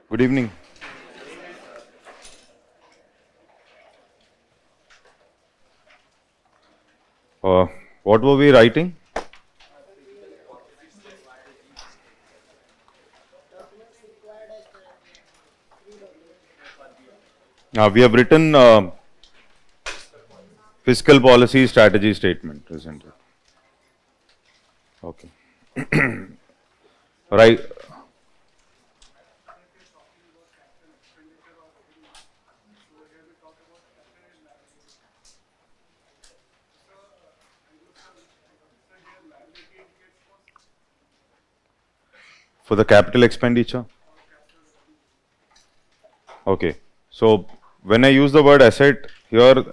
Good evening. What were we writing? We have written fiscal policy strategy statement, isn't it? Okay. Right. For the capital expenditure? Okay. So, when I use the word asset, here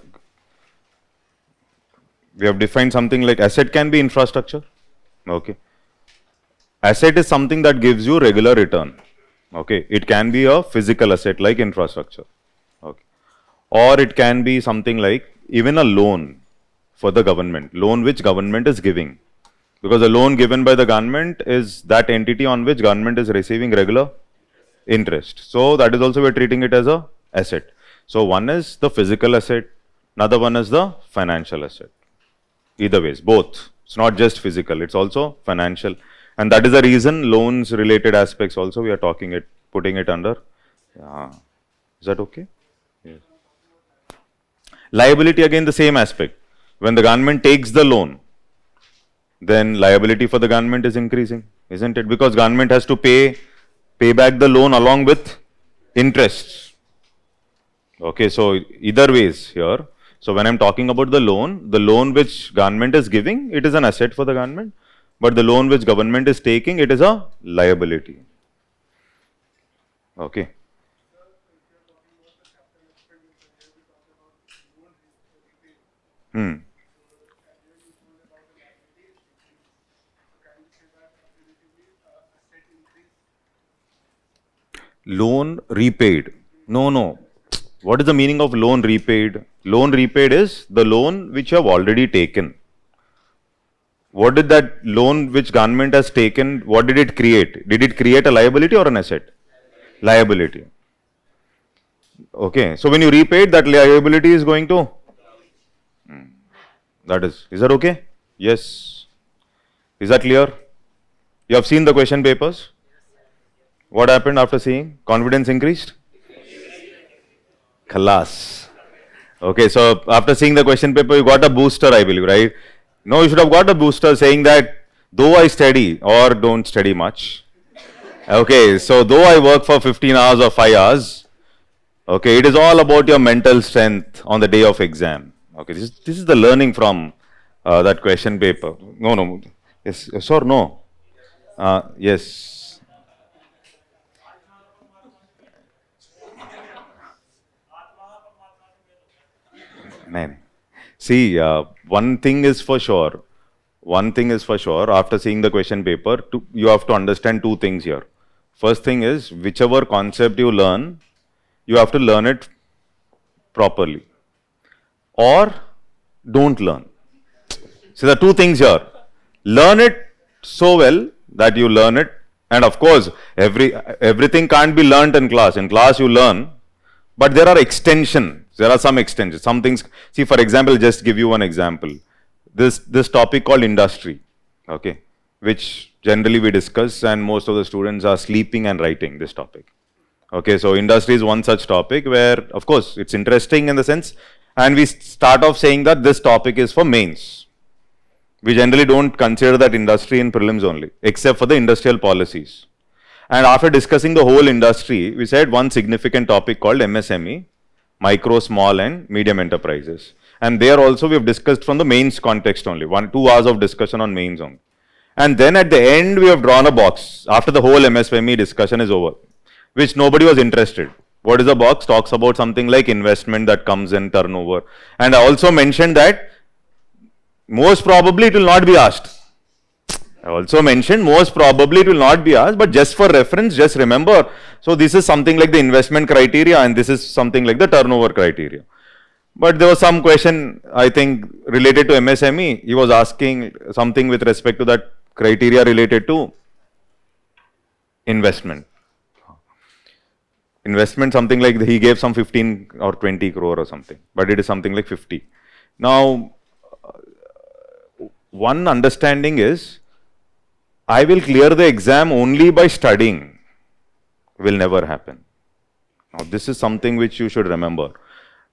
we have defined something like asset can be infrastructure. Okay. Asset is something that gives you regular return. Okay. It can be a physical asset like infrastructure. Okay. Or it can be something like even a loan for the government, loan which government is giving. Because a loan given by the government is that entity on which government is receiving regular interest. So that is also we are treating it as a asset. So one is the physical asset, another one is the financial asset. Either ways, both. It's not just physical, it's also financial. And that is the reason loans related aspects also we are talking it, putting it under. Is that okay? Yes. Liability again the same aspect. When the government takes the loan, then liability for the government is increasing, isn't it? Because government has to pay back the loan along with interest. Okay, so either ways here. So when I'm talking about the loan which government is giving, it is an asset for the government, but the loan which government is taking, it is a liability. Okay. Loan repaid. No. What is the meaning of loan repaid? Loan repaid is the loan which you have already taken. What did that loan which government has taken, what did it create? Did it create a liability or an asset? Liability. Okay. So when you repaid, that liability is going to? That is that okay? Yes. Is that clear? You have seen the question papers? What happened after seeing? Confidence increased? Khalas. Okay, so after seeing the question paper, you got a booster, I believe, right? No, you should have got a booster saying that though I study or don't study much, okay, so though I work for 15 hours or 5 hours, okay, it is all about your mental strength on the day of exam. Okay, this is the learning from that question paper. No. Yes or no? Yes. See, one thing is for sure. After seeing the question paper, you have to understand two things here. First thing is, whichever concept you learn, you have to learn it properly. Or don't learn. So, the two things here. Learn it so well that you learn it. And of course, everything can't be learnt in class. In class, you learn. But there are extensions. There are some extensions. Some things. See, for example, just give you one example. This topic called industry, okay, which generally we discuss, and most of the students are sleeping and writing this topic. Okay, so industry is one such topic where, of course, it's interesting in the sense, and we start off saying that this topic is for mains. We generally don't consider that industry in prelims only, except for the industrial policies. And after discussing the whole industry, we said one significant topic called MSME, micro, small and medium enterprises. And there also we have discussed from the mains context only, 1-2 hours of discussion on mains only. And then at the end we have drawn a box after the whole MSME discussion is over, which nobody was interested. What is the box? Talks about something like investment that comes in, turnover. And I also mentioned that most probably it will not be asked. I also mentioned most probably it will not be asked, but just for reference, just remember. So this is something like the investment criteria and this is something like the turnover criteria. But there was some question, I think, related to MSME. He was asking something with respect to that criteria related to investment. Investment, something like he gave some 15 or 20 crore or something, but it is something like 50. Now, one understanding is, I will clear the exam only by studying. Will never happen. Now, this is something which you should remember.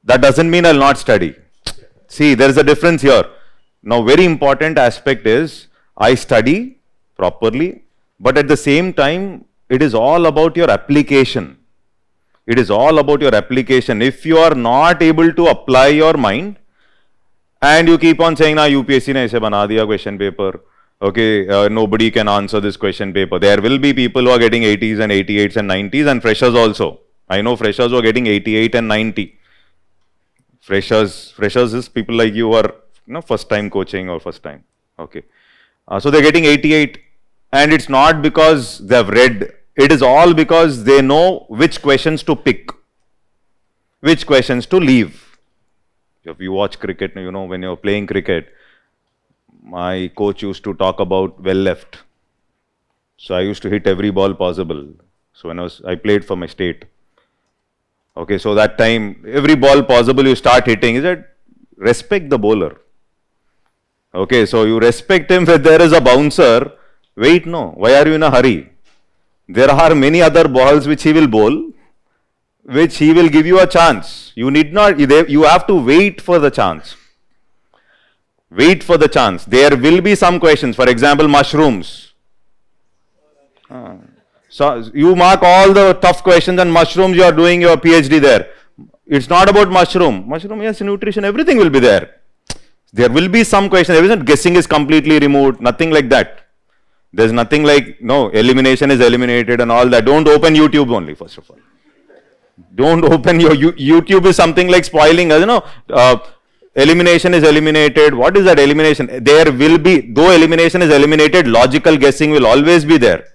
That doesn't mean I'll not study. See, there is a difference here. Now, very important aspect is, I study properly, but at the same time, it is all about your application. It is all about your application. If you are not able to apply your mind, and you keep on saying, UPSC ne aise bana diya question paper, okay, nobody can answer this question paper. There will be people who are getting 80s and 88s and 90s, and freshers also. I know freshers who are getting 88 and 90. Freshers is people like you who are first time coaching or first time. Okay. So they're getting 88, and it's not because they have read. It is all because they know which questions to pick, which questions to leave. If you watch cricket, when you're playing cricket, my coach used to talk about well left. So I used to hit every ball possible. So when I played for my state. Okay, so that time, every ball possible you start hitting. Is that respect the bowler. Okay, so you respect him when there is a bouncer. Wait, no. Why are you in a hurry? There are many other balls which he will bowl, which he will give you a chance. You need not, you have to wait for the chance. Wait for the chance. There will be some questions. For example, mushrooms. So you mark all the tough questions and mushrooms, you are doing your PhD there. It's not about mushroom. Mushroom, yes, nutrition, everything will be there. There will be some questions. Guessing is completely removed. Nothing like that. There's nothing like, no, elimination is eliminated and all that. Don't open YouTube only, first of all. Don't open your YouTube is something like spoiling us, elimination is eliminated. What is that elimination? There will be, though elimination is eliminated, logical guessing will always be there.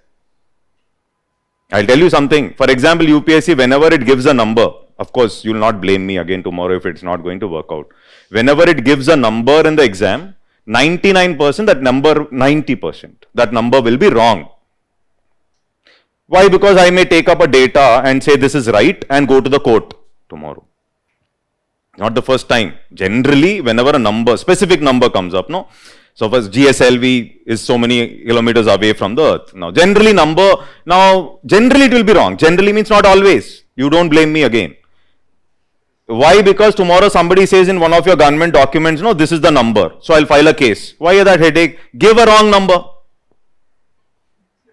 I'll tell you something. For example, UPSC, whenever it gives a number, of course, you will not blame me again tomorrow if it's not going to work out. Whenever it gives a number in the exam, 99%, that number, 90%, that number will be wrong. Why? Because I may take up a data and say this is right and go to the court tomorrow. Not the first time. Generally, whenever a number, specific number comes up, no? So first GSLV is so many kilometers away from the earth. Now, generally generally it will be wrong. Generally means not always. You don't blame me again. Why? Because tomorrow somebody says in one of your government documents, no, this is the number. So I'll file a case. Why that headache? Give a wrong number.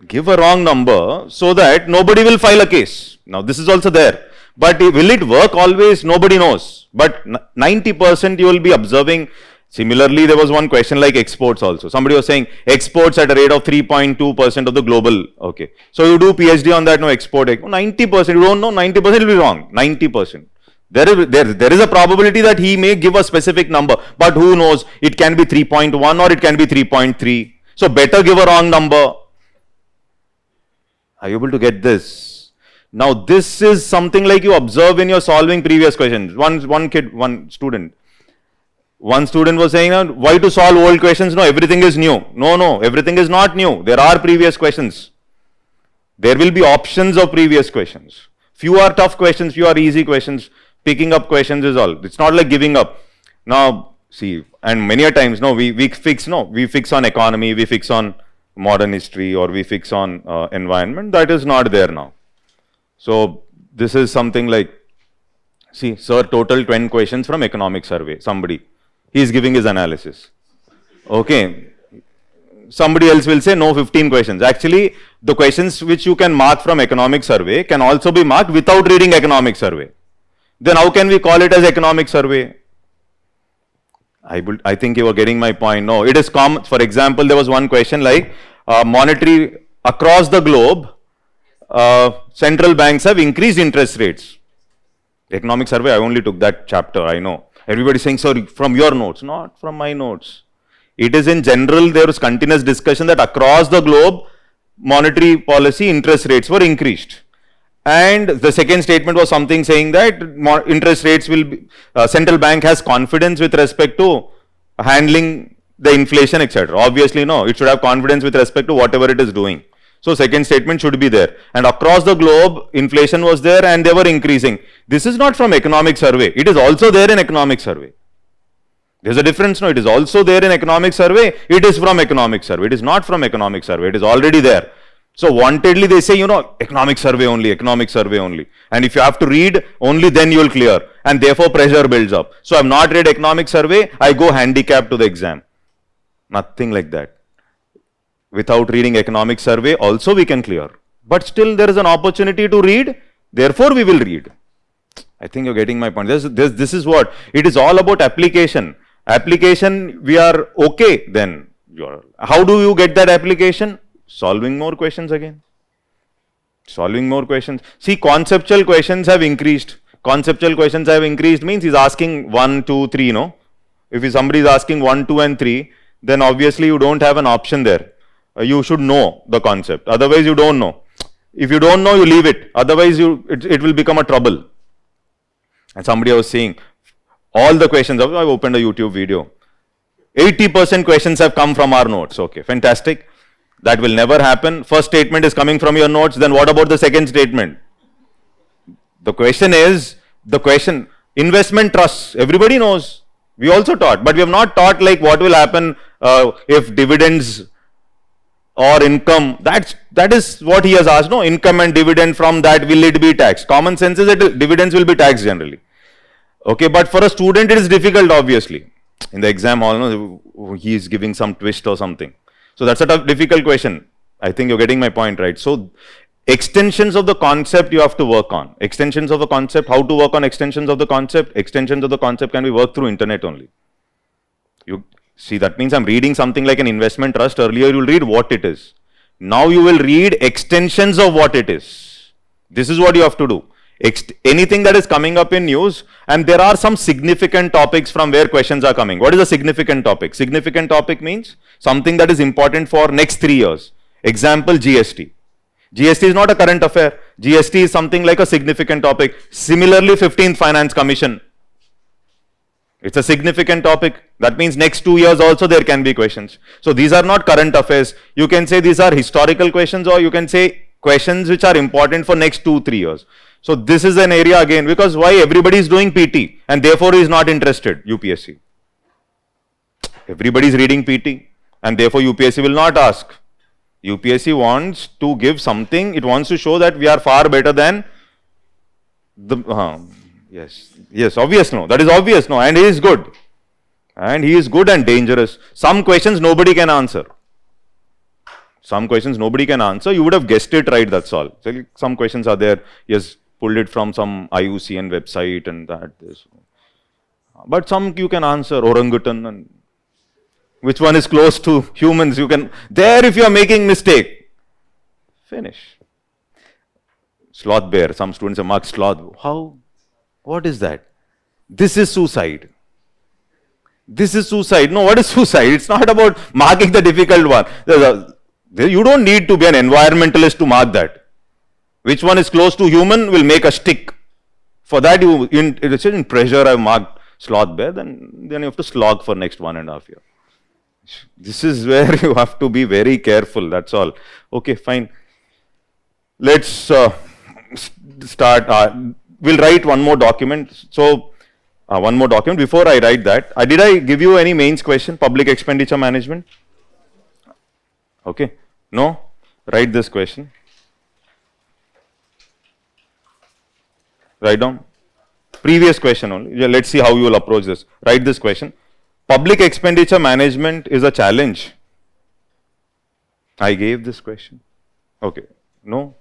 Give a wrong number so that nobody will file a case. Now this is also there. But will it work always? Nobody knows. But 90% you will be observing. Similarly, there was one question like exports also. Somebody was saying exports at a rate of 3.2% of the global. Okay. So you do PhD on that, no export. 90%, you don't know, 90% will be wrong. 90%. There is a probability that he may give a specific number, but who knows? It can be 3.1 or it can be 3.3. So better give a wrong number. Are you able to get this? Now this is something like you observe when you're solving previous questions. One student was saying, why to solve old questions? No, everything is new. No, everything is not new. There are previous questions. There will be options of previous questions. Few are tough questions, few are easy questions. Picking up questions is all. It's not like giving up. Now, see, and many a times, we fix on economy, we fix on modern history, or we fix on environment. That is not there now. So, this is something like, see, sir, total 10 questions from economic survey. Somebody, he is giving his analysis. Okay. Somebody else will say, no, 15 questions. Actually, the questions which you can mark from economic survey can also be marked without reading economic survey. Then how can we call it as economic survey? I think you were getting my point. No, it is common. For example, there was one question like monetary across the globe, central banks have increased interest rates. Economic survey, I only took that chapter, I know. Everybody saying, sorry, from your notes, not from my notes. It is in general, there is continuous discussion that across the globe, monetary policy interest rates were increased. And the second statement was something saying that interest rates will be, central bank has confidence with respect to handling the inflation, etc. Obviously, no, it should have confidence with respect to whatever it is doing. So second statement should be there. And across the globe, inflation was there and they were increasing. This is not from economic survey. It is also there in economic survey. There's a difference, no? It is also there in economic survey. It is from economic survey. It is not from economic survey. It is already there. So wantedly they say, economic survey only, economic survey only. And if you have to read, only then you will clear. And therefore pressure builds up. So I have not read economic survey, I go handicapped to the exam. Nothing like that. Without reading economic survey, also we can clear. But still there is an opportunity to read, therefore we will read. I think you're getting my point. This is what, it is all about application. Application, we are okay then. How do you get that application? Solving more questions again. Solving more questions. See, conceptual questions have increased. Conceptual questions have increased means he's asking 1, 2, 3, no? If somebody is asking 1, 2 and 3, then obviously you don't have an option there. You should know the concept. Otherwise you don't know. If you don't know, you leave it. Otherwise it will become a trouble. And somebody was saying, all the questions, I've opened a YouTube video. 80% questions have come from our notes. Okay, fantastic. That will never happen. First statement is coming from your notes. Then what about the second statement? The question is, investment trusts, everybody knows. We also taught, but we have not taught like what will happen if dividends or income, that is what he has asked, no? Income and dividend from that, will it be taxed? Common sense is that dividends will be taxed generally. Okay, but for a student it is difficult obviously. In the exam hall, no, he is giving some twist or something. So that's a tough, difficult question. I think you're getting my point, right? So extensions of the concept you have to work on. Extensions of the concept, how to work on extensions of the concept? Extensions of the concept can be worked through internet only. See, that means I'm reading something like an investment trust. Earlier you will read what it is. Now you will read extensions of what it is. This is what you have to do. Anything that is coming up in news, and there are some significant topics from where questions are coming. What is a significant topic? Significant topic means something that is important for next 3 years. Example, GST. GST is not a current affair. GST is something like a significant topic. Similarly, 15th Finance Commission. It's a significant topic. That means next 2 years also there can be questions. So these are not current affairs. You can say these are historical questions, or you can say questions which are important for next 2-3 years. So this is an area again, because why everybody is doing PT and therefore is not interested, UPSC. Everybody is reading PT and therefore UPSC will not ask. UPSC wants to give something, it wants to show that we are far better than the, yes, obvious no, that is obvious no, and he is good. And he is good and dangerous. Some questions nobody can answer. Some questions nobody can answer. You would have guessed it right, that's all. So some questions are there. Yes, pulled it from some IUCN website and that. This. But some you can answer. Orangutan and which one is close to humans. You can. There if you are making mistake. Finish. Sloth bear. Some students have marked sloth. How? What is that? This is suicide. This is suicide. No, what is suicide? It's not about marking the difficult one. You don't need to be an environmentalist to mark that. Which one is close to human will make a stick. For that, in pressure, I've marked sloth bear, then you have to slog for next 1.5 years. This is where you have to be very careful. That's all. Okay, fine. Let's start. We'll write one more document. So, one more document. Before I write that, did I give you any mains question? Public expenditure management? Okay. No? Write this question. Write down. Previous question only. Yeah, let's see how you will approach this. Write this question. Public expenditure management is a challenge. I gave this question. Okay. No?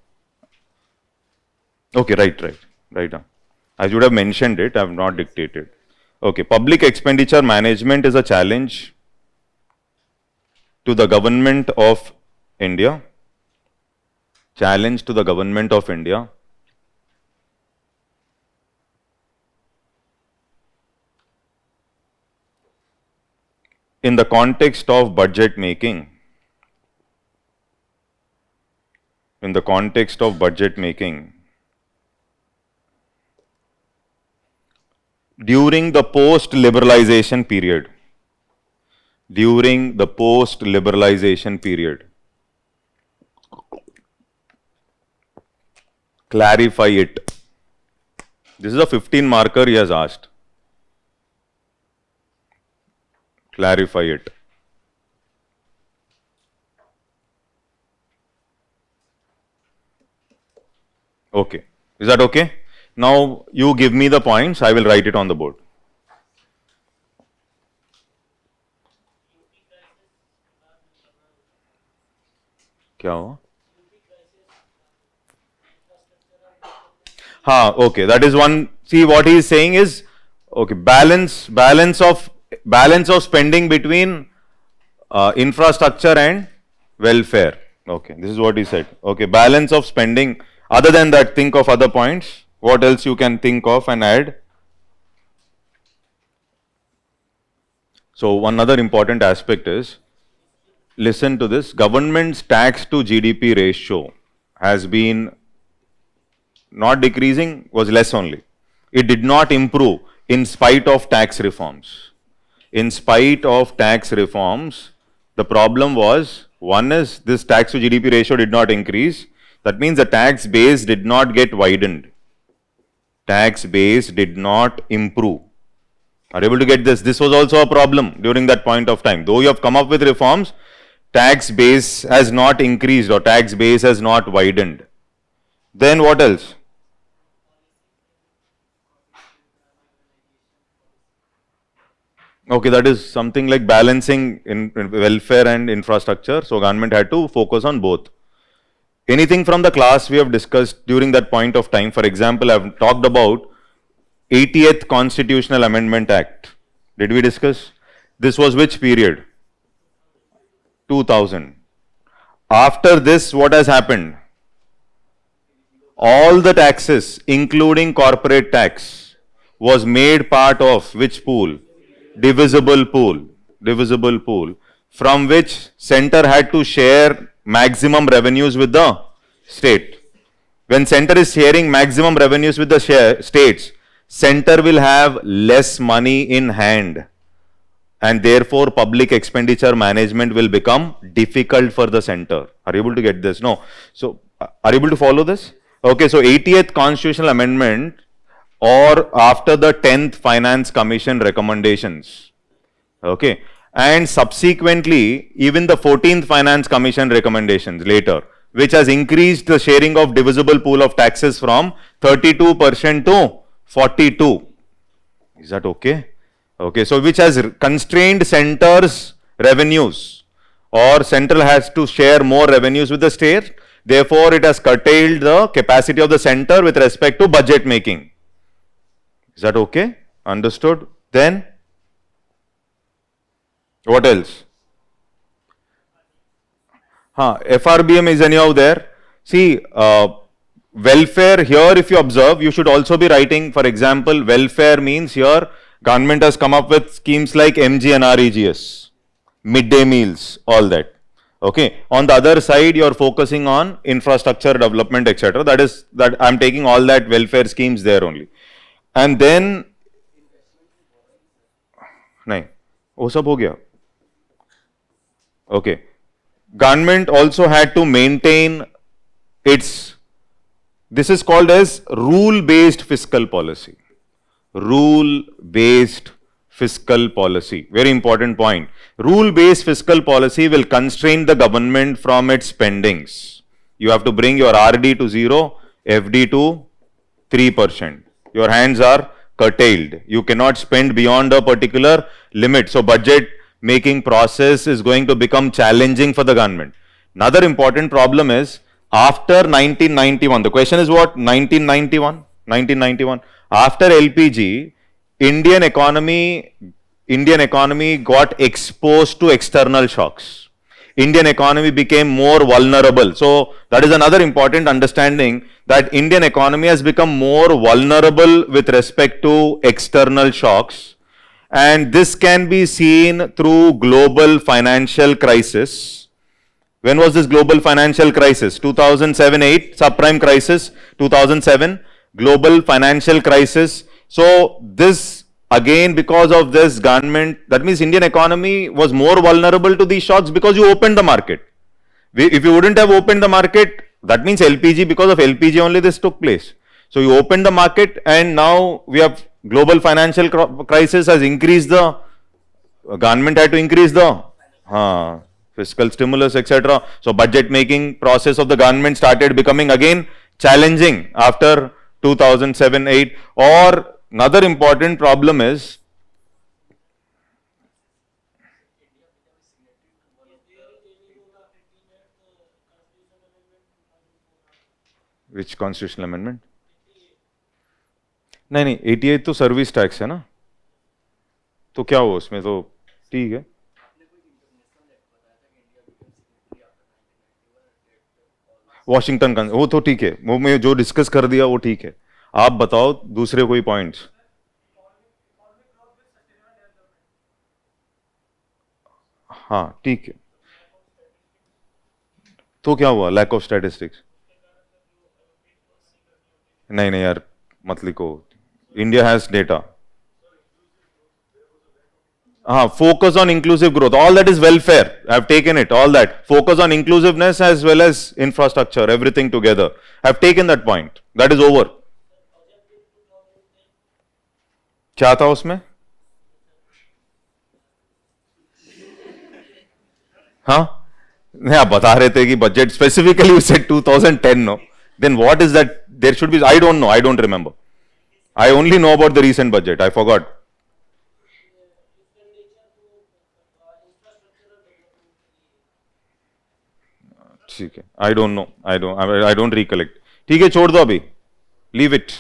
Okay, write down. I should have mentioned it, I have not dictated. Okay, public expenditure management is a challenge to the government of India. Challenge to the government of India. In the context of budget making. In the context of budget making. during the post-liberalization period. During the post-liberalization period. Clarify it. This is a 15 marker he has asked. Clarify it. Okay. Is that okay? Now you give me the points, I will write it on the board. क्या हुआ? Okay, that is one. See, what he is saying is, okay, balance of spending between infrastructure and welfare. Okay, this is what he said. Okay, balance of spending. Other than that, think of other points. What else you can think of and add? So one other important aspect is, listen to this, government's tax to GDP ratio has been not decreasing, was less only. It did not improve in spite of tax reforms. In spite of tax reforms, the problem was, one is this tax to GDP ratio did not increase. That means the tax base did not get widened. Tax base did not improve. Are you able to get this? This was also a problem during that point of time. Though you have come up with reforms, tax base has not increased or tax base has not widened. Then what else? Okay, that is something like balancing in welfare and infrastructure. So government had to focus on both. Anything from the class we have discussed during that point of time. For example, I have talked about 80th Constitutional Amendment Act. Did we discuss? This was which period? 2000. After this, what has happened? All the taxes, including corporate tax, was made part of which pool? Divisible pool. Divisible pool. From which center had to share maximum revenues with the state. When center is sharing maximum revenues with the states, center will have less money in hand. And therefore, public expenditure management will become difficult for the center. Are you able to get this? No. So, are you able to follow this? Okay, so 80th Constitutional Amendment or after the 10th Finance Commission recommendations. Okay. And subsequently, even the 14th Finance Commission recommendations later, which has increased the sharing of divisible pool of taxes from 32% to 42%. Is that okay? Okay, so which has constrained center's revenues, or central has to share more revenues with the state. Therefore, it has curtailed the capacity of the center with respect to budget making. Is that okay? Understood? Then, what else? FRBM is anyhow there. See, welfare here, if you observe, you should also be writing, for example, welfare means here, government has come up with schemes like MGNREGS, midday meals, all that. Okay. On the other side, you are focusing on infrastructure development, etc. That is, that I am taking all that welfare schemes there only. And then, nahin, wo sab ho gaya. Okay. Government also had to maintain its, this is called as rule-based fiscal policy. Rule-based fiscal policy. Very important point. Rule-based fiscal policy will constrain the government from its spendings. You have to bring your RD to 0, FD to 3%. Your hands are curtailed. You cannot spend beyond a particular limit. So, budget making process is going to become challenging for the government. Another important problem is, after 1991, the question is what? 1991. After LPG, Indian economy got exposed to external shocks. Indian economy became more vulnerable. So, that is another important understanding, that Indian economy has become more vulnerable with respect to external shocks. And this can be seen through global financial crisis. When was this global financial crisis? 2007-8, subprime crisis, 2007, global financial crisis. So, this Again, because of this government, that means Indian economy was more vulnerable to these shocks because you opened the market. If you wouldn't have opened the market, that means LPG, because of LPG only this took place. So you opened the market, and now we have global financial crisis has increased the government had to increase the fiscal stimulus, etc. So budget making process of the government started becoming again challenging after 2007-8. Or another important problem is which constitutional amendment? नहीं 88 तो service tax है ना, तो क्या हो उसमें, तो ठीक है. वॉशिंगटन का वो तो ठीक है, वो मैं जो डिस्कस कर दिया वो ठीक है. आप बताओ दूसरे कोई पॉइंट्स. हाँ ठीक है, तो क्या हुआ, लैक ऑफ स्टैटिस्टिक्स. नहीं यार मत लिखो, India has data. Focus on inclusive growth. All that is welfare. I've taken it. All that. Focus on inclusiveness as well as infrastructure, everything together. I've taken that point. That is over. क्या था उसमें? हाँ, नहीं आप बता रहे थे कि budget specifically you said 2010, no? Then what is that? There should be. I don't know. I don't remember. I only know about the recent budget. I forgot. ठीक है, I don't know, I don't recollect. ठीक है, छोड़ दो अभी, leave it.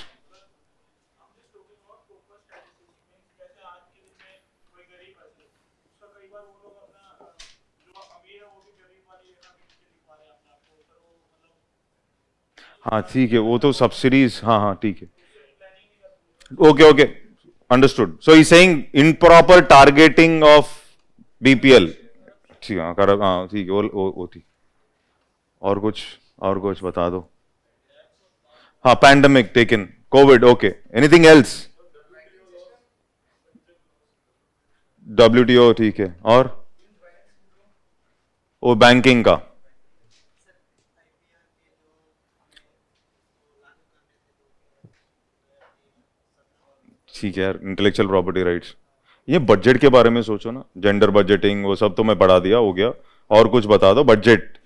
हाँ ठीक है, वो तो सब्सिडीज, हाँ ठीक है. Okay understood. So he saying improper targeting of BPL. ठीक है, हाँ ठीक है, वो ठीक. और कुछ बता दो. हाँ, pandemic taken, Covid, okay. Anything else? WTO ठीक है, और वो बैंकिंग का. ठीक है यार, इंटेलेक्चुअल प्रॉपर्टी राइट्स. ये बजट के बारे में सोचो ना, जेंडर बजटिंग वो सब तो मैं पढ़ा दिया, हो गया. और कुछ बता दो. Budget.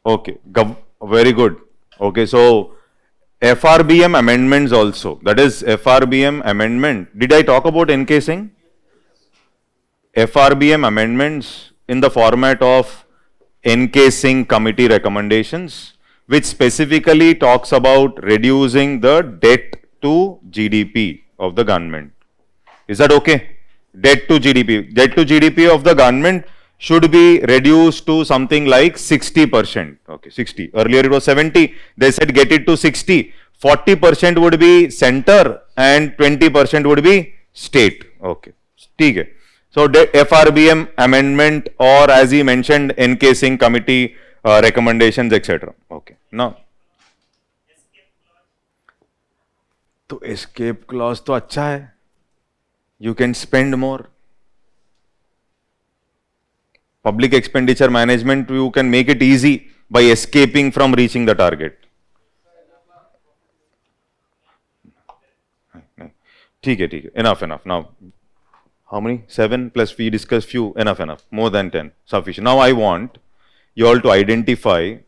Okay, very good. Okay, so FRBM amendments also. That is FRBM amendment. Did I talk about encasing? FRBM amendments in the format of encasing committee recommendations, which specifically talks about reducing the debt to GDP of the government. Is that okay? Debt to GDP. Debt to GDP of the government should be reduced to something like 60%. Okay, 60. Earlier it was 70. They said get it to 60. 40% would be center and 20% would be state. Okay. ठीक है. So FRBM amendment, or as he mentioned, encasing committee recommendations, etc. Okay. Now, तो escape clause तो अच्छा है. You can spend more. Public expenditure management, you can make it easy by escaping from reaching the target. ठीक है. Enough. Now, how many? 7 plus we discussed few. Enough. More than 10. Sufficient. Now I want you all to identify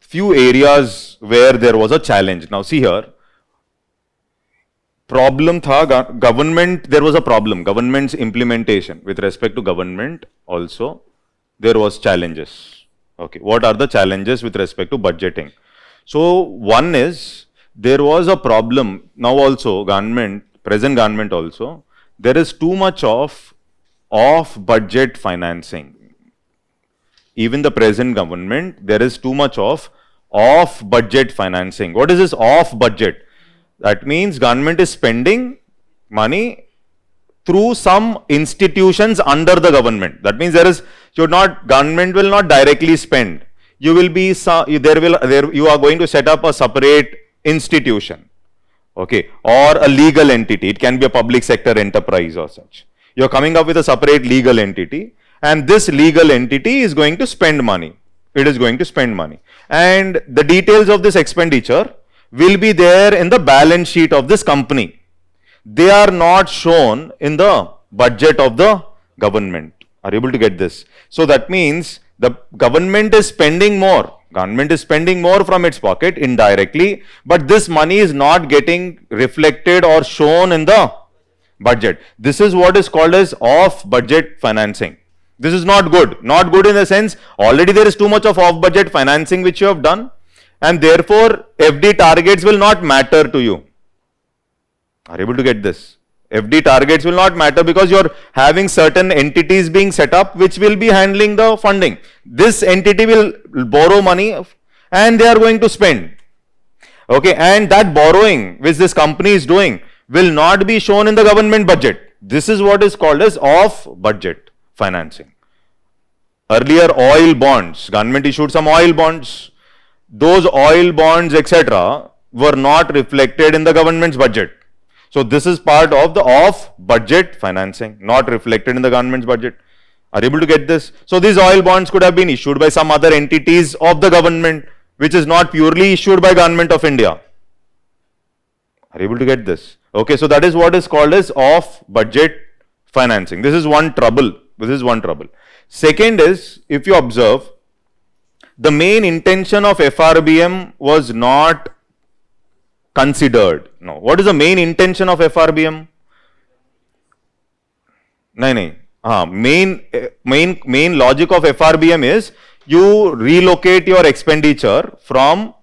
few areas where there was a challenge. Now see here. Problem tha government, there was a problem. Government's implementation with respect to government also there was challenges. Okay, what are the challenges with respect to budgeting? So one is there was a problem. Now also government, present government also, there is too much of off-budget financing. Even the present government, there is too much of off-budget financing. What is this off-budget? That means government is spending money through some institutions under the government. That means government will not directly spend. you will be you are going to set up a separate institution, okay, or a legal entity. It can be a public sector enterprise or such. You're coming up with a separate legal entity, and this legal entity is going to spend money. It is going to spend money, and the details of this expenditure will be there in the balance sheet of this company. They are not shown in the budget of the government. Are you able to get this? So that means the government is spending more. Government is spending more from its pocket indirectly, but this money is not getting reflected or shown in the budget. This is what is called as off budget financing. This is not good. Not good in the sense already there is too much of off budget financing which you have done, and therefore FD targets will not matter to you. Are you able to get this? FD targets will not matter because you are having certain entities being set up which will be handling the funding. This entity will borrow money and they are going to spend. Okay, and that borrowing which this company is doing will not be shown in the government budget. This is what is called as off budget financing. Earlier, oil bonds, government issued some oil bonds. Those oil bonds, etc., were not reflected in the government's budget. So this is part of the off-budget financing, not reflected in the government's budget. Are you able to get this? So these oil bonds could have been issued by some other entities of the government, which is not purely issued by Government of India. Are you able to get this? Okay, so that is what is called as off-budget financing. This is one trouble. This is one trouble. Second is, if you observe, the main intention of FRBM was not considered. No. What is the main intention of FRBM? Main logic of FRBM is you relocate your expenditure from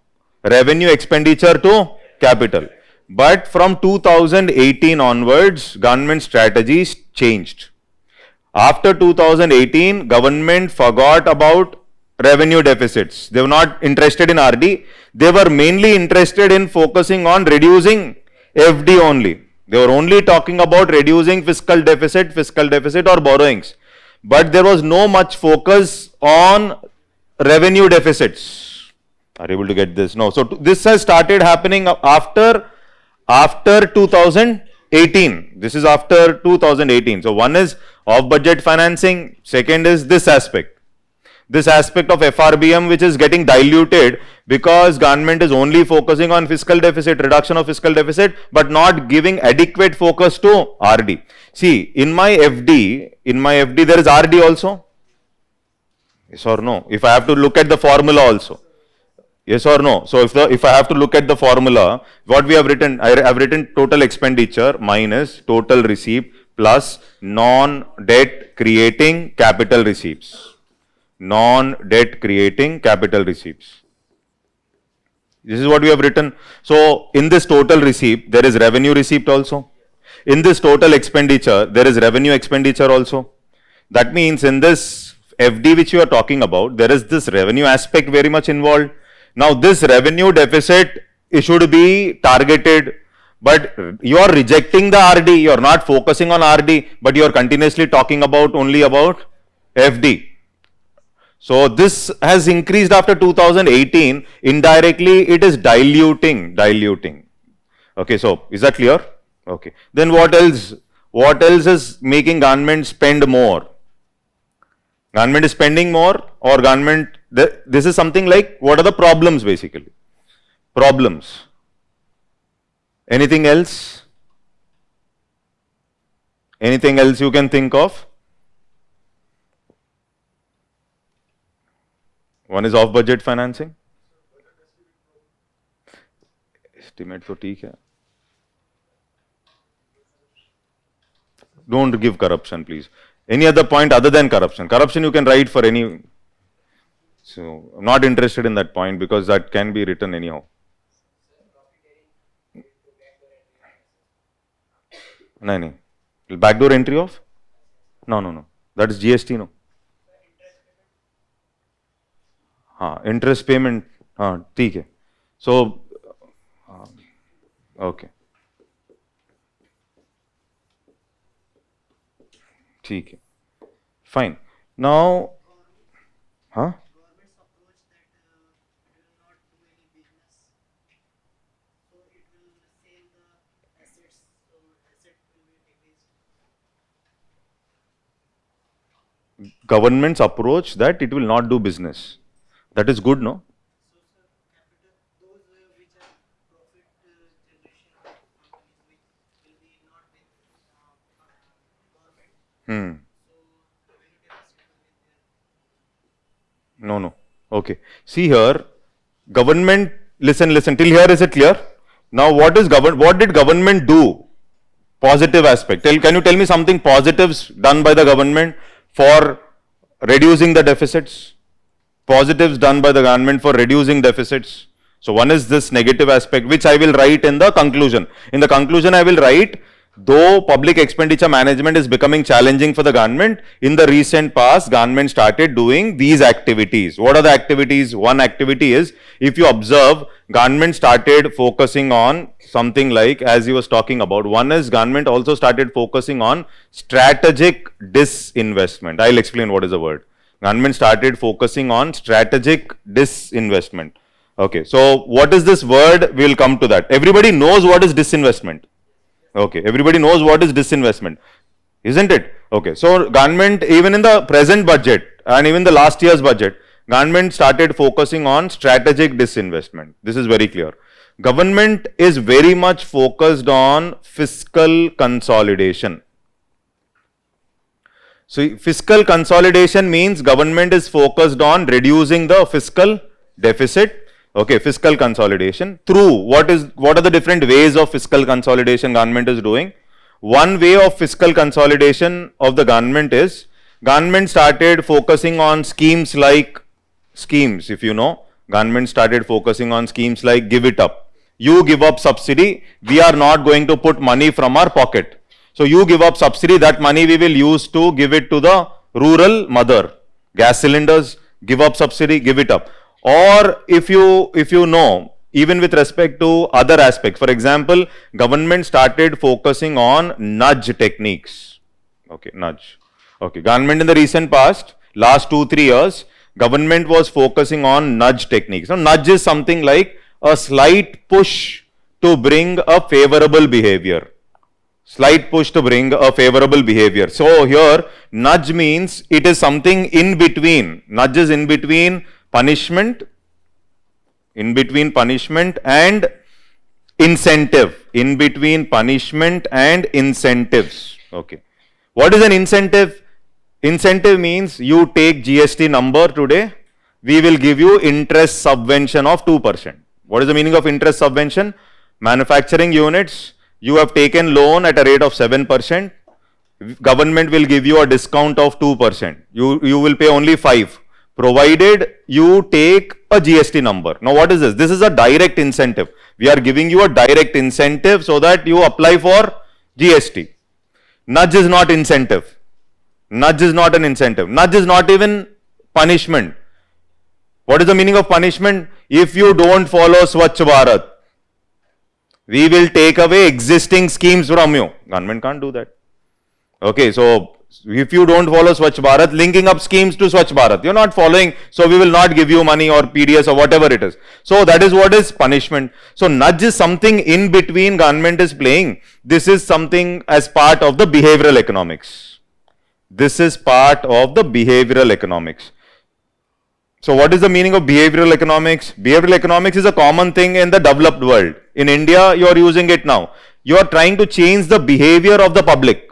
revenue expenditure to capital. But from 2018 onwards, government strategies changed. After 2018, government forgot about revenue deficits. They were not interested in RD. They were mainly interested in focusing on reducing FD only. They were only talking about reducing fiscal deficit or borrowings. But there was no much focus on revenue deficits. Are you able to get this? No. So this has started happening after 2018. This is after 2018. So one is off-budget financing. Second is this aspect. This aspect of FRBM which is getting diluted because government is only focusing on fiscal deficit, reduction of fiscal deficit, but not giving adequate focus to RD. See, in my FD there is RD also. Yes or no? If I have to look at the formula also. Yes or no? So if I have to look at the formula, what we have written, I have written total expenditure minus total receipt plus non-debt creating capital receipts. Non-debt creating capital receipts. This is what we have written. So in this total receipt, there is revenue receipt also. In this total expenditure, there is revenue expenditure also. That means in this FD which you are talking about, there is this revenue aspect very much involved. Now this revenue deficit, it should be targeted, but you are rejecting the RD. You are not focusing on RD, but you are continuously talking about only about FD. So this has increased after 2018. Indirectly, it is diluting. Okay, so is that clear? Okay. Then what else? What else is making government spend more? Government is spending more, or government, this is something like, what are the problems basically? Problems. Anything else? Anything else you can think of? One is off budget financing. Estimate तो ठीक है. Don't give corruption, please. Any other point other than corruption? Corruption you can write for any. So I'm not interested in that point because that can be written anyhow. No. Backdoor entry of? No. That is GST, no. हाँ, interest payment, हाँ, ठीक है. So, okay. ठीक है. Fine. Now, huh? government's approach that it will not do business. That is good, no? So, sir, capital, those which are profit generation companies which will be not with government. Hmm. So, when you tell us with their No, no. Okay. See here, government. Listen. Till here, is it clear? Now, what did government do? Positive aspect. Can you tell me something positives done by the government for reducing the deficits? Positives done by the government for reducing deficits. So one is this negative aspect, which I will write in the conclusion. In the conclusion, I will write, though public expenditure management is becoming challenging for the government, in the recent past, government started doing these activities. What are the activities? One activity is, if you observe, government started focusing on something like, as he was talking about, one is government also started focusing on strategic disinvestment. I'll explain what is the word. Government started focusing on strategic disinvestment. Okay, so what is this word? We'll come to that. Everybody knows what is disinvestment. Okay, everybody knows what is disinvestment, isn't it? Okay, so government, even in the present budget and even the last year's budget, government started focusing on strategic disinvestment. This is very clear. Government is very much focused on fiscal consolidation. So fiscal consolidation means government is focused on reducing the fiscal deficit. Okay, fiscal consolidation through what are the different ways of fiscal consolidation government is doing? One way of fiscal consolidation of the government is government started focusing on schemes like if you know, government started focusing on schemes like give it up. You give up subsidy, we are not going to put money from our pocket. So you give up subsidy, that money we will use to give it to the rural mother. Gas cylinders, give up subsidy, give it up. Or if you know, even with respect to other aspects, for example, government started focusing on nudge techniques. Okay, nudge. Okay, government in the recent past, last 2-3 years, government was focusing on nudge techniques. Now, nudge is something like a slight push to bring a favorable behavior. Slight push to bring a favorable behavior. So here, nudge means it is something in between. Nudge is in between punishment, and incentive. In between punishment and incentives. Okay. What is an incentive? Incentive means you take GST number today, we will give you interest subvention of 2%. What is the meaning of interest subvention? Manufacturing units, you have taken loan at a rate of 7%, government will give you a discount of 2%. You will pay only 5%, provided you take a GST number. Now what is this? This is a direct incentive. We are giving you a direct incentive so that you apply for GST. Nudge is not incentive. Nudge is not an incentive. Nudge is not even punishment. What is the meaning of punishment? If you don't follow Swachh Bharat, we will take away existing schemes from you. Government can't do that. Okay, so if you don't follow Swachh Bharat, linking up schemes to Swachh Bharat, you're not following, so we will not give you money or PDS or whatever it is. So that is what is punishment. So nudge is something in between government is playing. This is something as part of the behavioral economics. This is part of the behavioral economics. So what is the meaning of behavioral economics? Behavioral economics is a common thing in the developed world. In India, you are using it now. You are trying to change the behavior of the public.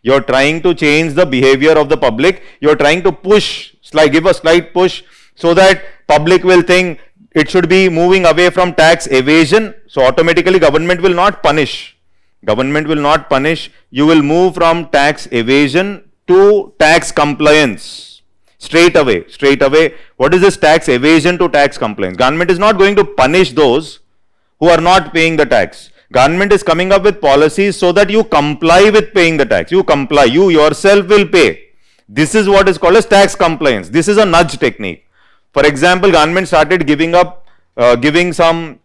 You are trying to change the behavior of the public. You are trying to push, give a slight push so that public will think it should be moving away from tax evasion. So automatically government will not punish. Government will not punish. You will move from tax evasion to tax compliance. Straight away. What is this tax evasion to tax compliance? Government is not going to punish those who are not paying the tax. Government is coming up with policies so that you comply with paying the tax. You comply. You yourself will pay. This is what is called as tax compliance. This is a nudge technique. For example, government started giving some,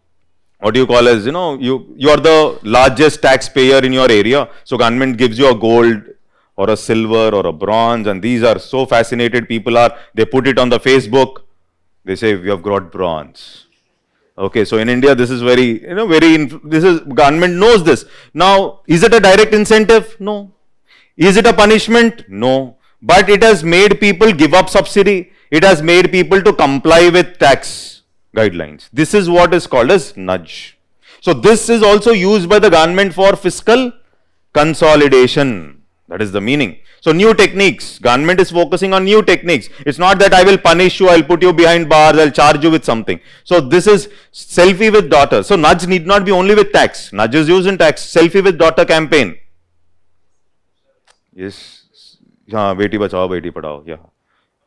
what do you call as, you are the largest taxpayer in your area. So government gives you a gold or a silver or a bronze, and these are so fascinated people are, they put it on the Facebook, they say we have got bronze. Okay, so in India this is government knows this. Now, is it a direct incentive? No. Is it a punishment? No. but it has made people give up subsidy. It has made people to comply with tax guidelines. This is what is called as nudge. So this is also used by the government for fiscal consolidation. That is the meaning. So new techniques, government is focusing on new techniques. It's not that I will punish you, I'll put you behind bars, I'll charge you with something. So this is selfie with daughter. So nudge need not be only with tax. Nudge is used in tax. Selfie with daughter campaign. Yes. Yeah, beti bachao, beti padhao. Yeah.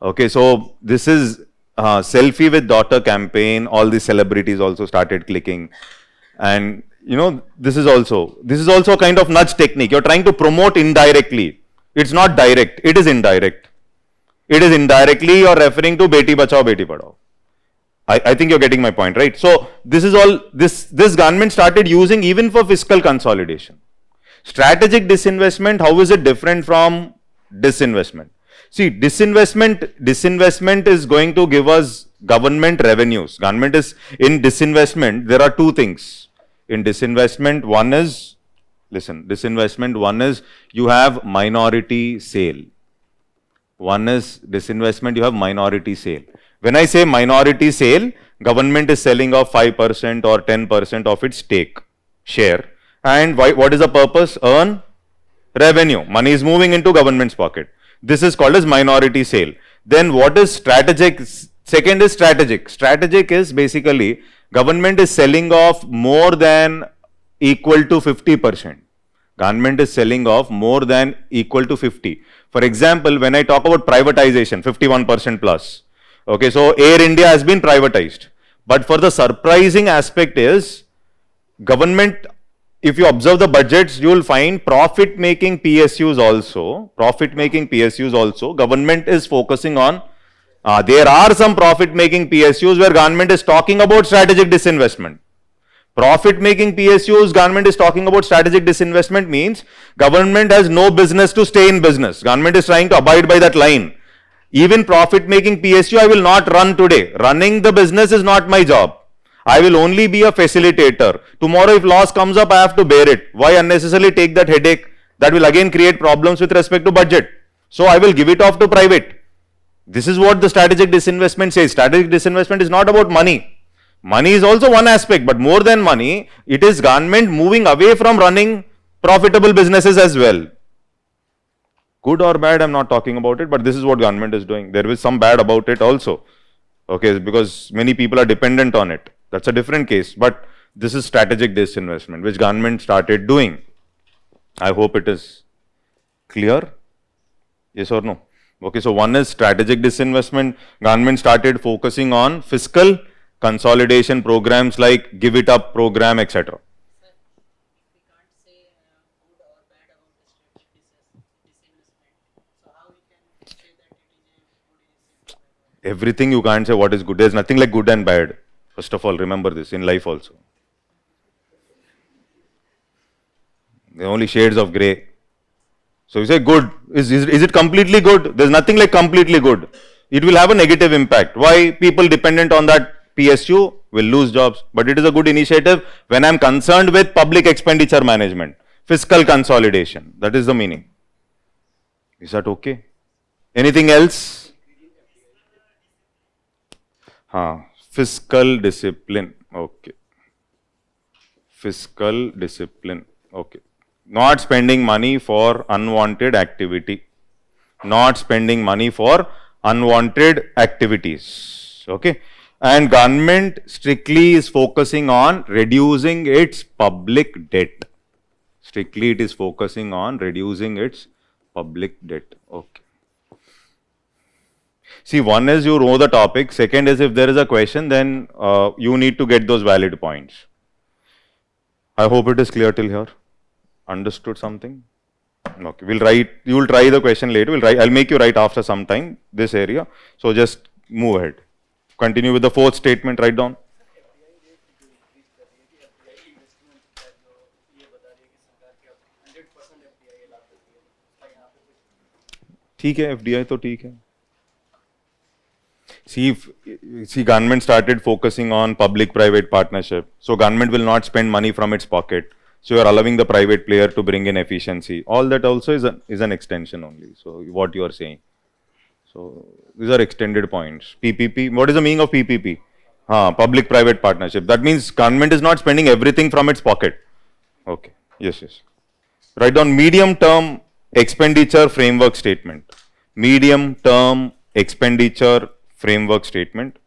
Okay, so this is selfie with daughter campaign. All the celebrities also started clicking. And you know, this is also a kind of nudge technique. You're trying to promote indirectly. It's not direct, it is indirect. It is indirectly you're referring to beti bachao, beti padhao. I think you're getting my point, right? So this is all this government started using even for fiscal consolidation. Strategic disinvestment, how is it different from disinvestment? See, disinvestment is going to give us government revenues. Government is in disinvestment. There are two things. In disinvestment, one is, listen, disinvestment, one is you have minority sale. One is disinvestment, you have minority sale. When I say minority sale, government is selling off 5% or 10% of its stake, share. And what is the purpose? Earn revenue. Money is moving into government's pocket. This is called as minority sale. Then what is strategic? Second is strategic. Strategic is basically government is selling off more than equal to 50%. Government is selling off more than equal to 50. For example, when I talk about privatization, 51% plus. Okay, so Air India has been privatized. But for the surprising aspect is, government, if you observe the budgets, you will find profit-making PSUs also, government is focusing on. There are some profit-making PSUs where government is talking about strategic disinvestment. Profit-making PSUs, government is talking about strategic disinvestment means government has no business to stay in business. Government is trying to abide by that line. Even profit-making PSU, I will not run today. Running the business is not my job. I will only be a facilitator. Tomorrow if loss comes up, I have to bear it. Why unnecessarily take that headache? That will again create problems with respect to budget. So I will give it off to private. This is what the strategic disinvestment says. Strategic disinvestment is not about money. Money is also one aspect, but more than money, it is government moving away from running profitable businesses as well. Good or bad, I'm not talking about it, but this is what government is doing. There is some bad about it also. Okay, because many people are dependent on it. That's a different case, but this is strategic disinvestment, which government started doing. I hope it is clear. Yes or no? Okay, so one is strategic disinvestment. Government started focusing on fiscal consolidation programs like Give It Up program, etc. Sir, if we can't say good or bad about the strategic disinvestment, so how we can say that it is a good initiative? Everything you can't say what is good. There's nothing like good and bad. First of all, remember this in life also. There are only shades of grey. So you say good. Is it completely good? There's nothing like completely good. It will have a negative impact. Why? People dependent on that PSU will lose jobs. But it is a good initiative when I'm concerned with public expenditure management, fiscal consolidation. That is the meaning. Is that okay? Anything else? Fiscal discipline. Okay. Fiscal discipline. Okay. Not spending money for unwanted activity. Not spending money for unwanted activities. Okay. And government strictly is focusing on reducing its public debt. Strictly it is focusing on reducing its public debt. Okay. See, one is you know the topic. Second is if there is a question, then you need to get those valid points. I hope it is clear till here. Understood something? Okay. We'll write. You will try the question later. I'll make you write after some time this area. So just move ahead. Continue with the fourth statement. Write down. ठीक है, FDI तो ठीक है. See, government started focusing on public-private partnership. So government will not spend money from its pocket. So you're allowing the private player to bring in efficiency. All that also is an extension only. So what you are saying. So these are extended points. PPP. What is the meaning of PPP? Public-private partnership. That means government is not spending everything from its pocket. Okay. Yes, yes. Write down medium-term expenditure framework statement. Medium-term expenditure framework statement.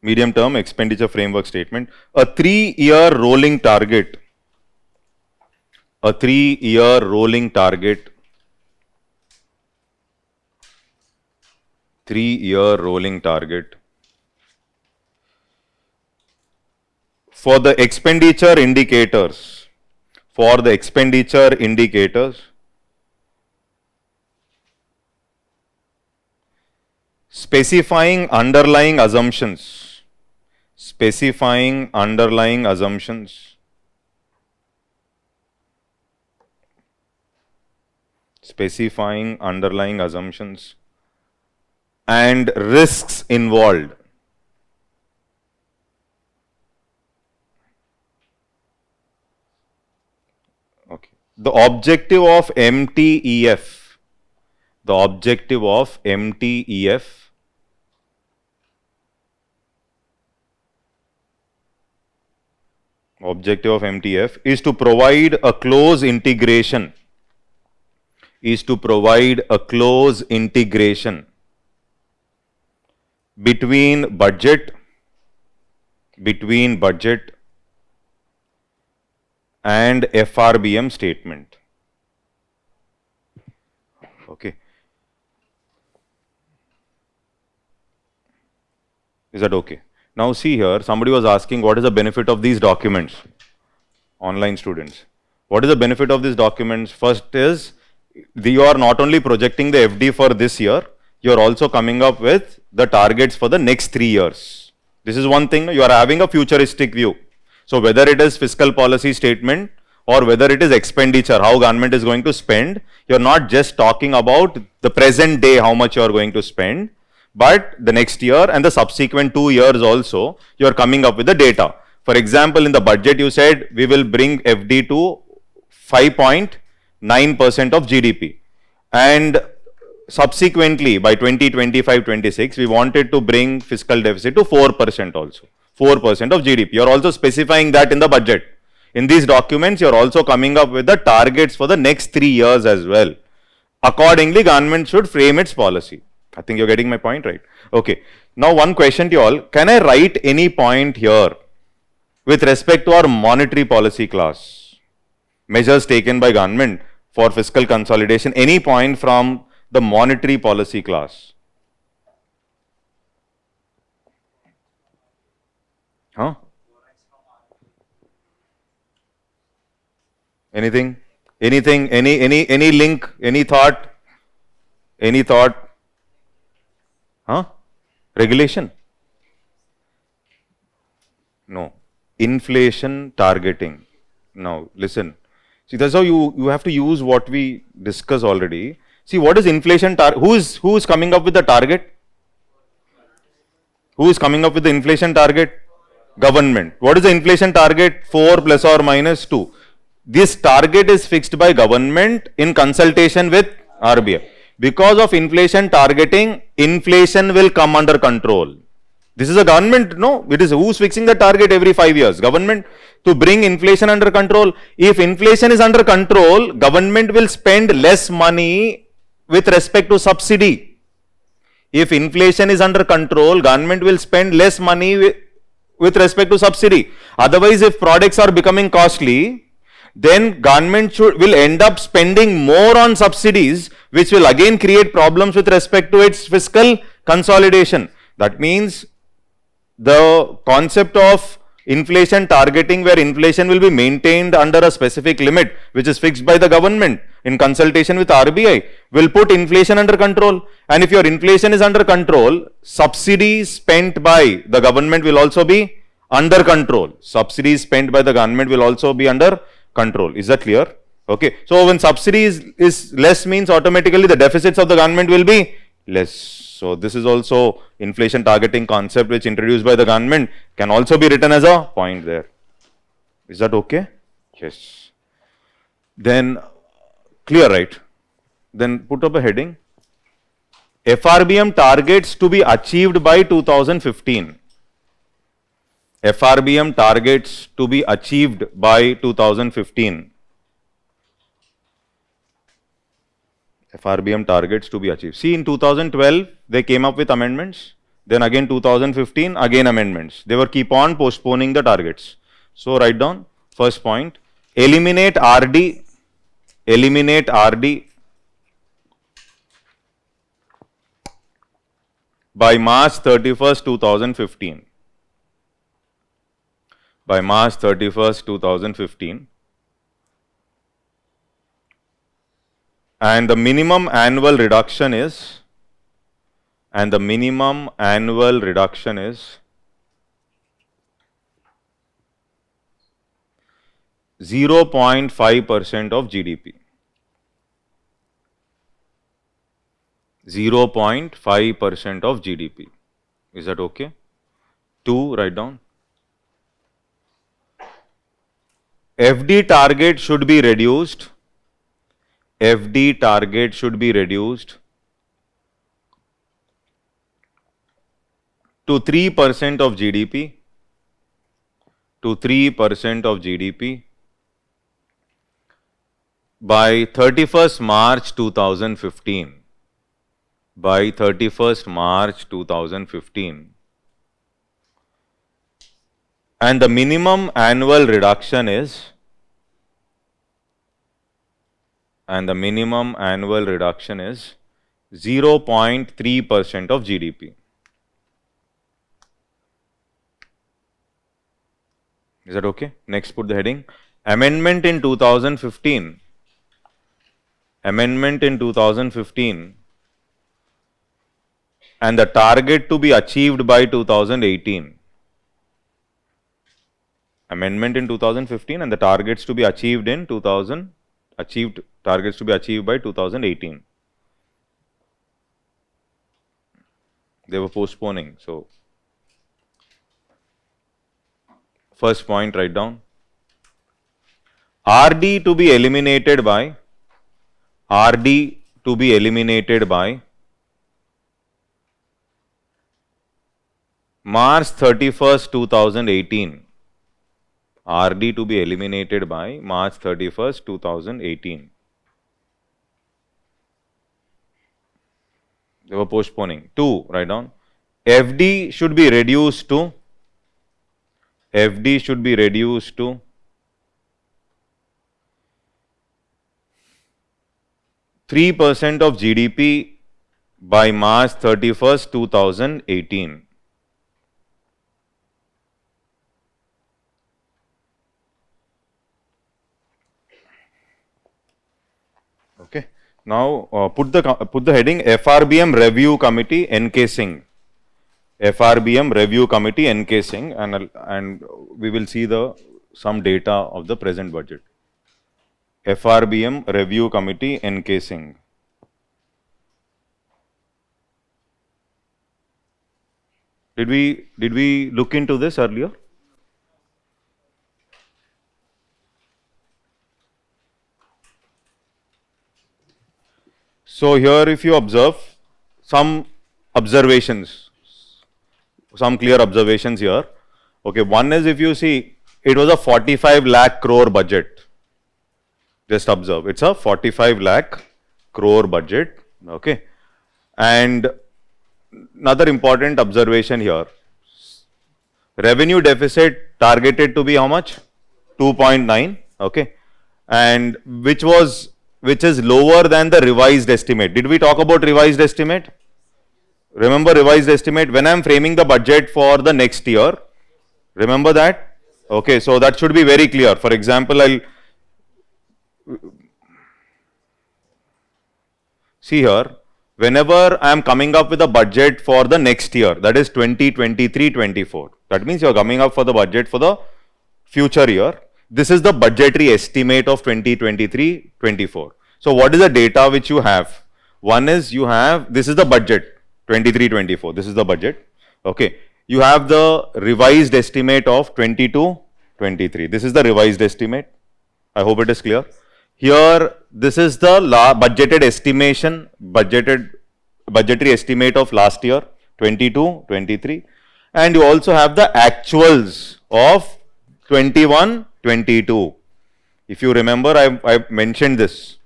Medium-term expenditure framework statement. A 3-year rolling target. A 3-year rolling target. 3-year rolling target for the expenditure indicators. For the expenditure indicators, specifying underlying assumptions. Specifying underlying assumptions. Specifying underlying assumptions and risks involved. Okay. The objective of MTEF. The objective of MTEF is to provide a close integration. Between budget and FRBM statement. Okay. Is that okay? Now see here, somebody was asking what is the benefit of these documents? Online students. What is the benefit of these documents? First is, you are not only projecting the FD for this year, you are also coming up with the targets for the next 3 years. This is one thing, you are having a futuristic view. So whether it is fiscal policy statement or whether it is expenditure, how government is going to spend, you are not just talking about the present day, how much you are going to spend, but the next year and the subsequent 2 years also, you are coming up with the data. For example, in the budget, you said we will bring FD to 5.9% of GDP. And subsequently, by 2025-26, we wanted to bring fiscal deficit to 4% also. 4% of GDP. You are also specifying that in the budget. In these documents, you are also coming up with the targets for the next 3 years as well. Accordingly, government should frame its policy. I think you're getting my point, right? Okay. Now, one question to you all. Can I write any point here with respect to our monetary policy class? Measures taken by government for fiscal consolidation. Any point from the monetary policy class? Huh? Anything? Anything? Any link? Any thought? Any thought? Huh? Regulation? No. Inflation targeting. Now, listen. See, that's how you have to use what we discussed already. See, what is inflation target? Who is coming up with the target? Who is coming up with the inflation target? Government. What is the inflation target? 4 plus or minus 2. This target is fixed by government in consultation with RBI. Because of inflation targeting, inflation will come under control. This is a government, no? It is who's fixing the target every 5 years? Government, to bring inflation under control. If inflation is under control, government will spend less money with respect to subsidy. If inflation is under control, government will spend less money with respect to subsidy. Otherwise, if products are becoming costly, then government will end up spending more on subsidies, which will again create problems with respect to its fiscal consolidation. That means the concept of inflation targeting, where inflation will be maintained under a specific limit, which is fixed by the government in consultation with RBI, will put inflation under control. And if your inflation is under control, subsidies spent by the government will also be under control. Subsidies spent by the government will also be under control. Is that clear? Okay. So when subsidy is less, means automatically the deficits of the government will be less. So this is also inflation targeting concept which introduced by the government, can also be written as a point there. Is that okay? Yes. Then clear, right? Then put up a heading. FRBM targets to be achieved by 2015. FRBM targets to be achieved by 2015. FRBM targets to be achieved. See, in 2012, they came up with amendments. Then again 2015, again amendments. They were keep on postponing the targets. So write down first point. Eliminate RD. Eliminate RD by March 31st, 2015. By March 31st, 2015. And the minimum annual reduction is, 0.5% of GDP. 0.5% of GDP. Is that okay? 2, write down. FD target should be reduced. FD target should be reduced to 3% of GDP. To 3% of GDP by 31st March 2015. By 31st March 2015. And the minimum annual reduction is, 0.3% of GDP. Is that okay? Next, put the heading. Amendment in 2015. Amendment in 2015. And the target to be achieved by 2018. Amendment in 2015 and the targets to be achieved in targets to be achieved by 2018. They were postponing. So, first point, write down. RD to be eliminated by, March 31st, 2018. RD to be eliminated by March 31st, 2018. They were postponing. 2, write down. FD should be reduced to, 3% of GDP by March 31st, 2018. Okay. Now put the heading FRBM Review Committee encasing. FRBM Review Committee encasing, and we will see some data of the present budget. FRBM Review Committee encasing. Did we look into this earlier? So here if you observe some observations, some clear observations here. Okay, one is if you see it was a 45 lakh crore budget. Just observe, it's a 45 lakh crore budget. Okay, and another important observation here, revenue deficit targeted to be how much? 2.9. Okay, and which is lower than the revised estimate. Did we talk about revised estimate? Remember revised estimate when I am framing the budget for the next year? Remember that? Okay, so that should be very clear. For example, I'll see here, whenever I am coming up with a budget for the next year, that is 2023-24, that means you are coming up for the budget for the future year. This is the budgetary estimate of 2023-24. So what is the data which you have? One is you have, this is the budget, 23-24, this is the budget. Okay. You have the revised estimate of 22-23. This is the revised estimate. I hope it is clear. Here, this is the budgeted estimation, budgetary estimate of last year, 22-23. And you also have the actuals of 21-22. If you remember, I mentioned this.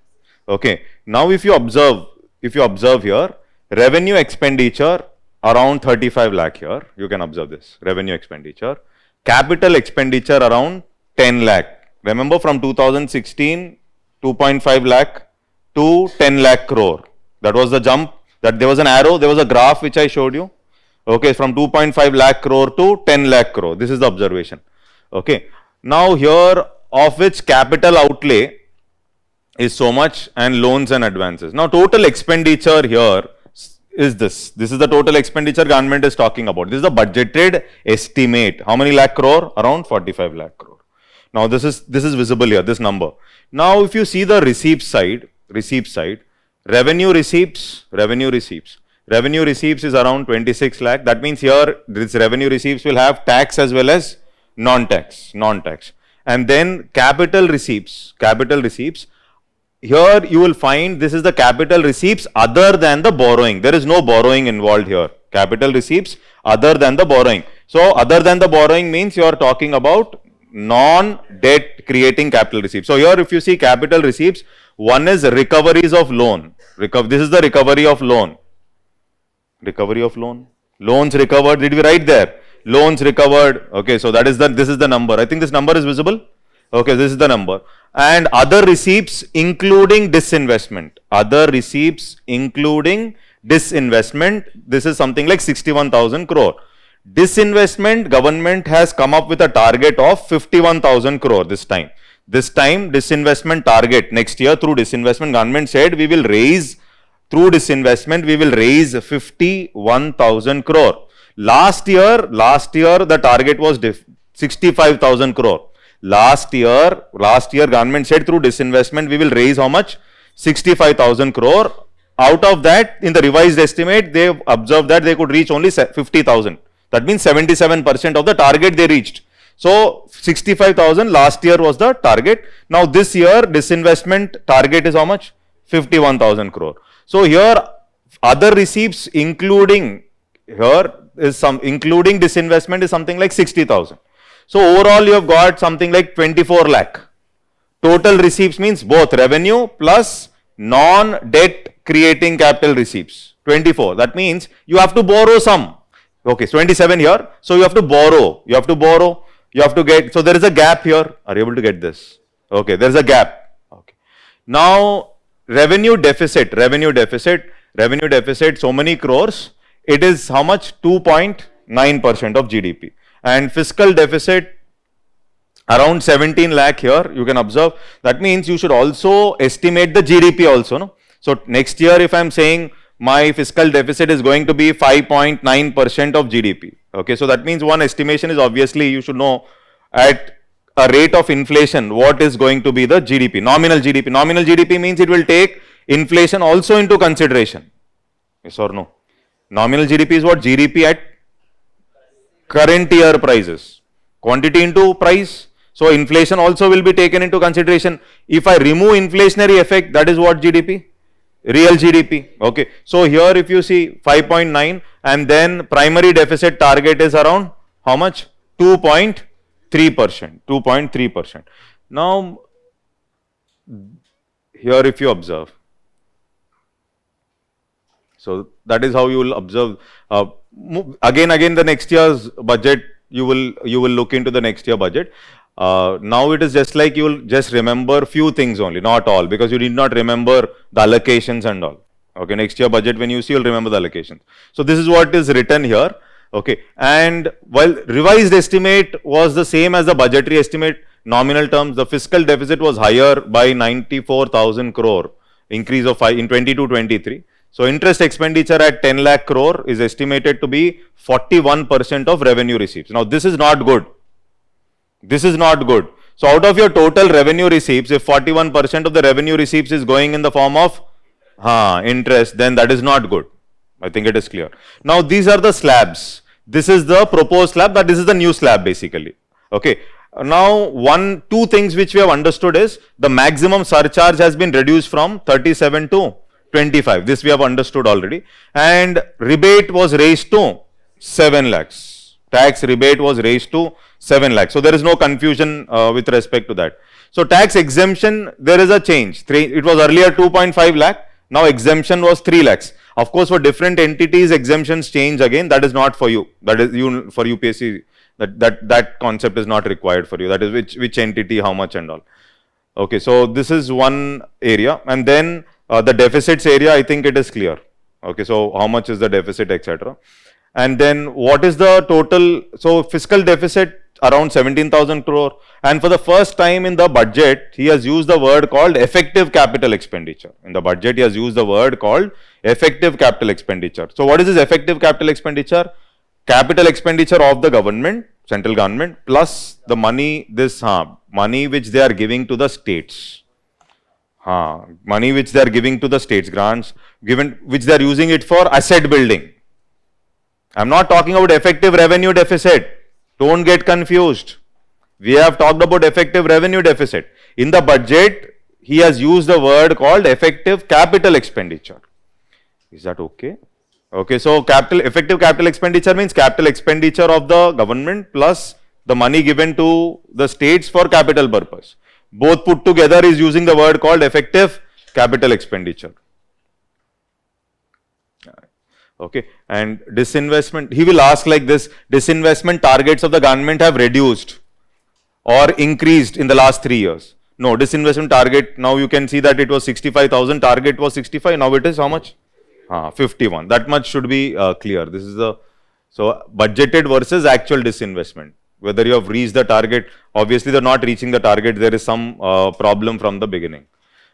Okay. Now, if you observe here, revenue expenditure around 35 lakh here. You can observe this revenue expenditure. Capital expenditure around 10 lakh. Remember from 2016, 2.5 lakh to 10 lakh crore. That was the jump. That there was an arrow. There was a graph which I showed you. Okay, from 2.5 lakh crore to 10 lakh crore. This is the observation. Okay. Now here, of which capital outlay is so much and loans and advances. Now total expenditure here is this. This is the total expenditure government is talking about. This is the budgeted estimate. How many lakh crore? Around 45 lakh crore. Now this is visible here, this number. Now if you see the receipt side, revenue receipts is around 26 lakh. That means here this revenue receipts will have tax as well as non-tax. And then capital receipts. Here you will find this is the capital receipts other than the borrowing. There is no borrowing involved here. Capital receipts other than the borrowing. So other than the borrowing means you are talking about non-debt creating capital receipts. So here if you see capital receipts, one is recoveries of loan. This is the recovery of loan. Loans recovered. Did we write there? Loans recovered. Okay, so this is the number. I think this number is visible. Okay, this is the number. And other receipts including disinvestment. This is something like 61,000 crore. Disinvestment, government has come up with a target of 51,000 crore this time. Disinvestment target next year through disinvestment, government said we will raise through disinvestment, we will raise 51,000 crore. Last year the target was 65,000 crore. Last year government said through disinvestment we will raise how much? 65,000 crore. Out of that, in the revised estimate, they observed that they could reach only 50,000. That means 77% of the target they reached. So 65,000 last year was the target. Now this year disinvestment target is how much? 51,000 crore. So here other receipts including disinvestment is something like 60,000. So overall you have got something like 24 lakh. Total receipts means both revenue plus non-debt creating capital receipts. 24. That means you have to borrow some. Okay, 27 here. So you have to borrow. You have to get. So there is a gap here. Are you able to get this? Okay, there is a gap. Okay. Now revenue deficit. So many crores. It is how much? 2.9% of GDP. And fiscal deficit around 17 lakh here, you can observe. That means you should also estimate the GDP also. No? So next year if I am saying my fiscal deficit is going to be 5.9% of GDP. Okay, so that means one estimation is obviously you should know at a rate of inflation what is going to be the GDP, nominal GDP. Nominal GDP means it will take inflation also into consideration. Yes or no? Nominal GDP is what? GDP at current year prices, quantity into price. So inflation also will be taken into consideration. If I remove inflationary effect, that is what GDP? Real GDP. Okay. So here if you see 5.9 and then primary deficit target is around how much? 2.3%. Now here if you observe, so that is how you will observe. Again the next year's budget, you will look into the next year budget. Now it is just like you will just remember few things only, not all, because you need not remember the allocations and all. Okay, next year budget when you see, you'll remember the allocations. So this is what is written here. Okay, and while revised estimate was the same as the budgetary estimate, nominal terms, the fiscal deficit was higher by 94,000 crore, increase of 5 in 22-23. So interest expenditure at 10 lakh crore is estimated to be 41% of revenue receipts. Now this is not good. So out of your total revenue receipts, if 41% of the revenue receipts is going in the form of interest, then that is not good. I think it is clear. Now these are the slabs. This is the proposed slab, but this is the new slab basically. Okay. Now two things which we have understood is the maximum surcharge has been reduced from 37 to 25. This we have understood already. And rebate was raised to 7 lakhs. Tax rebate was raised to 7 lakhs. So there is no confusion with respect to that. So tax exemption, there is a change. It was earlier 2.5 lakh. Now exemption was 3 lakhs. Of course, for different entities, exemptions change again. That is not for you. That is you for UPSC. That concept is not required for you. That is which entity, how much and all. Okay, so this is one area, and then the deficits area, I think it is clear. Okay, so how much is the deficit, etc. And then what is the total? So fiscal deficit around 17,000 crore, and for the first time in the budget, he has used the word called effective capital expenditure. In the budget, he has used the word called effective capital expenditure. So what is this effective capital expenditure? Capital expenditure of the government, central government, plus the money, money which they are giving to the states. Money which they are giving to the states, grants given, which they are using it for asset building. I am not talking about effective revenue deficit. Don't get confused. We have talked about effective revenue deficit. In the budget, he has used the word called effective capital expenditure. Is that okay? Okay, so effective capital expenditure means capital expenditure of the government plus the money given to the states for capital purpose. Both put together is using the word called effective capital expenditure. Okay, and disinvestment, he will ask like this: disinvestment targets of the government have reduced or increased in the last 3 years. No, disinvestment target, now you can see that it was 65,000, target was 65, now it is how much? 51. That much should be clear. This is the, so budgeted versus actual disinvestment. Whether you have reached the target, obviously they're not reaching the target, there is some problem from the beginning.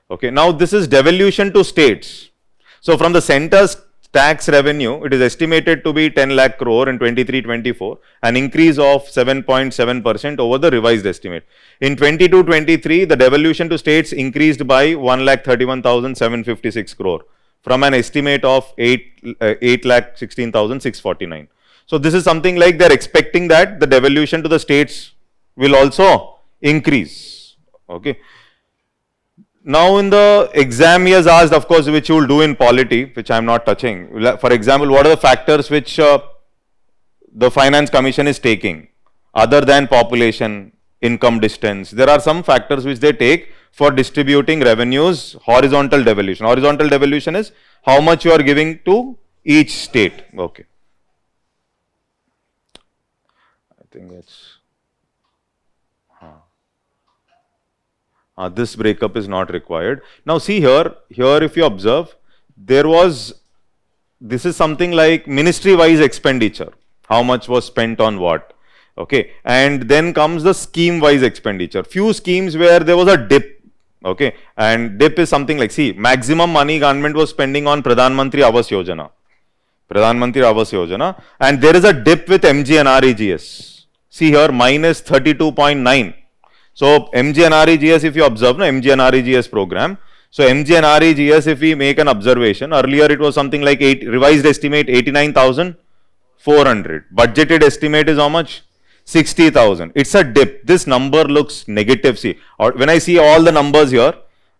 Okay, now this is devolution to states. So from the center's tax revenue, it is estimated to be 10 lakh crore in 23-24, an increase of 7.7% over the revised estimate. In 22-23, the devolution to states increased by 1,31,756 crore from an estimate of 8,16,649. So this is something like they are expecting that the devolution to the states will also increase. Okay. Now in the exam he has asked, of course, which you will do in polity, which I am not touching. For example, what are the factors which the finance commission is taking other than population, income, distance? There are some factors which they take for distributing revenues. Horizontal devolution. Horizontal devolution is how much you are giving to each state. Okay. I think it's this breakup is not required. Now see here if you observe, this is something like ministry wise expenditure, how much was spent on what. Okay, and then comes the scheme wise expenditure. Few schemes where there was a dip. Okay, and dip is something like, see, maximum money government was spending on Pradhan Mantri Awas Yojana, and there is a dip with MGNREGS. See here, minus 32.9. So MGNREGS, if you observe, MGNREGS program. So MGNREGS, if we make an observation, earlier it was something like revised estimate 89,400. Budgeted estimate is how much? 60,000. It's a dip. This number looks negative. See, or when I see all the numbers here,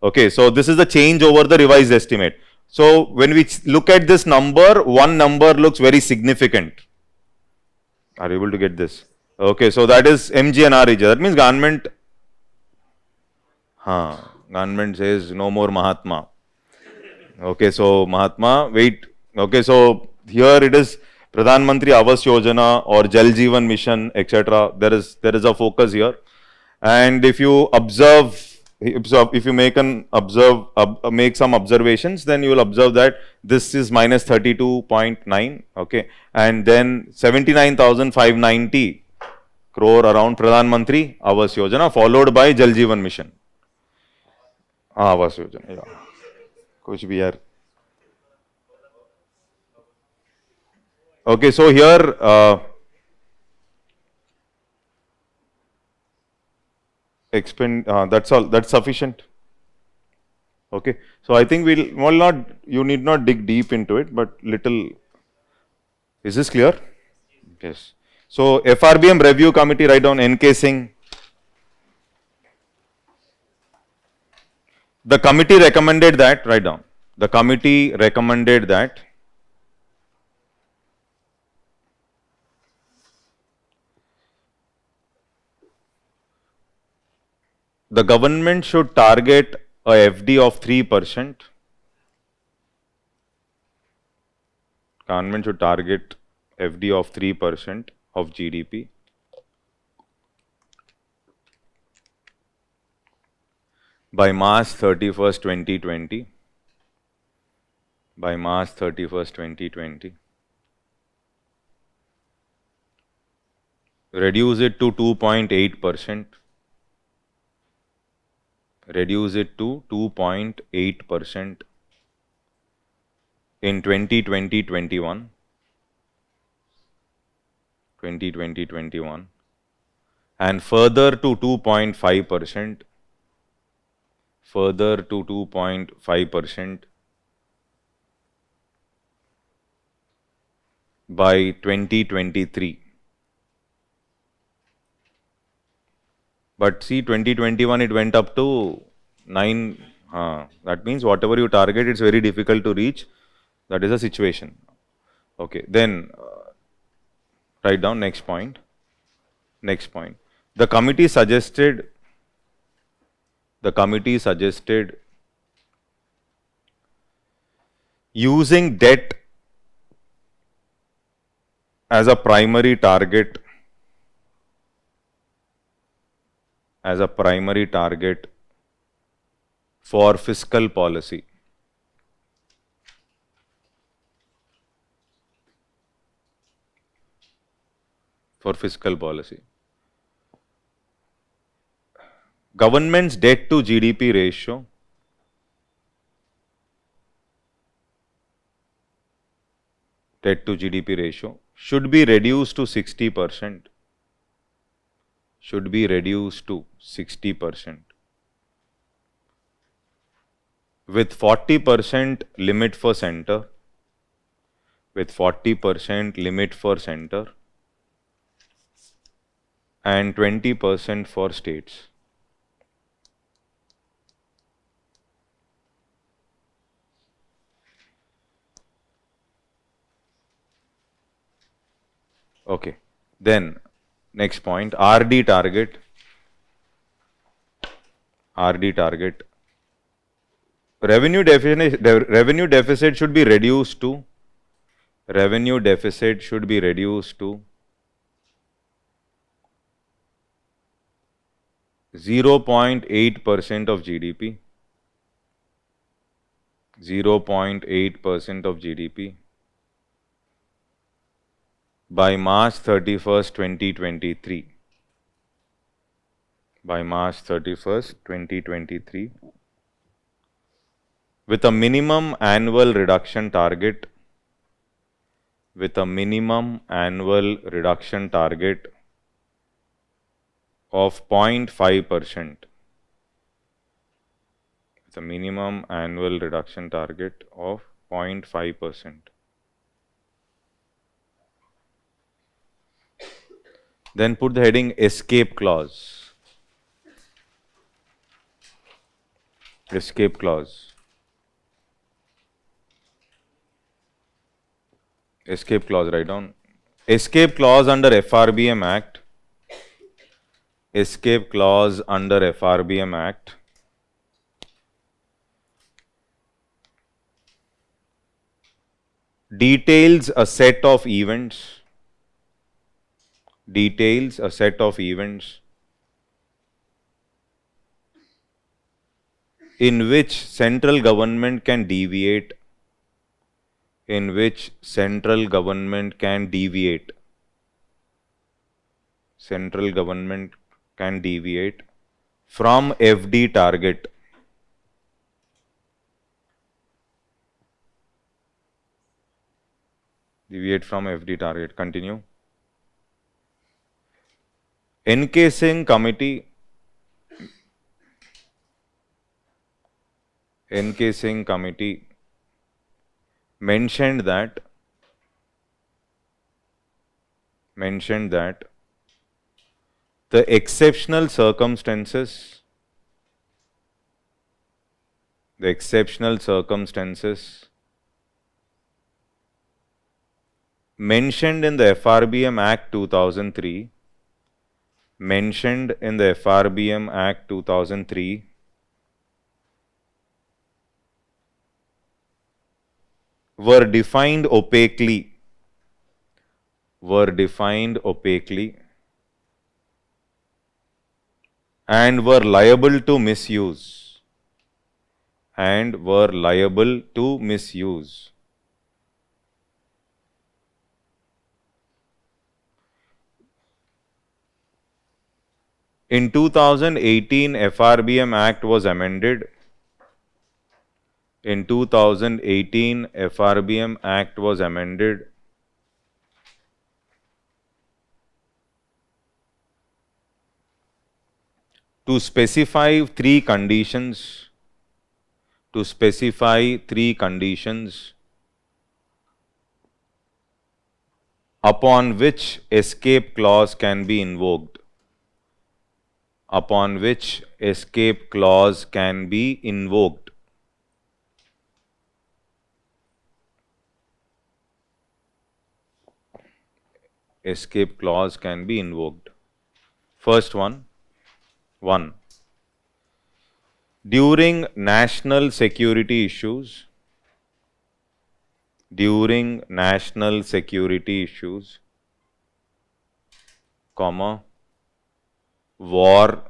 okay, so this is the change over the revised estimate. So when we look at this number, one number looks very significant. Are you able to get this? Okay, so that is MGNREGS. That means government. Government says no more Mahatma. Okay, so Mahatma, wait. Okay, so here it is Pradhan Mantri Awas Yojana or Jal Jeevan Mission, etc. There is a focus here. And if you observe, if you make some observations, then you will observe that this is minus 32.9. Okay, and then 79,590 crore around Pradhan Mantri Awas Yojana, followed by Jal Jeevan Mission. Awas Yojana, yeah. Kuch bhi yaar. Okay, so here that's all. That's sufficient. Okay, so I think well not, you need not dig deep into it, but little, is this clear? Yes. So FRBM review committee, write down encasing. The committee recommended that, write down. The committee recommended that the government should target a FD of 3%. Government should target FD of 3% of GDP by March 31st, 2020. By March 31st, 2020. Reduce it to 2.8%. Reduce it to 2.8% in 2020-21. 2020-21. And further to 2.5%. Further to 2.5% by 2023. But see, 2021 it went up to 9. That means whatever you target, it's very difficult to reach. That is the situation. Okay, then write down next point. Next point. The committee suggested using debt as a primary target for fiscal policy. For fiscal policy. Government's debt to GDP ratio should be reduced to 60%. Should be reduced to 60%. With 40% limit for center. With 40% limit for center. And 20% for states. Okay, then next point, RD target. Revenue deficit should be reduced to 0.8% of GDP. 0.8% of GDP by March 31st, 2023. By March 31st, 2023. With a minimum annual reduction target. With a minimum annual reduction target of 0.5%. It's a minimum annual reduction target of 0.5%. Then put the heading escape clause. Escape clause. Escape clause, write down. Escape clause under FRBM Act. Escape clause under FRBM Act. Details a set of events. Details a set of events in which central government can deviate. In which central government can deviate. Central government can deviate from FD target. Deviate from FD target. Continue. Encasing committee NK Singh committee mentioned that the exceptional circumstances mentioned in the FRBM Act 2003 were defined opaquely and were liable to misuse In 2018, FRBM Act was amended. To specify three conditions upon which escape clause can be invoked. Escape clause can be invoked. First one. During national security issues, war,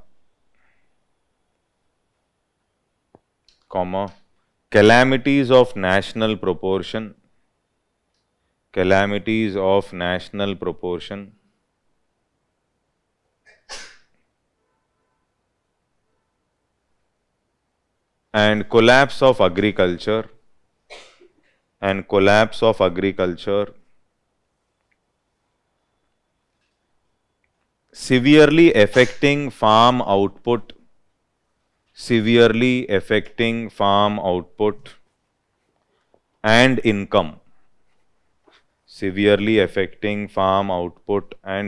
calamities of national proportion, and collapse of agriculture, severely affecting farm output, and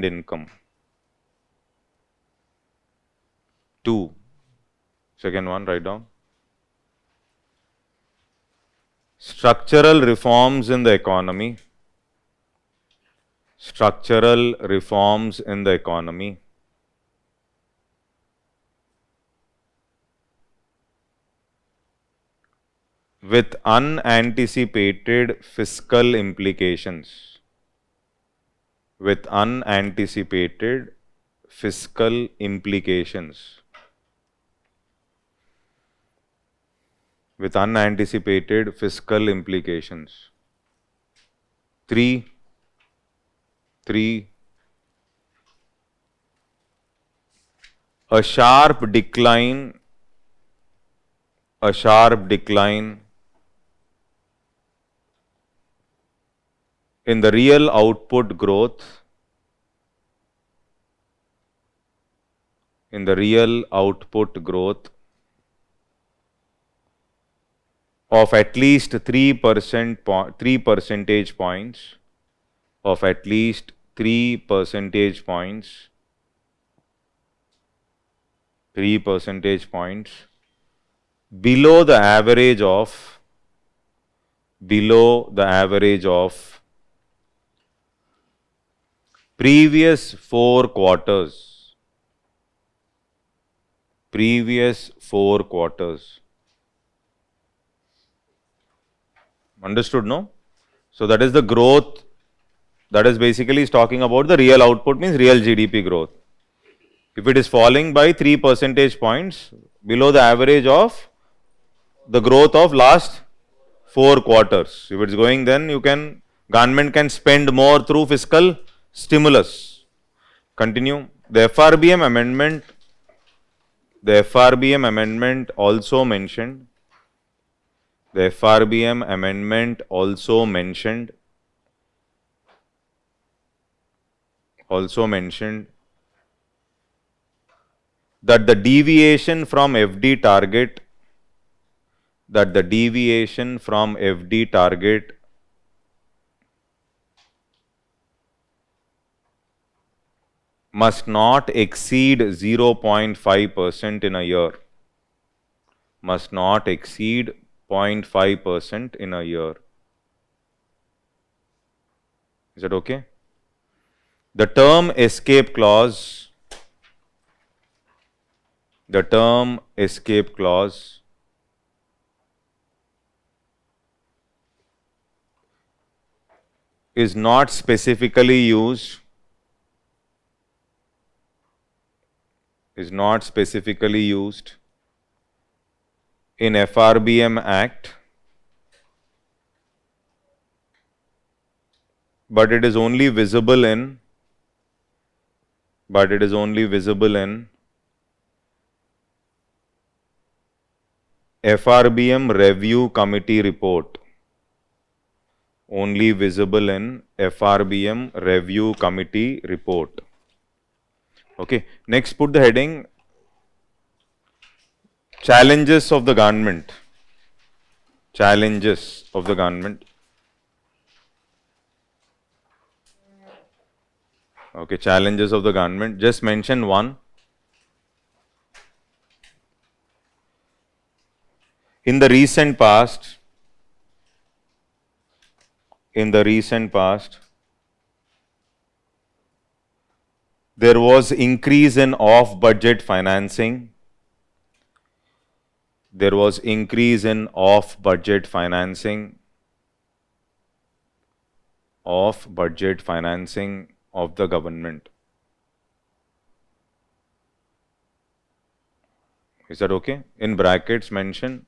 income. 2. Second one, write down. Structural reforms in the economy. With unanticipated fiscal implications. With unanticipated fiscal implications. 3. A sharp decline in the real output growth of at least 3 percentage points below the average of previous 4 quarters. Understood, no? So that is the growth. That is basically talking about the real output, means real GDP growth. If it is falling by 3 percentage points below the average of the growth of last 4 quarters. If it is going, then government can spend more through fiscal stimulus. Continue. The FRBM amendment also mentioned that the deviation from FD target that the deviation from FD target must not exceed 0.5% in a year. Must not exceed 0.5% in a year. Is that okay? The term escape clause, is not specifically used in FRBM Act, but it is only visible in FRBM Review Committee report. Only visible in FRBM Review Committee report. Okay, next put the heading challenges of the government. Challenges of the government. Okay, challenges of the government. Just mention one. In the recent past, there was increase in off-budget financing. There was increase in off-budget financing of the government. Is that okay? In brackets mention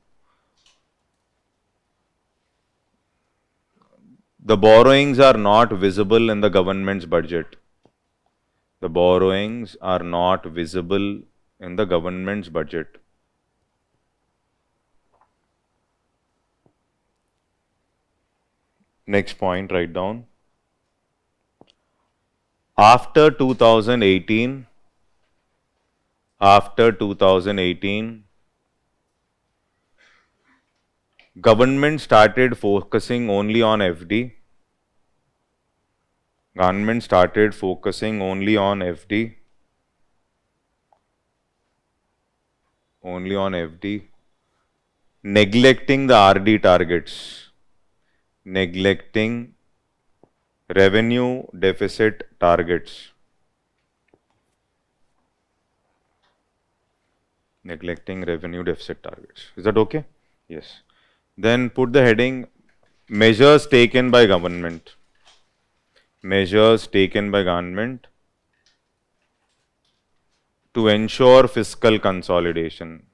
the borrowings are not visible in the government's budget. The borrowings are not visible in the government's budget. Next point, write down. After 2018, government started focusing only on FD. Neglecting the RD targets. Neglecting revenue deficit targets. Is that okay? Yes. Then put the heading measures taken by government. To ensure fiscal consolidation.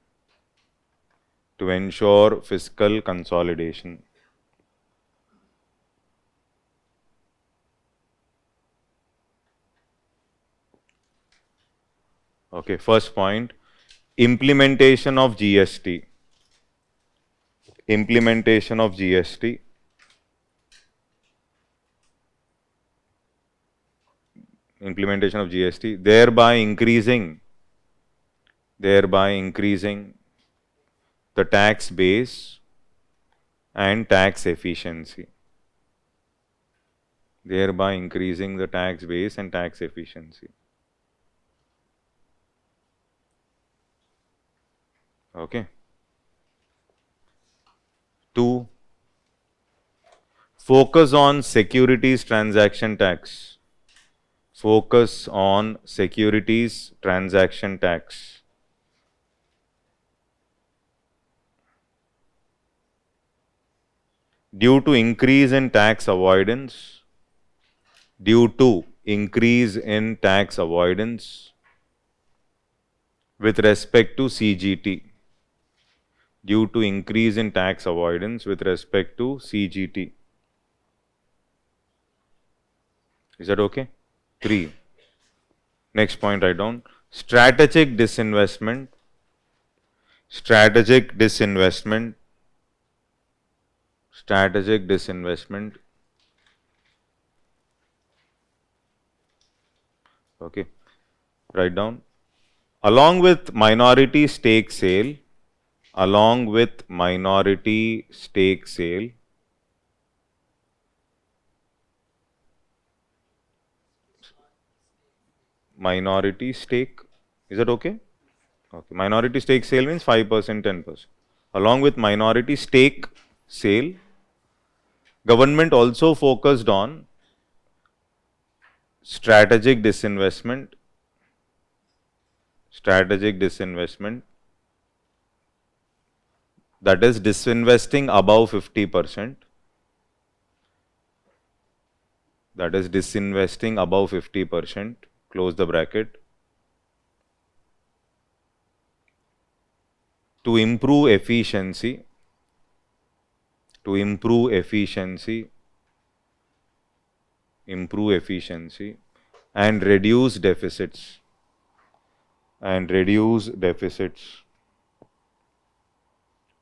Okay, first point, implementation of GST. Thereby increasing the tax base and tax efficiency. Okay. 2. Focus on securities transaction tax. Due to increase in tax avoidance with respect to CGT. Is that okay? 3. Next point, write down. Strategic disinvestment. Okay. Write down. Along with minority stake sale, along with minority stake sale, minority stake, is that okay? Okay, minority stake sale means 5%, 10%. Along with minority stake sale, government also focused on strategic disinvestment, that is disinvesting above 50%, that is disinvesting above 50%, close the bracket, to improve efficiency, improve efficiency and reduce deficits,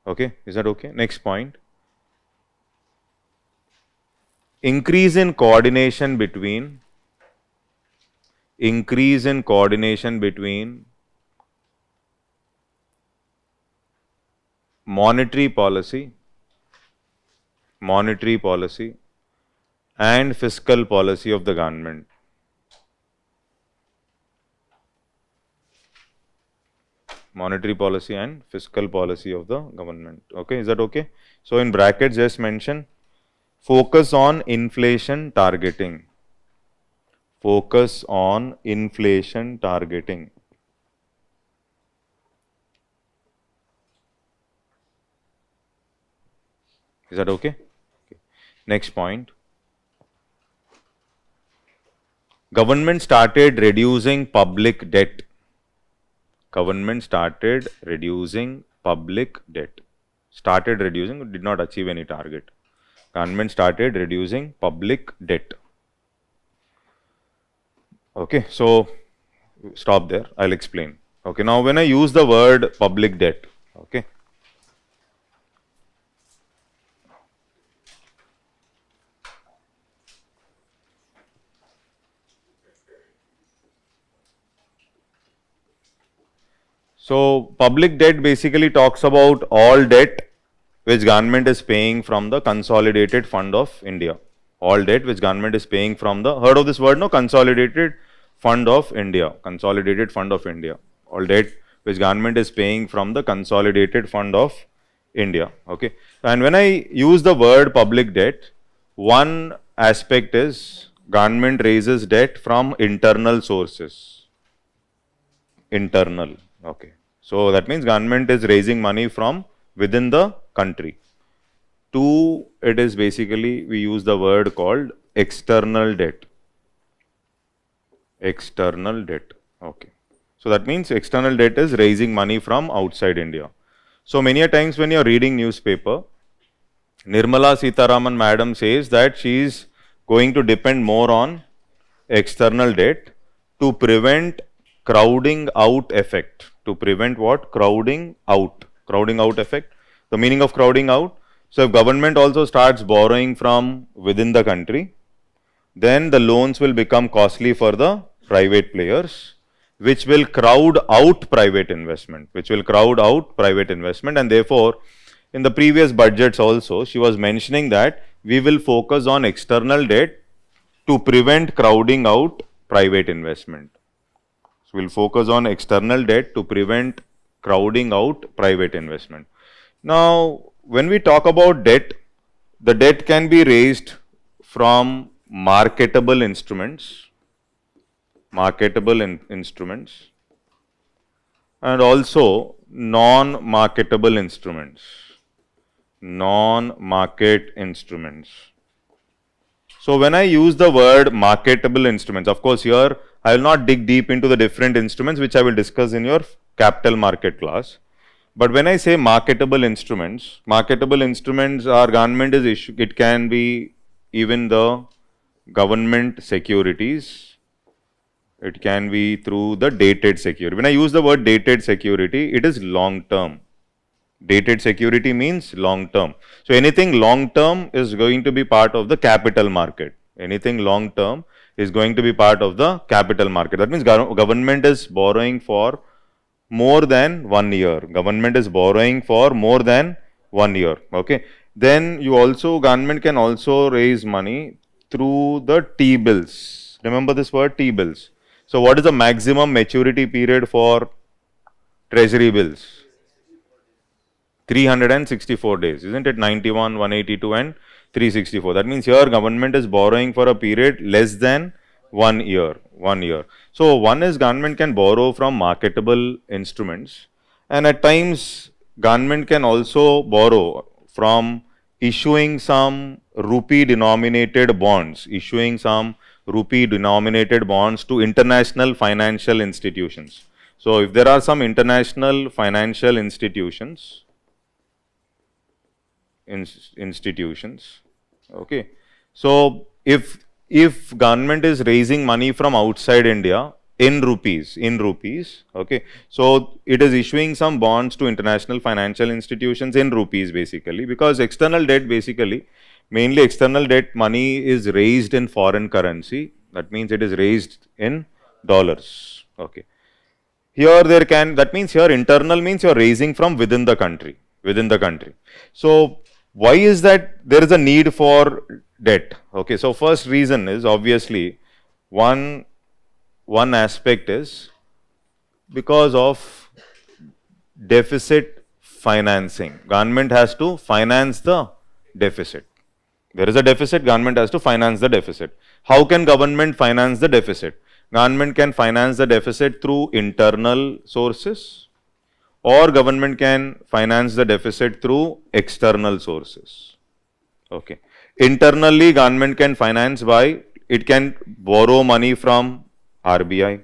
Okay, is that okay? Next point. Increase in coordination between monetary policy and fiscal policy of the government. Monetary policy and fiscal policy of the government. Okay, is that okay? So in brackets just mention focus on inflation targeting. Focus on inflation targeting. Is that okay? Next point. Government started reducing public debt. Government started reducing public debt. Started reducing, did not achieve any target. Government started reducing public debt. Okay, so stop there. I'll explain. Okay, now when I use the word public debt, okay. So public debt basically talks about all debt which government is paying from the consolidated fund of India. All debt which government is paying from the, heard of this word, no? Consolidated fund of India. Consolidated fund of India. All debt which government is paying from the consolidated fund of India. Okay. And when I use the word public debt, one aspect is government raises debt from internal sources. Internal. Okay. So that means government is raising money from within the country. Two, it is basically, we use the word called external debt. External debt. Okay. So that means external debt is raising money from outside India. So many a times when you are reading newspaper, Nirmala Sitharaman madam says that she is going to depend more on external debt to prevent crowding out effect. To prevent what? Crowding out. Crowding out effect. The meaning of crowding out. So if government also starts borrowing from within the country, then the loans will become costly for the private players, which will crowd out private investment, and therefore in the previous budgets also she was mentioning that we will focus on external debt to prevent crowding out private investment. So we'll focus on external debt to prevent crowding out private investment. Now, when we talk about debt, the debt can be raised from marketable instruments, and also non-marketable instruments, non-market instruments. So when I use the word marketable instruments, of course here I will not dig deep into the different instruments which I will discuss in your capital market class. But when I say marketable instruments are government is issue, it can be even the government securities, it can be through the dated security. When I use the word dated security, it is long term. Dated security means long term. So anything long term is going to be part of the capital market. Anything long term is going to be part of the capital market. That means government is borrowing for more than 1 year. Government is borrowing for more than 1 year. Okay. Then you also, government can also raise money through the T-bills. Remember this word, T-bills. So what is the maximum maturity period for treasury bills? 364 days, isn't it? 91, 182 and 364. That means here government is borrowing for a period less than 1 year. 1 year. So one is government can borrow from marketable instruments, and at times government can also borrow from issuing some rupee denominated bonds, to international financial institutions. So if there are some international financial institutions, okay, so if government is raising money from outside India in rupees, okay, so it is issuing some bonds to international financial institutions in rupees, basically, because external debt, basically, mainly external debt money is raised in foreign currency. That means it is raised in dollars. Okay. Here that means here internal means you are raising from within the country. So why is that there is a need for debt? Okay, so first reason is obviously one aspect is because of deficit financing. Government has to finance the deficit. There is a deficit, government has to finance the deficit. How can government finance the deficit? Government can finance the deficit through internal sources, or government can finance the deficit through external sources. Okay. Internally, government can finance by, it can borrow money from RBI,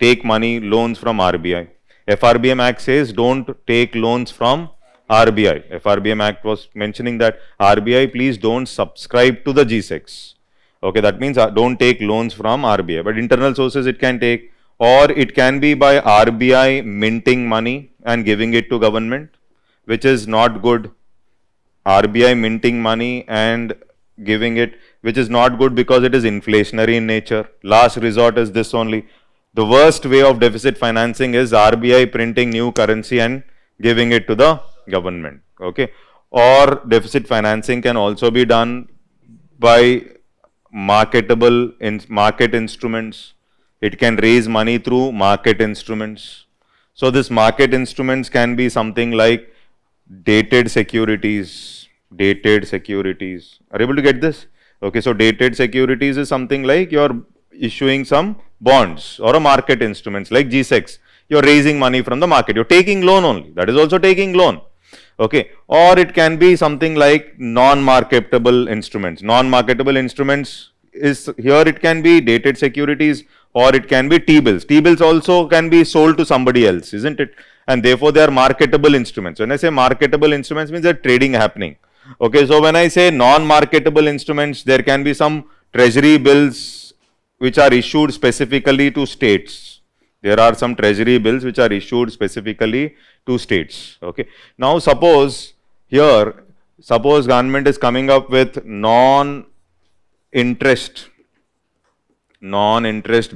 take money, loans from RBI. FRBM Act says don't take loans from RBI. FRBM Act was mentioning that RBI, please don't subscribe to the G6. Okay, that means don't take loans from RBI, but internal sources it can take, or it can be by RBI minting money and giving it to government, which is not good. RBI minting money and giving it, which is not good because it is inflationary in nature. Last resort is this only. The worst way of deficit financing is RBI printing new currency and giving it to the government. Okay, or deficit financing can also be done by market instruments. It can raise money through market instruments. So this market instruments can be something like dated securities. Are you able to get this? Okay, so dated securities is something like you're issuing some bonds or a market instruments like G6. You're raising money from the market. You're taking loan only. That is also taking loan. Okay, or it can be something like non-marketable instruments. Non-marketable instruments is here, it can be dated securities or it can be T-bills. T-bills also can be sold to somebody else, isn't it? And therefore they are marketable instruments. When I say marketable instruments, means there trading happening. Okay, so when I say non-marketable instruments, there can be some treasury bills which are issued specifically to states. There are some treasury bills which are issued specifically to states. Okay. Now suppose government is coming up with non-interest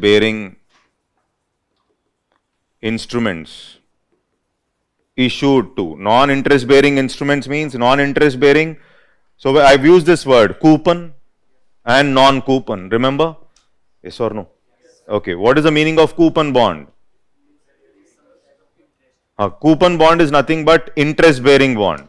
bearing instruments issued to. Non-interest bearing instruments means non-interest bearing. So I've used this word coupon and non-coupon. Remember? Yes or no? Okay, what is the meaning of coupon bond? Coupon bond is nothing but interest bearing bond.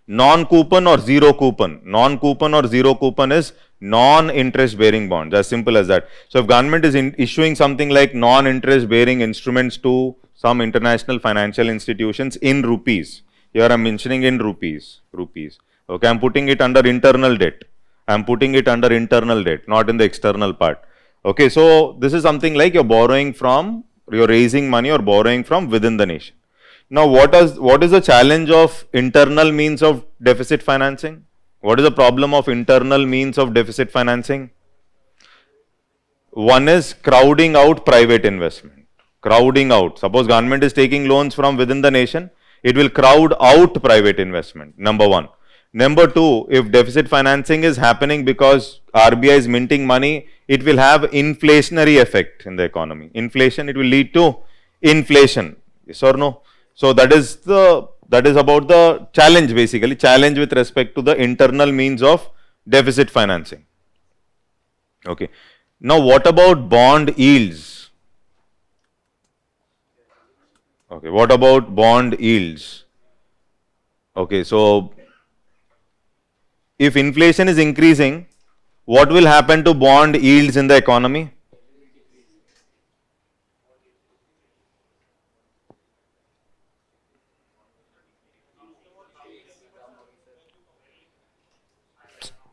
Non-coupon or zero coupon. Non-coupon or zero coupon is non-interest bearing bonds, as simple as that. So if government is issuing something like non-interest bearing instruments to some international financial institutions in rupees, here I am mentioning in rupees. Okay, I am putting it under internal debt. not in the external part. Okay, so this is something like you're raising money or borrowing from within the nation. Now, what is the challenge of internal means of deficit financing? What is the problem of internal means of deficit financing? One is crowding out private investment. Suppose government is taking loans from within the nation, it will crowd out private investment, number one. Number two, if deficit financing is happening because RBI is minting money, it will have inflationary effect in the economy. Inflation, it will lead to inflation. Yes or no? So that is about the challenge, basically challenge with respect to the internal means of deficit financing. Okay. Now what about bond yields? Okay. What about bond yields? Okay. So if inflation is increasing, what will happen to bond yields in the economy?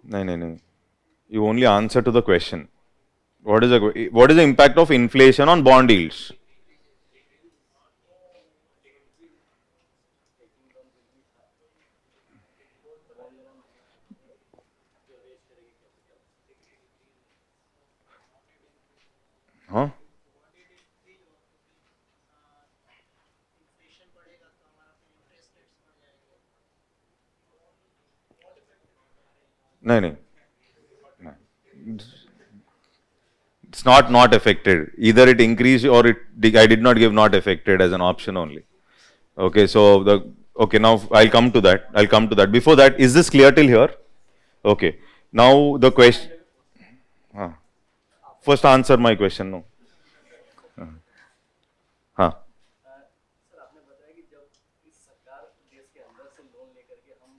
No, no, no. You only answer to the question. What is the impact of inflation on bond yields? Huh? Inflation बढ़ेगा तो हमारा फिर interest rates बढ़ जाएंगे. No, no. No. It's not affected. Either it increased or I did not give not affected as an option only. Okay, so okay, now I'll come to that. I'll come to that. Before that, is this clear till here? Okay. Now the question. First answer my question. No. Huh. Sir आपने बताया कि जब इस सरकार देश के अंदर से लोन लेकर के हम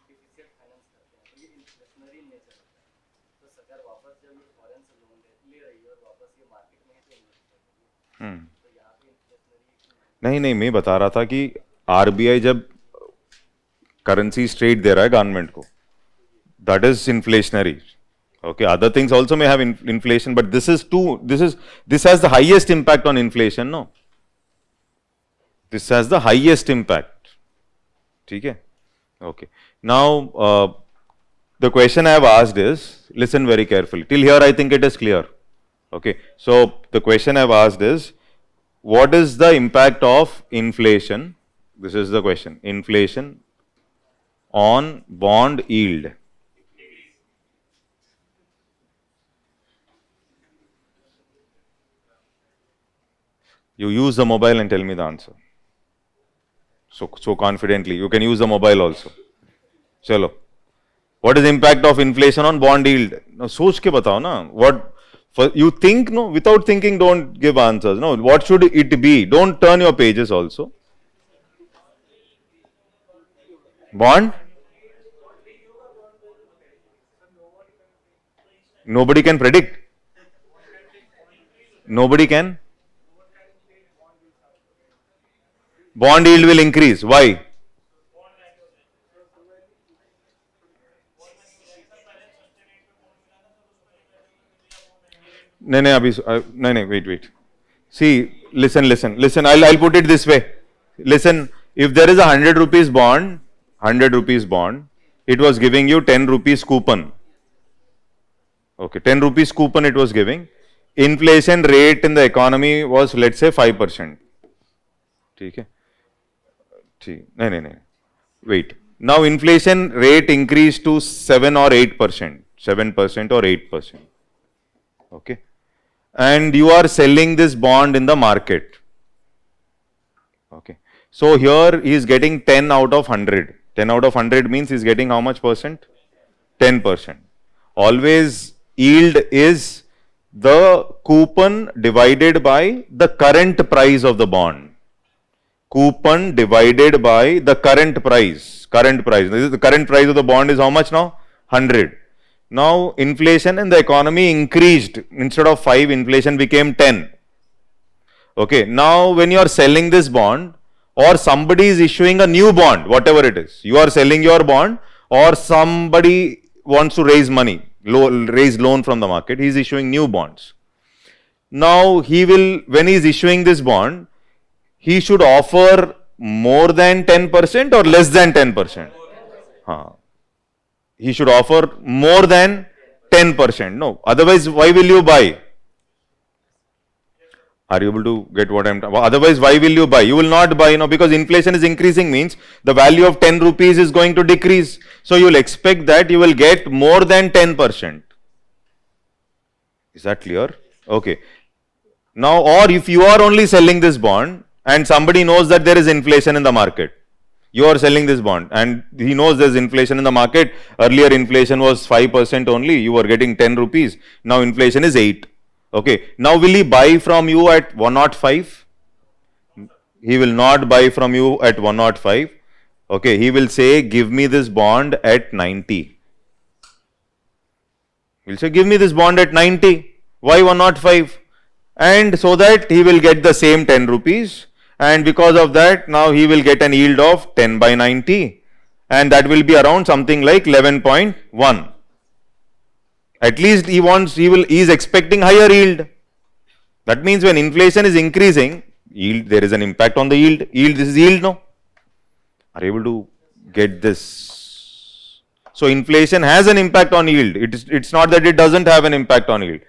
डिफिसिट फाइनेंस करते हैं तो ये इन्फ्लेशनरी नेचर होता है. तो सरकार वापस जब ये फॉरेन से लोन ले रही है और वापस ये मार्केट में है तो इन्वेस्ट कर रही है, तो यहाँ पे इन्फ्लेशनरी नहीं नहीं, मैं बता रहा था कि आरबीआई जब करेंसी स्ट्रेट दे रहा है गवर्नमेंट को, that is inflationary. Okay, other things also may have inflation, but this has the highest impact on inflation. No, this has the highest impact. Okay. Okay. Now the question I have asked is, listen very carefully. Till here I think it is clear. Okay. So the question I have asked is, what is the impact of inflation? This is the question. Inflation on bond yield. You use the mobile and tell me the answer. So confidently. You can use the mobile also. Chalo. What is the impact of inflation on bond yield? Now, सोच के बताओ ना. What you think? No, without thinking, don't give answers. No, what should it be? Don't turn your pages also. Bond? Nobody can predict. Nobody can. Bond yield will increase. Why? No, no, no, wait. See, listen. I'll put it this way. Listen, if there is a 100 rupees bond, it was giving you 10 rupees coupon. Okay, 10 rupees coupon it was giving. Inflation rate in the economy was, let's say, 5%. Okay. No. Wait. Now inflation rate increased to 7 or 8%. 7% or 8%. Okay. And you are selling this bond in the market. Okay. So here he is getting 10 out of 100. 10 out of 100 means he is getting how much percent? 10%. Always yield is the coupon divided by the current price of the bond. Coupon divided by the current price. The current price of the bond is how much now? 100. Now inflation in the economy increased. Instead of 5, inflation became 10. Okay. Now when you are selling this bond, or somebody is issuing a new bond, whatever it is, you are selling your bond, or somebody wants to raise money, raise loan from the market, he is issuing new bonds. Now when he is issuing this bond, he should offer more than 10% or less than 10%? He should offer more than 10%. No, otherwise why will you buy? Are you able to get what I am talking about? Otherwise why will you buy? You will not buy, because inflation is increasing means the value of 10 rupees is going to decrease. So you will expect that you will get more than 10%. Is that clear? Okay. Now, or if you are only selling this bond and somebody knows that there is inflation in the market, you are selling this bond and he knows there's inflation in the market. Earlier inflation was 5% only, you were getting 10 rupees. Now inflation is 8. Okay. Now will he buy from you at 105? He will not buy from you at 105. Okay. He will say, give me this bond at 90. He'll say, give me this bond at 90. Why 105? And so that he will get the same 10 rupees. And because of that, now he will get an yield of 10 by 90. And that will be around something like 11.1. At least he is expecting higher yield. That means when inflation is increasing, yield, there is an impact on the yield. This is yield, no? Are you able to get this? So inflation has an impact on yield. It's not that it doesn't have an impact on yield.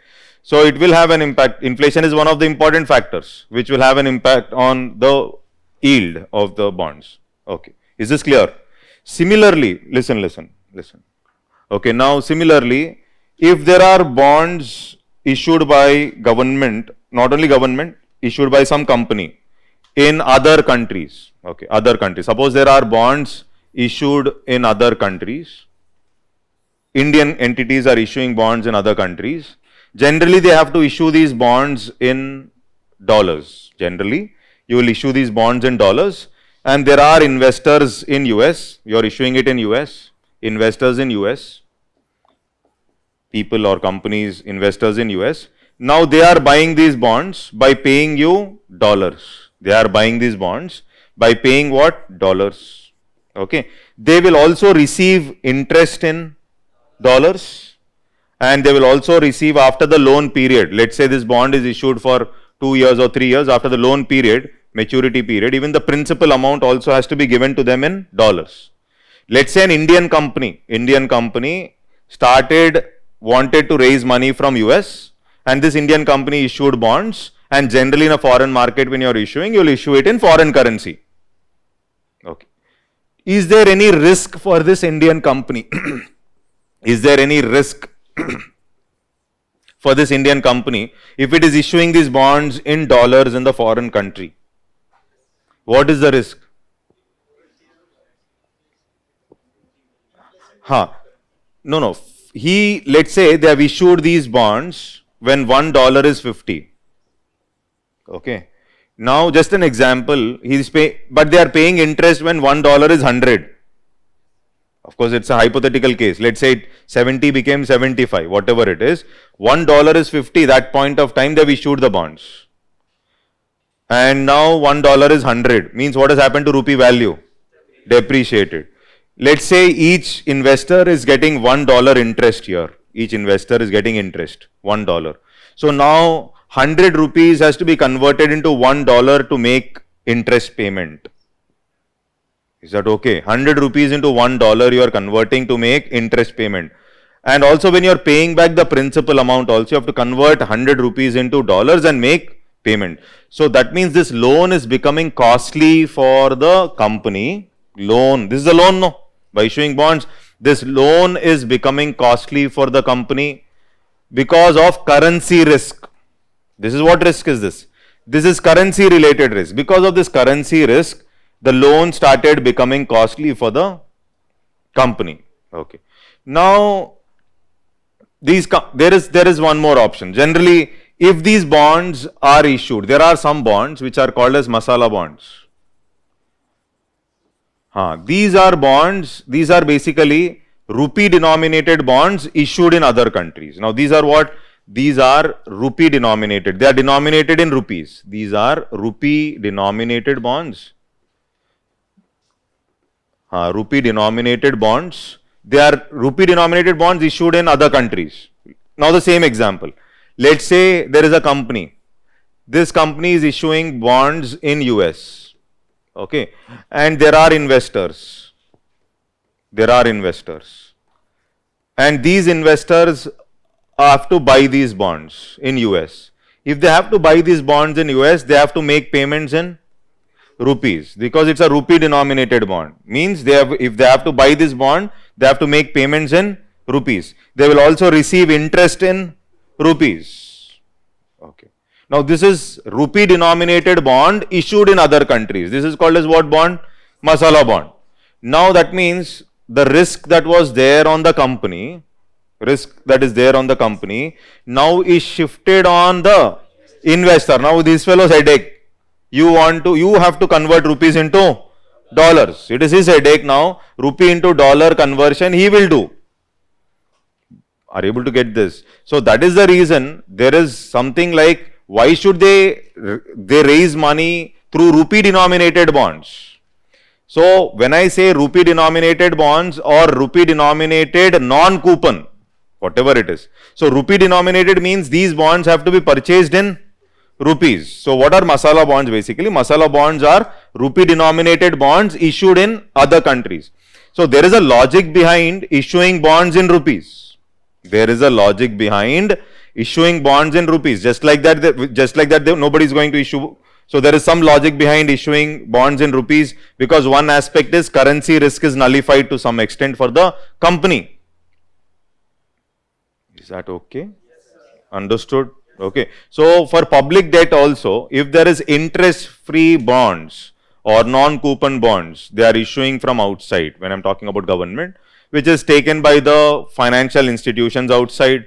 So it will have an impact. Inflation is one of the important factors which will have an impact on the yield of the bonds. Okay. Is this clear? Similarly, listen. Okay. Now, similarly, if there are bonds issued by government, not only government, issued by some company in other countries. Okay. Other countries. Suppose there are bonds issued in other countries. Indian entities are issuing bonds in other countries. Generally, they have to issue these bonds in dollars. Generally, you will issue these bonds in dollars, and there are investors in US. You are issuing it in US. Investors in US. People or companies, investors in US. Now they are buying these bonds by paying you dollars. They are buying these bonds by paying what? Dollars. Okay. They will also receive interest in dollars. And they will also receive after the loan period. Let's say this bond is issued for 2 years or 3 years. After the loan period, maturity period, even the principal amount also has to be given to them in dollars. Let's say an Indian company wanted to raise money from US, and this Indian company issued bonds, and generally in a foreign market when you are issuing, you will issue it in foreign currency. Okay. Is there any risk for this Indian company? Is there any risk for this Indian company if it is issuing these bonds in dollars in the foreign country? What is the risk? No. Let's say they have issued these bonds when $1 is 50. Okay. Now, just an example, but they are paying interest when $1 is 100. Of course, it's a hypothetical case. Let's say 70 became 75, whatever it is. $1 is 50. That point of time, they've issued the bonds. And now $1 is 100. Means what has happened to rupee value? Depreciated. Let's say each investor is getting $1 interest here. Each investor is getting interest, $1. So now 100 rupees has to be converted into $1 to make interest payment. Is that okay? 100 rupees into $1 you are converting to make interest payment. And also when you are paying back the principal amount also, you have to convert 100 rupees into dollars and make payment. So that means this loan is becoming costly for the company. This is a loan, no? By issuing bonds, this loan is becoming costly for the company because of currency risk. This is what risk is this? This is currency related risk. Because of this currency risk, the loan started becoming costly for the company. Okay. Now, there is one more option. Generally, if these bonds are issued, there are some bonds which are called as masala bonds. These are bonds, these are basically rupee denominated bonds issued in other countries. Now, these are what? These are rupee denominated. They are denominated in rupees. These are rupee denominated bonds. Rupee denominated bonds. They are rupee denominated bonds issued in other countries. Now the same example. Let's say there is a company. This company is issuing bonds in US. Okay. And there are investors. And these investors have to buy these bonds in US. If they have to buy these bonds in US, they have to make payments in rupees because it's a rupee denominated bond. Means if they have to buy this bond, they have to make payments in rupees. They will also receive interest in rupees. Okay. Now this is rupee denominated bond issued in other countries. This is called as what bond? Masala bond. Now that means the risk that was there on the company, now is shifted on the investor. Now this fellow's headache. You have to convert rupees into dollars. It is his headache now. Rupee into dollar conversion he will do. Are able to get this? So that is the reason there is something like, why should they raise money through rupee denominated bonds? So when I say rupee denominated bonds or rupee denominated non-coupon, whatever it is. So rupee denominated means these bonds have to be purchased in rupees. So what are masala bonds basically? Masala bonds are rupee denominated bonds issued in other countries. So there is a logic behind issuing bonds in rupees. There is a logic behind issuing bonds in rupees. Just like that, nobody is going to issue. So there is some logic behind issuing bonds in rupees, because one aspect is currency risk is nullified to some extent for the company. Is that okay? Understood? Okay. So for public debt also, if there is interest-free bonds or non-coupon bonds, they are issuing from outside, when I am talking about government, which is taken by the financial institutions outside.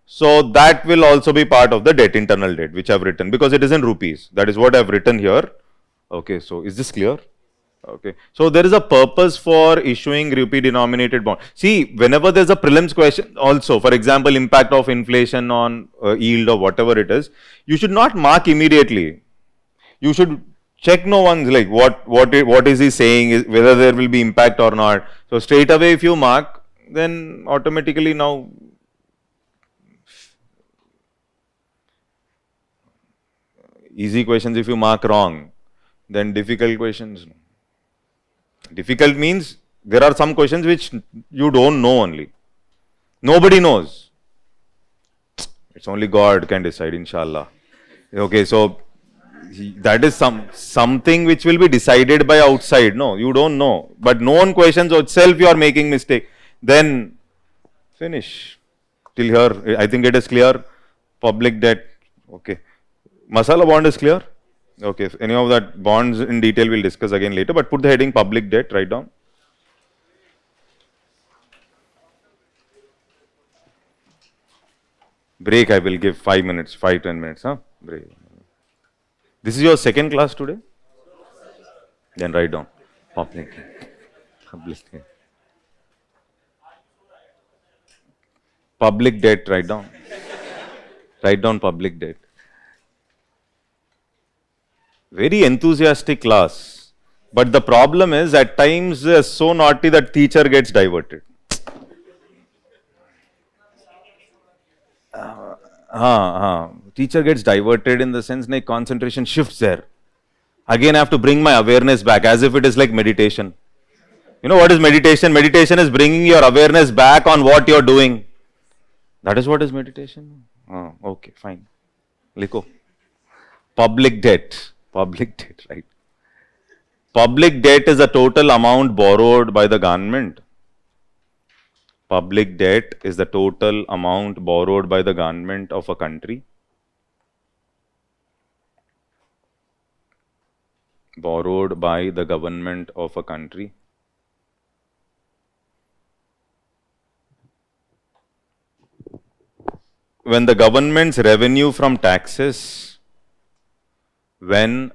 So that will also be part of the debt, internal debt, which I have written, because it is in rupees. That is what I have written here. Okay, so is this clear? Okay, so there is a purpose for issuing rupee denominated bond. See, whenever there is a prelims question also, for example, impact of inflation on yield or whatever it is, you should not mark immediately. You should check no one's like what is he saying, whether there will be impact or not. So straight away if you mark, then automatically now easy questions if you mark wrong, then difficult questions. Difficult means there are some questions which you don't know only. Nobody knows. It's only God can decide, inshallah. Okay, so that is something which will be decided by outside. No, you don't know. But known questions itself you are making mistake. Then finish. Till here, I think it is clear. Public debt. Okay. Masala bond is clear. Okay. If any of that bonds in detail we'll discuss again later. But put the heading public debt. Write down. Break I will give 5 minutes, 5-10 minutes. Break. This is your second class today? Then write down. Public debt. Public debt, write down. Write down public debt. Very enthusiastic class. But the problem is, at times so naughty that teacher gets diverted. Teacher gets diverted in the sense like concentration shifts there. Again I have to bring my awareness back, as if it is like meditation. You know what is meditation? Meditation is bringing your awareness back on what you are doing. That is what is meditation. Okay, fine. Likho. Public debt. Public debt, right? Public debt is the total amount borrowed by the government. Public debt is the total amount borrowed by the government of a country. Borrowed by the government of a country. When the government's revenue from taxes, and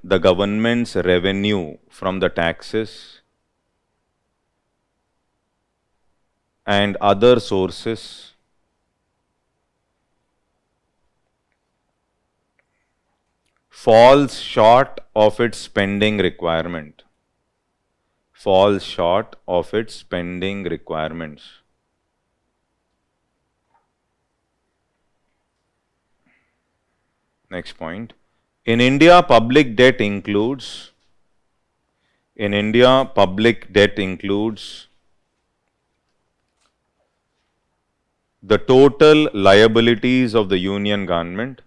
other sources falls short of its spending requirement. Next point. In India, public debt includes the total liabilities of the union government,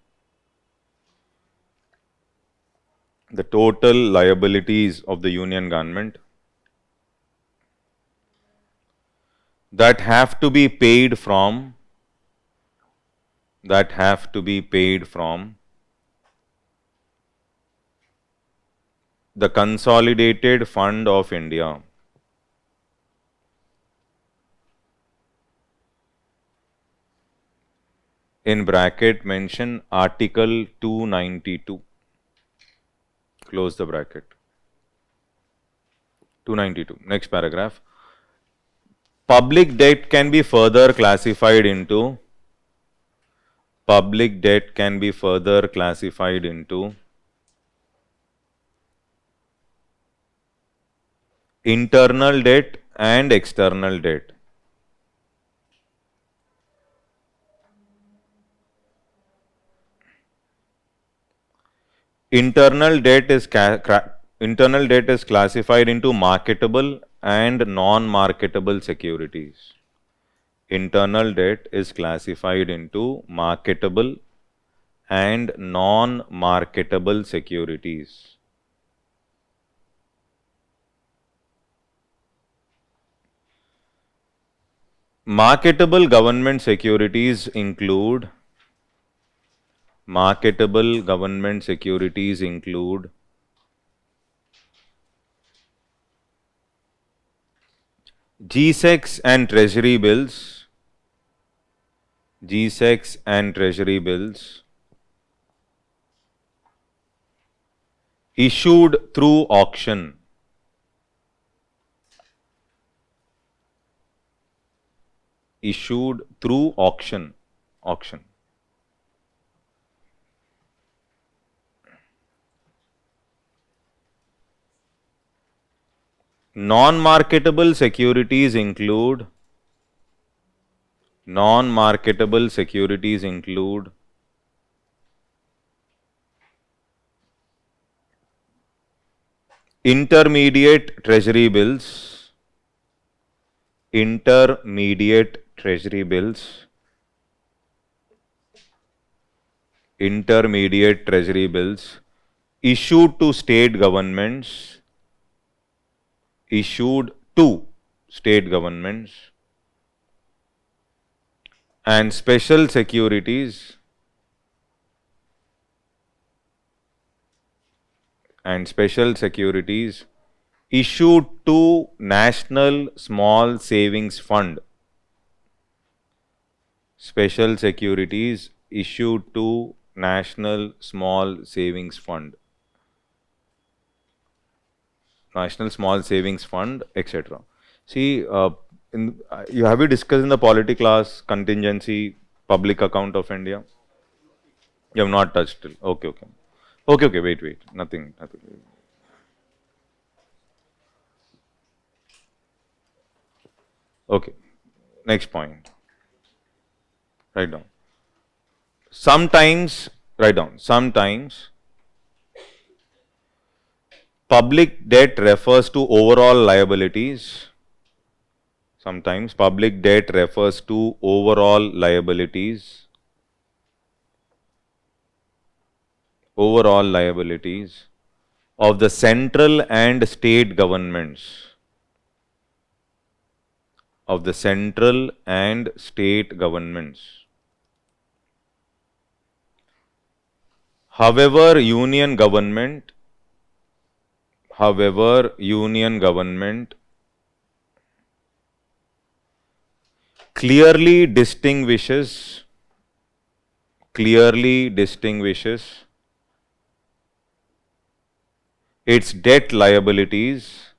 that have to be paid from The Consolidated Fund of India. In bracket mention Article 292. Close the bracket. 292. Next paragraph. Public debt can be further classified into internal debt and external debt. Internal debt is classified into marketable and non-marketable securities. Internal debt is classified into marketable and non-marketable securities. Marketable government securities include G-Secs and treasury bills, issued through auction. Non-marketable securities include intermediate treasury bills, issued to state governments, and special securities issued to National Small Savings Fund. Special securities issued to National Small Savings Fund, etc. See, have you discussed in the polity class contingency, public account of India? You have not touched it. Okay. Wait. Nothing. Okay. Next point. Write down. Sometimes public debt refers to overall liabilities. Sometimes public debt refers to overall liabilities of the central and state governments. However, union government clearly distinguishes its debt liabilities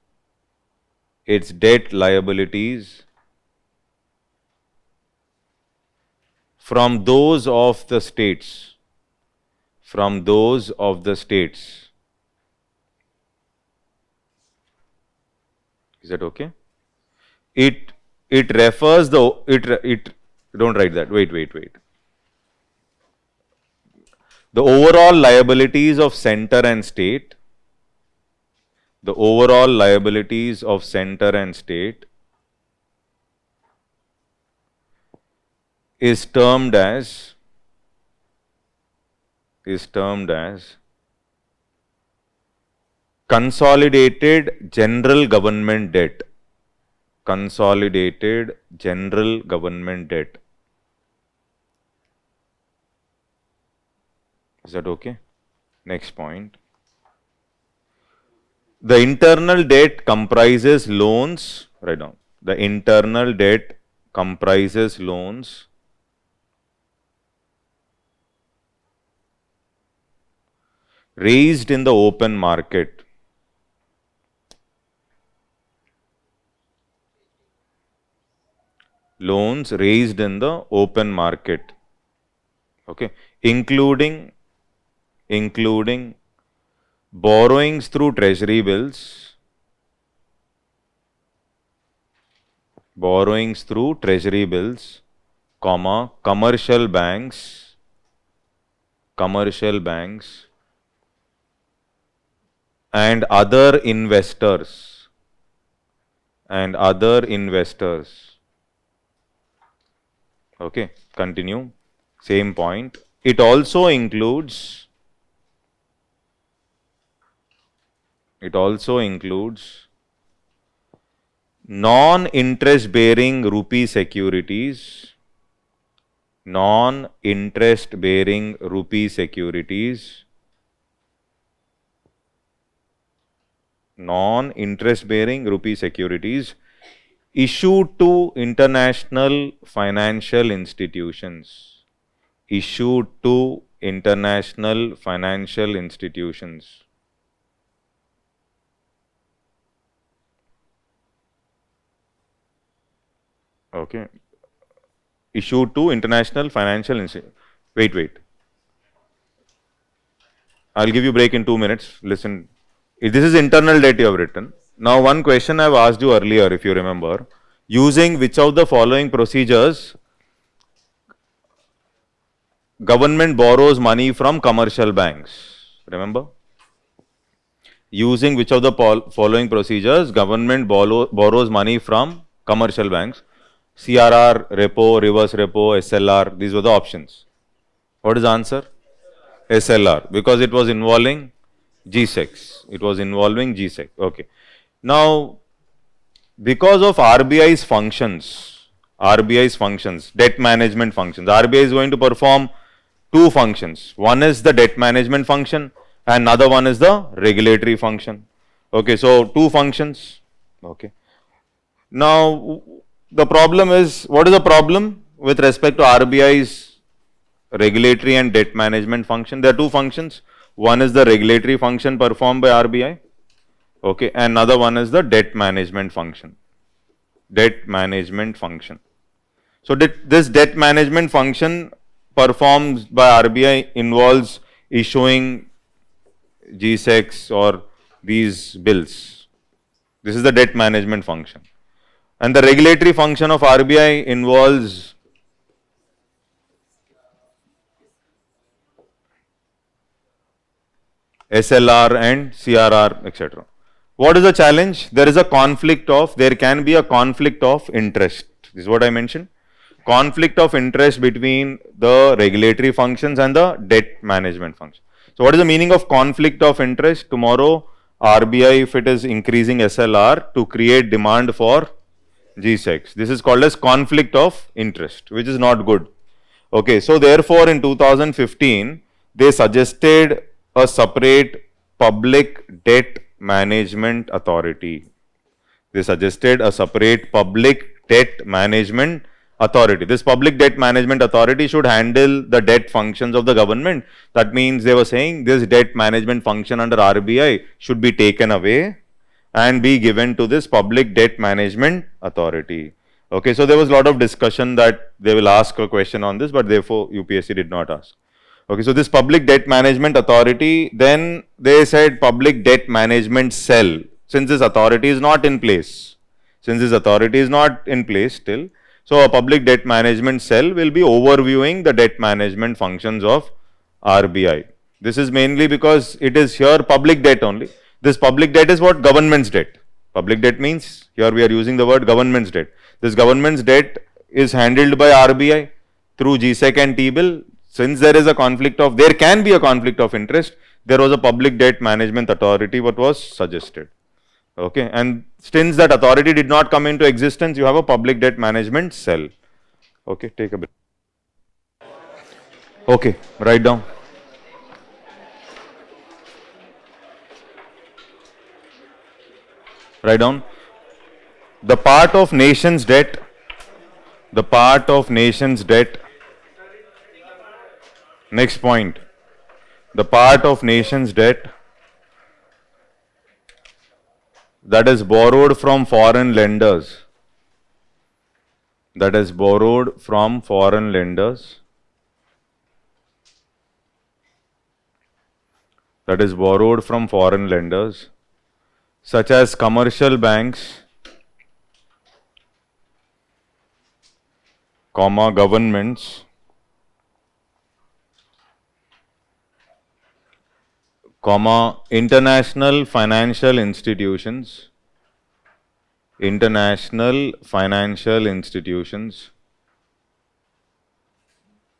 from those of the states. Is that okay? It refers don't write that. Wait. The overall liabilities of center and state is termed as consolidated general government debt. Is that okay? Next point. The internal debt comprises loans, write down. The internal debt comprises loans raised in the open market. Loans raised in the open market. Okay, including borrowings through treasury bills, comma, commercial banks, and other investors, Okay, continue. Same point. It also includes non-interest bearing rupee securities, issued to international financial institutions. Okay. Issued to international financial institutions. Wait. I'll give you break in 2 minutes. Listen. This is internal debt you have written. Now, one question I've asked you earlier, if you remember, using which of the following procedures government borrows money from commercial banks? Remember? Using which of the following procedures government borrows money from commercial banks? CRR, repo, reverse repo, SLR. These were the options. What is the answer? SLR, because it was involving G-Sec. Okay. Now, because of RBI's functions, debt management functions, RBI is going to perform two functions. One is the debt management function and another one is the regulatory function. Okay, so two functions. Okay. Now, the problem is, what is the problem with respect to RBI's regulatory and debt management function? There are two functions. One is the regulatory function performed by RBI. Okay, and another one is the debt management function. So, this debt management function performed by RBI involves issuing G-Secs or these bills. This is the debt management function. And the regulatory function of RBI involves SLR and CRR, etc. What is the challenge? There can be a conflict of interest. This is what I mentioned. Conflict of interest between the regulatory functions and the debt management function. So, what is the meaning of conflict of interest? Tomorrow, RBI, if it is increasing SLR to create demand for G-Secs, this is called as conflict of interest, which is not good. Okay, so therefore, in 2015, they suggested a separate public debt management authority. This public debt management authority should handle the debt functions of the government. That means they were saying this debt management function under RBI should be taken away and be given to this public debt management authority. Okay, so there was a lot of discussion that they will ask a question on this, but therefore UPSC did not ask. Okay, so this public debt management authority, then they said public debt management cell. Since this authority is not in place still, so a public debt management cell will be overviewing the debt management functions of RBI. This is mainly because it is here public debt only. This public debt is what? Government's debt. Public debt means, here we are using the word government's debt. This government's debt is handled by RBI through G-Sec and T-bill. Since there can be a conflict of interest, there was a public debt management authority what was suggested. Okay, and since that authority did not come into existence, you have a public debt management cell. Okay, take a break. Okay, write down. Write down the part of nation's debt. The part of nation's debt. Next point. The part of nation's debt that is borrowed from foreign lenders. That is borrowed from foreign lenders. That is borrowed from foreign lenders, such as commercial banks, comma, governments, comma, international financial institutions, international financial institutions,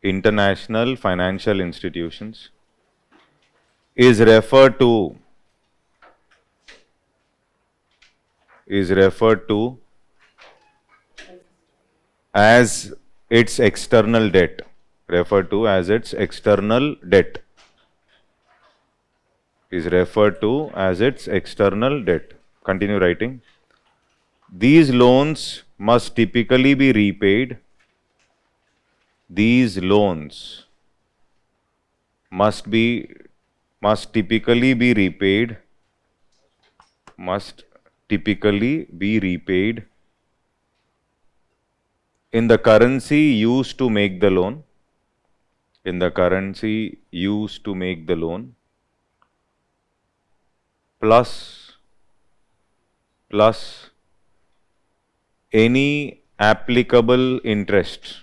international financial institutions, is referred to as its external debt. Referred to as its external debt. Is referred to as its external debt. Continue writing. These loans must typically be repaid. These loans must typically be repaid. Must typically be repaid in the currency used to make the loan. In the currency used to make the loan. Plus any applicable interest.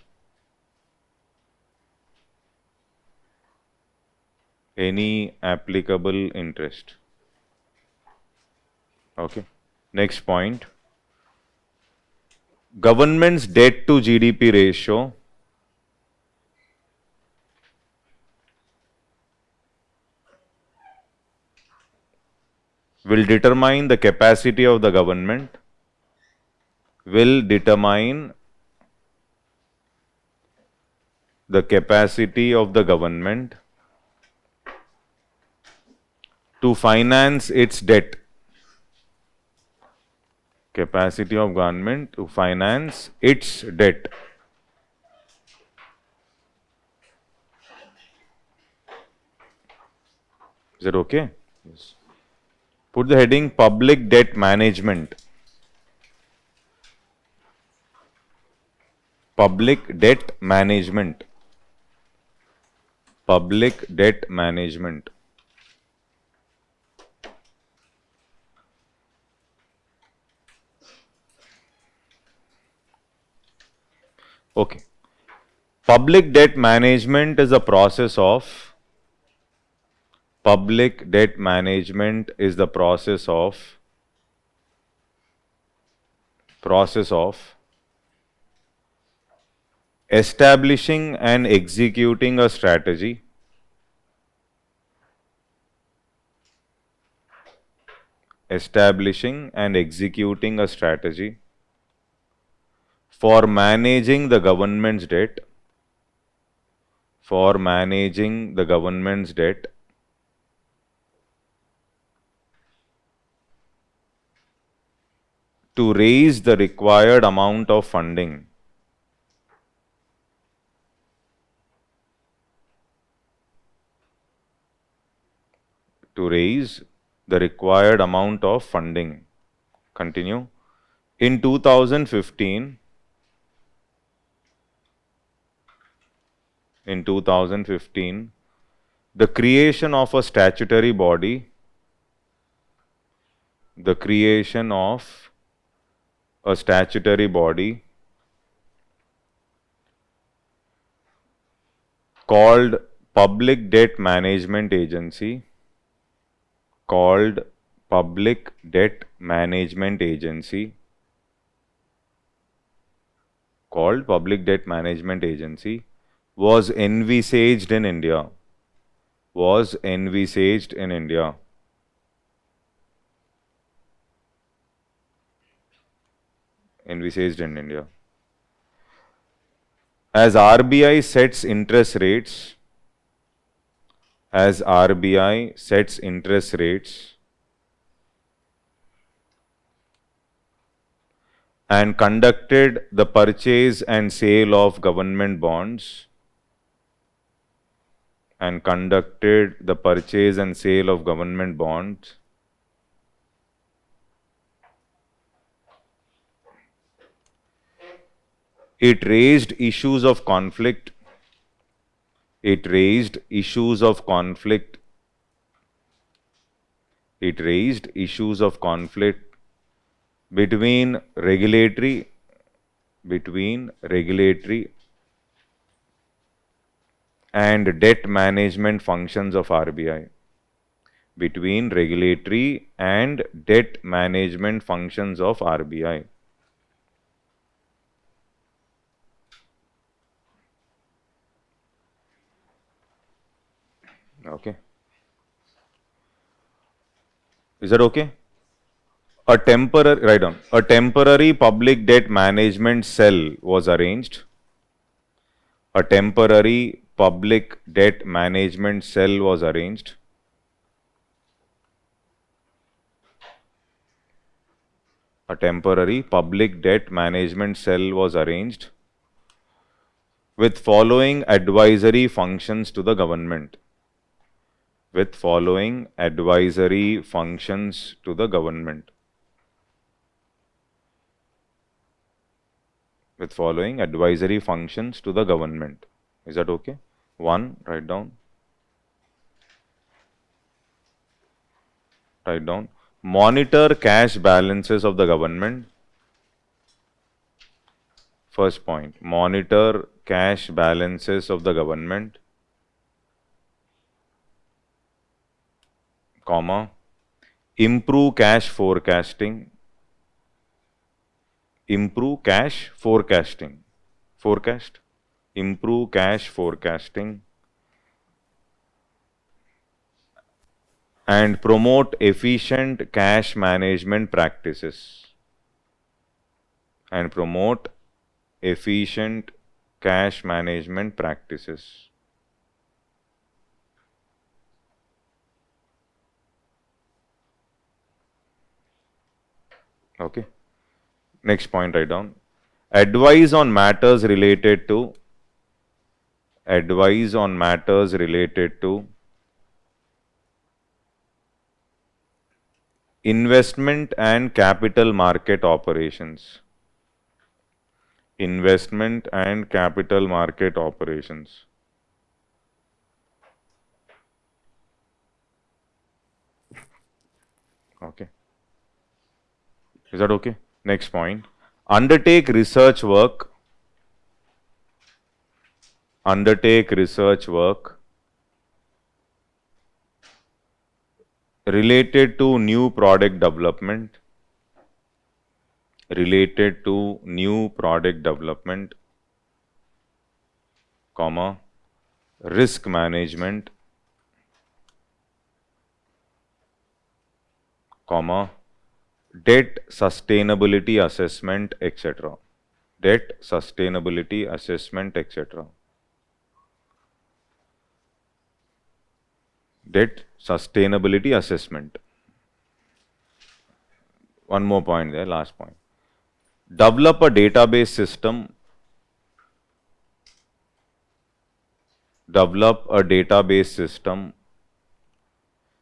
Any applicable interest. Okay. Next point. Government's debt to GDP ratio will determine the capacity of the government. Will determine the capacity of the government to finance its debt. Capacity of government to finance its debt. Is that okay? Yes. Put the heading public debt management. Public debt management. Public debt management. Okay. Public debt management is a process of establishing and executing a strategy. Establishing and executing a strategy for managing the government's debt. For managing the government's debt. To raise the required amount of funding. To raise the required amount of funding. Continue. In 2015, the creation of a statutory body, called Public Debt Management Agency. Called Public Debt Management Agency. Called Public Debt Management Agency was envisaged in India. Was envisaged in India. Envisaged in India. As RBI sets interest rates, as RBI sets interest rates, and conducted the purchase and sale of government bonds and conducted the purchase and sale of government bonds it raised issues of conflict it raised issues of conflict it raised issues of conflict between regulatory and debt management functions of RBI. Between regulatory and debt management functions of RBI. Okay. Is that okay? Write down. A temporary public debt management cell was arranged. A temporary public debt management cell was arranged. A temporary public debt management cell was arranged with following advisory functions to the government. With following advisory functions to the government. With following advisory functions to the government. Is that okay? 1, write down. Write down. Monitor cash balances of the government. First point. Monitor cash balances of the government. Comma. Improve cash forecasting. Improve cash forecasting. Forecast. Improve cash forecasting. And promote efficient cash management practices. And promote efficient cash management practices. Okay. Next point, write down. Advise on matters related to investment and capital market operations. Investment and capital market operations. Okay. Is that okay? Next point. Undertake research work. Undertake research work related to new product development. Related to new product development, comma, risk management, comma, debt sustainability assessment, etc. Debt sustainability assessment, etc. Debt sustainability assessment. One more point there, last point. Develop a database system. Develop a database system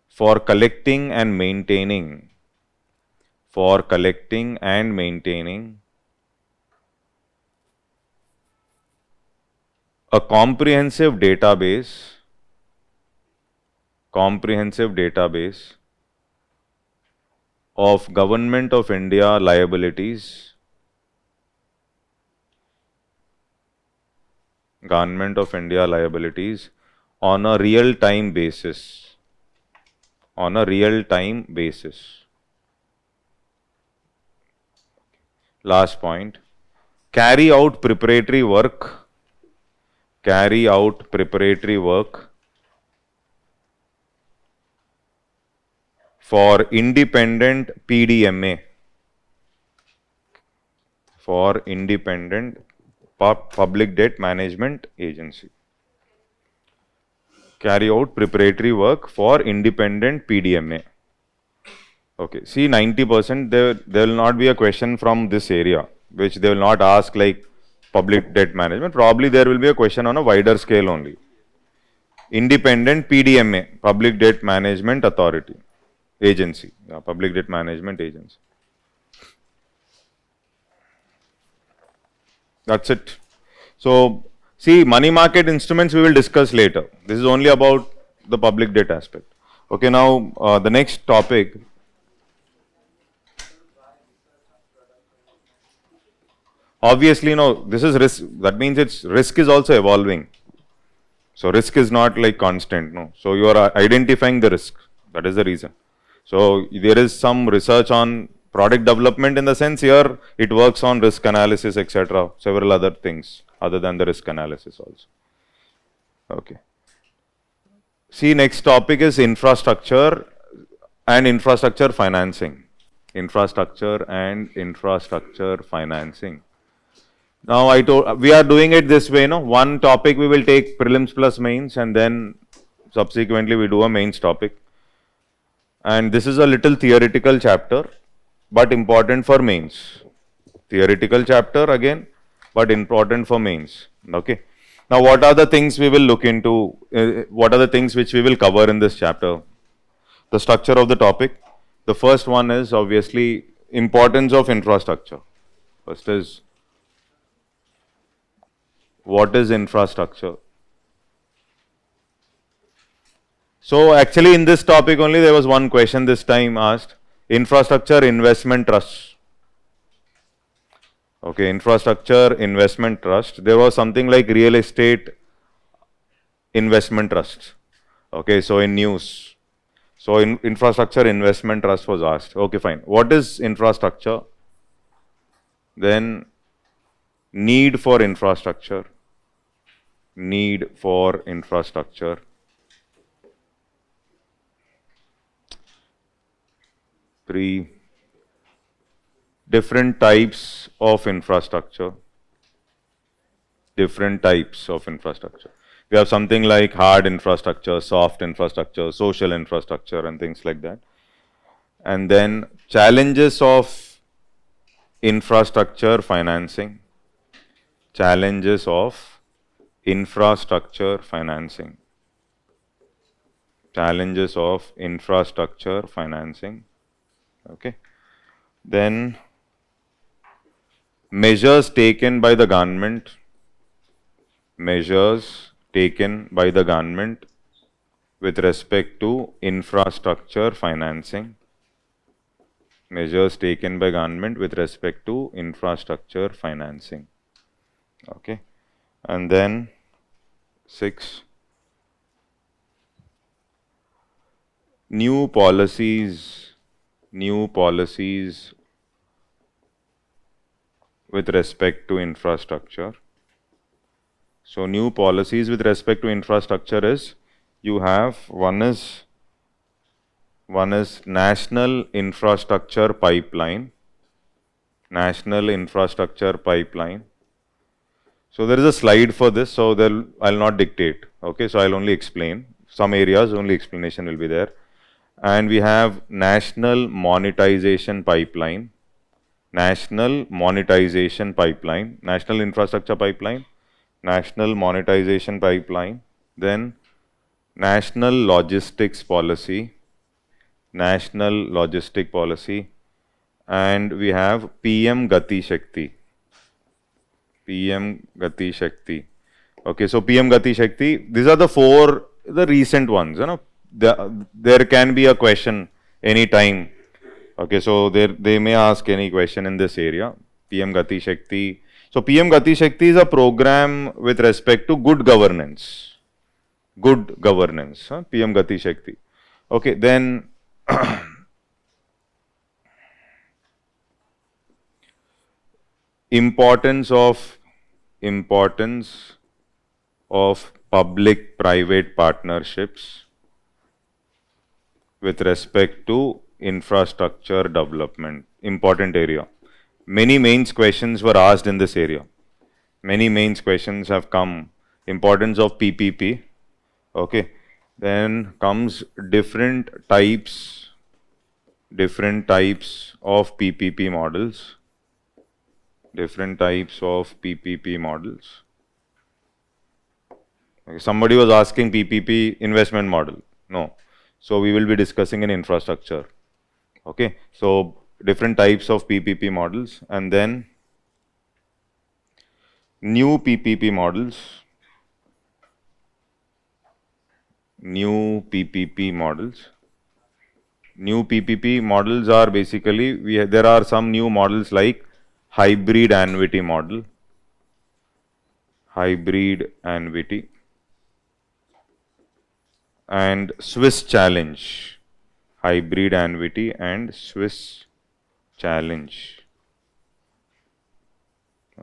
for collecting and maintaining a comprehensive database of Government of India liabilities, Government of India liabilities on a real-time basis. On a real-time basis. Last point. Carry out preparatory work. Carry out preparatory work for independent PDMA. For independent Public Debt Management Agency. Carry out preparatory work for independent PDMA. Okay, see 90% there will not be a question from this area. which they will not ask like public debt management. Probably there will be a question on a wider scale only. Independent PDMA, Public Debt Management Authority, Agency, yeah, Public Debt Management Agency. That's it. So, see, money market instruments we will discuss later. This is only about the public debt aspect. Okay, now the next topic. Obviously, no, this is risk. That means its risk is also evolving. So, risk is not like constant. No. So, you are identifying the risk. That is the reason. So, there is some research on product development in the sense here it works on risk analysis, etc. Several other things other than the risk analysis also. Okay. See, next topic is infrastructure and infrastructure financing. Infrastructure and infrastructure financing. Now, I told we are doing it this way. No, one topic we will take prelims plus mains, and then subsequently we do a mains topic. And this is a little theoretical chapter, but important for mains. Theoretical chapter again, but important for mains. Okay. Now, what are the things we will look into? What are the things which we will cover in this chapter? The structure of the topic. The first one is obviously importance of infrastructure. First is what is infrastructure? So actually in this topic only there was one question this time asked. Infrastructure investment trust. Okay, infrastructure investment trust. There was something like real estate investment trust. Okay, so in news. So in infrastructure investment trust was asked. Okay, fine. What is infrastructure? Then need for infrastructure. Need for infrastructure. Three different types of infrastructure. Different types of infrastructure. We have something like hard infrastructure, soft infrastructure, social infrastructure, and things like that. And then challenges of infrastructure financing. Challenges of infrastructure financing. Challenges of infrastructure financing. Okay. Then measures taken by the government. Measures taken by the government with respect to infrastructure financing. Measures taken by government with respect to infrastructure financing. Okay. And then 6. New policies with respect to infrastructure. So new policies with respect to infrastructure is you have one is national infrastructure pipeline. National infrastructure pipeline. So there is a slide for this, so I'll not dictate. Okay, so I'll only explain. Some areas only explanation will be there. And we have national monetization pipeline. National monetization pipeline. National infrastructure pipeline. National monetization pipeline. Then national logistics policy. National logistic policy. And we have PM Gati Shakti. PM Gati Shakti. Okay, so PM Gati Shakti, these are the recent ones. You know, there can be a question anytime. Okay, so they may ask any question in this area. PM Gati Shakti. So PM Gati Shakti is a program with respect to good governance. Good governance. PM Gati Shakti. Okay, then importance of public-private partnerships with respect to infrastructure development. Important area. Many mains questions were asked in this area. Many mains questions have come. Importance of PPP. Okay. Then comes different types of PPP models. Different types of PPP models. Okay, somebody was asking PPP investment model. No. So we will be discussing in infrastructure. Okay. So different types of PPP models, and then new PPP models. New PPP models. New PPP models are basically, there are some new models like hybrid annuity model, and Swiss challenge, hybrid annuity and Swiss challenge.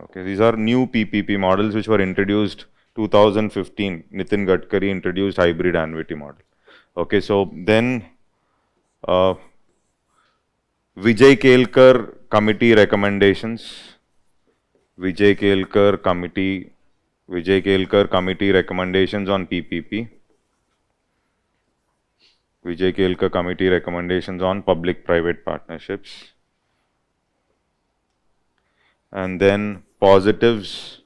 Okay, these are new PPP models which were introduced 2015. Nitin Gadkari introduced hybrid annuity model. Okay, so then Vijay Kelkar committee recommendations. Vijay Kelkar committee recommendations on PPP. Vijay Kelkar committee recommendations on public-private partnerships. And then positives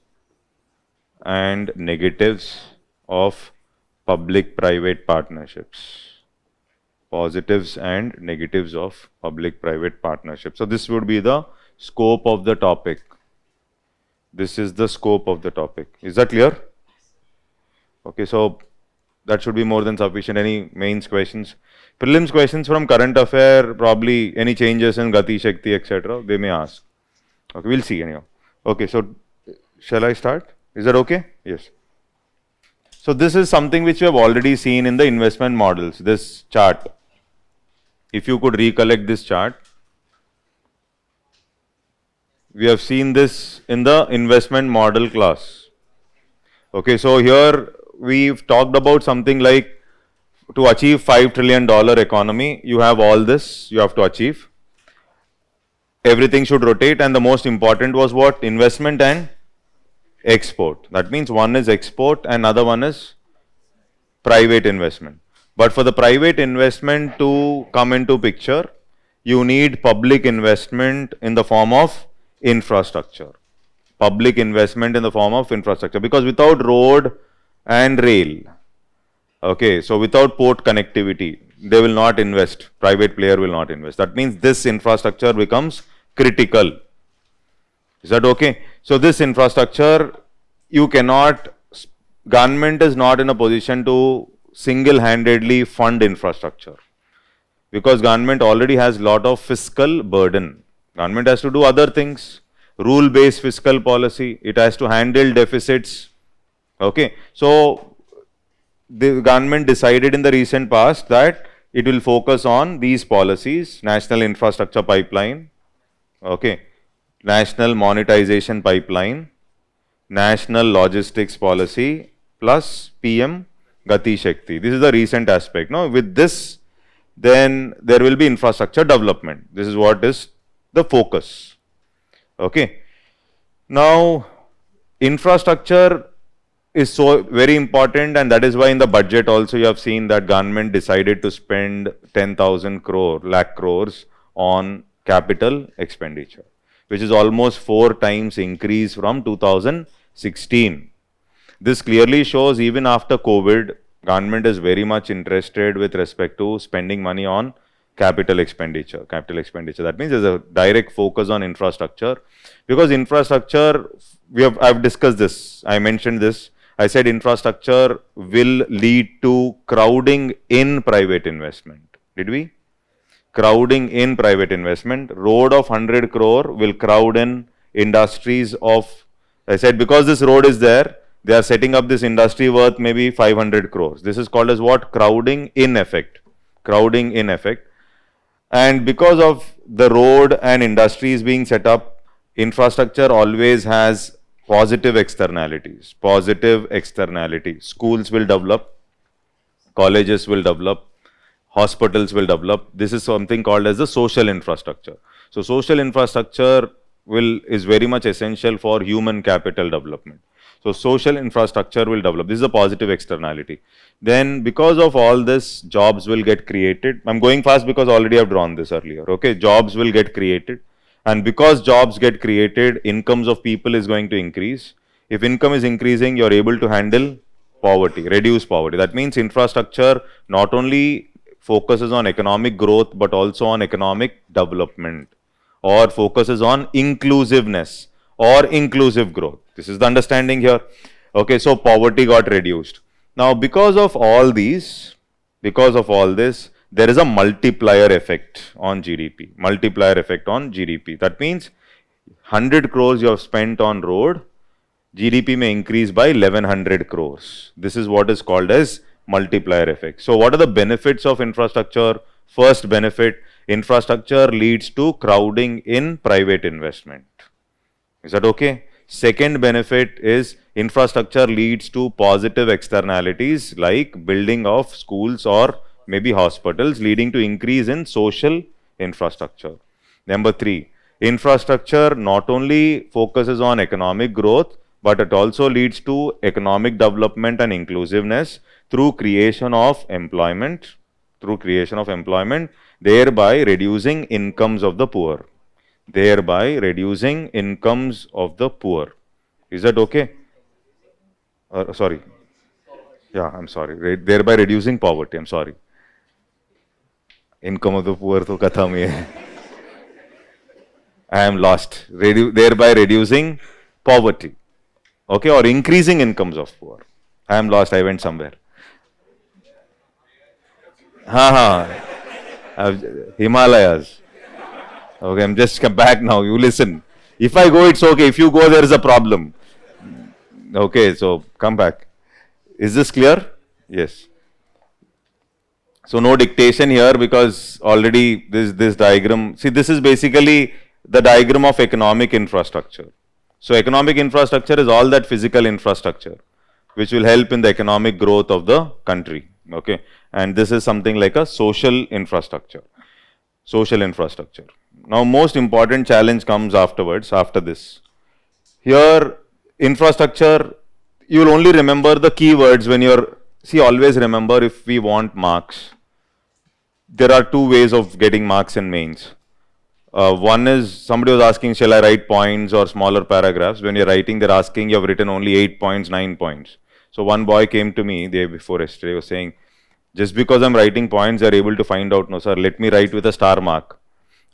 and negatives of public-private partnerships. Positives and negatives of public-private partnerships. So this would be the scope of the topic. This is the scope of the topic. Is that clear? Okay, so that should be more than sufficient. Any mains questions? Prelims questions from current affair, probably any changes in Gati, Shakti, etc. They may ask. Okay, we'll see anyhow. Okay, so shall I start? Is that okay? Yes. So this is something which we have already seen in the investment models, this chart. If you could recollect this chart, we have seen this in the investment model class. Okay, so here we've talked about something like to achieve $5 trillion economy, you have all this you have to achieve. Everything should rotate, and the most important was what? Investment and export. That means one is export and other one is private investment. But for the private investment to come into picture, you need public investment in the form of infrastructure. Public investment in the form of infrastructure, because without road and rail, okay, so without port connectivity, they will not invest, private player will not invest. That means this infrastructure becomes critical. Is that okay? So this infrastructure, you cannot, government is not in a position to single-handedly fund infrastructure, because government already has lot of fiscal burden. Government has to do other things, rule-based fiscal policy, it has to handle deficits. Okay, so the government decided in the recent past that it will focus on these policies: national infrastructure pipeline, okay, national monetization pipeline, national logistics policy, plus PM Gati Shakti. This is the recent aspect. No, with this, then there will be infrastructure development. This is what is the focus. Okay. Now, infrastructure is so very important, and that is why in the budget also you have seen that government decided to spend 10,000 lakh crores on capital expenditure, which is almost 4 times increase from 2016. This clearly shows even after COVID, government is very much interested with respect to spending money on capital expenditure. That means there's a direct focus on infrastructure, because infrastructure, I've discussed this, I mentioned this. I said infrastructure will lead to crowding in private investment. Did we? Crowding in private investment. Road of 100 crore will crowd in industries of, I said, because this road is there, they are setting up this industry worth maybe 500 crores. This is called as what? Crowding in effect. Crowding in effect. And because of the road and industries being set up, infrastructure always has positive externalities. Schools will develop, colleges will develop, hospitals will develop. This is something called as the social infrastructure. So social infrastructure is very much essential for human capital development. So social infrastructure will develop. This is a positive externality. Then because of all this, jobs will get created. I'm going fast because already I've drawn this earlier. Okay, jobs will get created. And because jobs get created, incomes of people is going to increase. If income is increasing, you're able to handle poverty, reduce poverty. That means infrastructure not only focuses on economic growth, but also on economic development, or focuses on inclusiveness or inclusive growth. This is the understanding here. Okay, so poverty got reduced. Now, because of all these, because of all this, there is a multiplier effect on GDP. Multiplier effect on GDP. That means 100 crores you have spent on road, GDP may increase by 1100 crores. This is what is called as multiplier effect. So, what are the benefits of infrastructure? First benefit, infrastructure leads to crowding in private investment. Is that okay? Second benefit is infrastructure leads to positive externalities like building of schools or maybe hospitals, leading to increase in social infrastructure. Number three, infrastructure not only focuses on economic growth, but it also leads to economic development and inclusiveness through creation of employment, thereby reducing incomes of the poor. Thereby reducing incomes of the poor. Is that okay? Sorry. Yeah, I'm sorry. Thereby reducing poverty. I'm sorry. Income of the poor to katha mein hai. I am lost. Thereby reducing poverty. Okay, or increasing incomes of poor. I am lost. I went somewhere. Himalayas. Okay, I'm just come back now. You listen. If I go, it's okay. If you go, there is a problem. Okay, so come back. Is this clear? Yes. So no dictation here because already this diagram. See, this is basically the diagram of economic infrastructure. So economic infrastructure is all that physical infrastructure which will help in the economic growth of the country. Okay, and this is something like a social infrastructure. Social infrastructure. Now, most important challenge comes afterwards, after this. Here, infrastructure, you will only remember the keywords when you're, see, always remember if we want marks. There are two ways of getting marks in mains. One is, somebody was asking, shall I write points or smaller paragraphs? When you're writing, they're asking, you have written only 8 points, 9 points. So, one boy came to me day before yesterday, was saying, just because I'm writing points, they're able to find out, no sir, let me write with a star mark.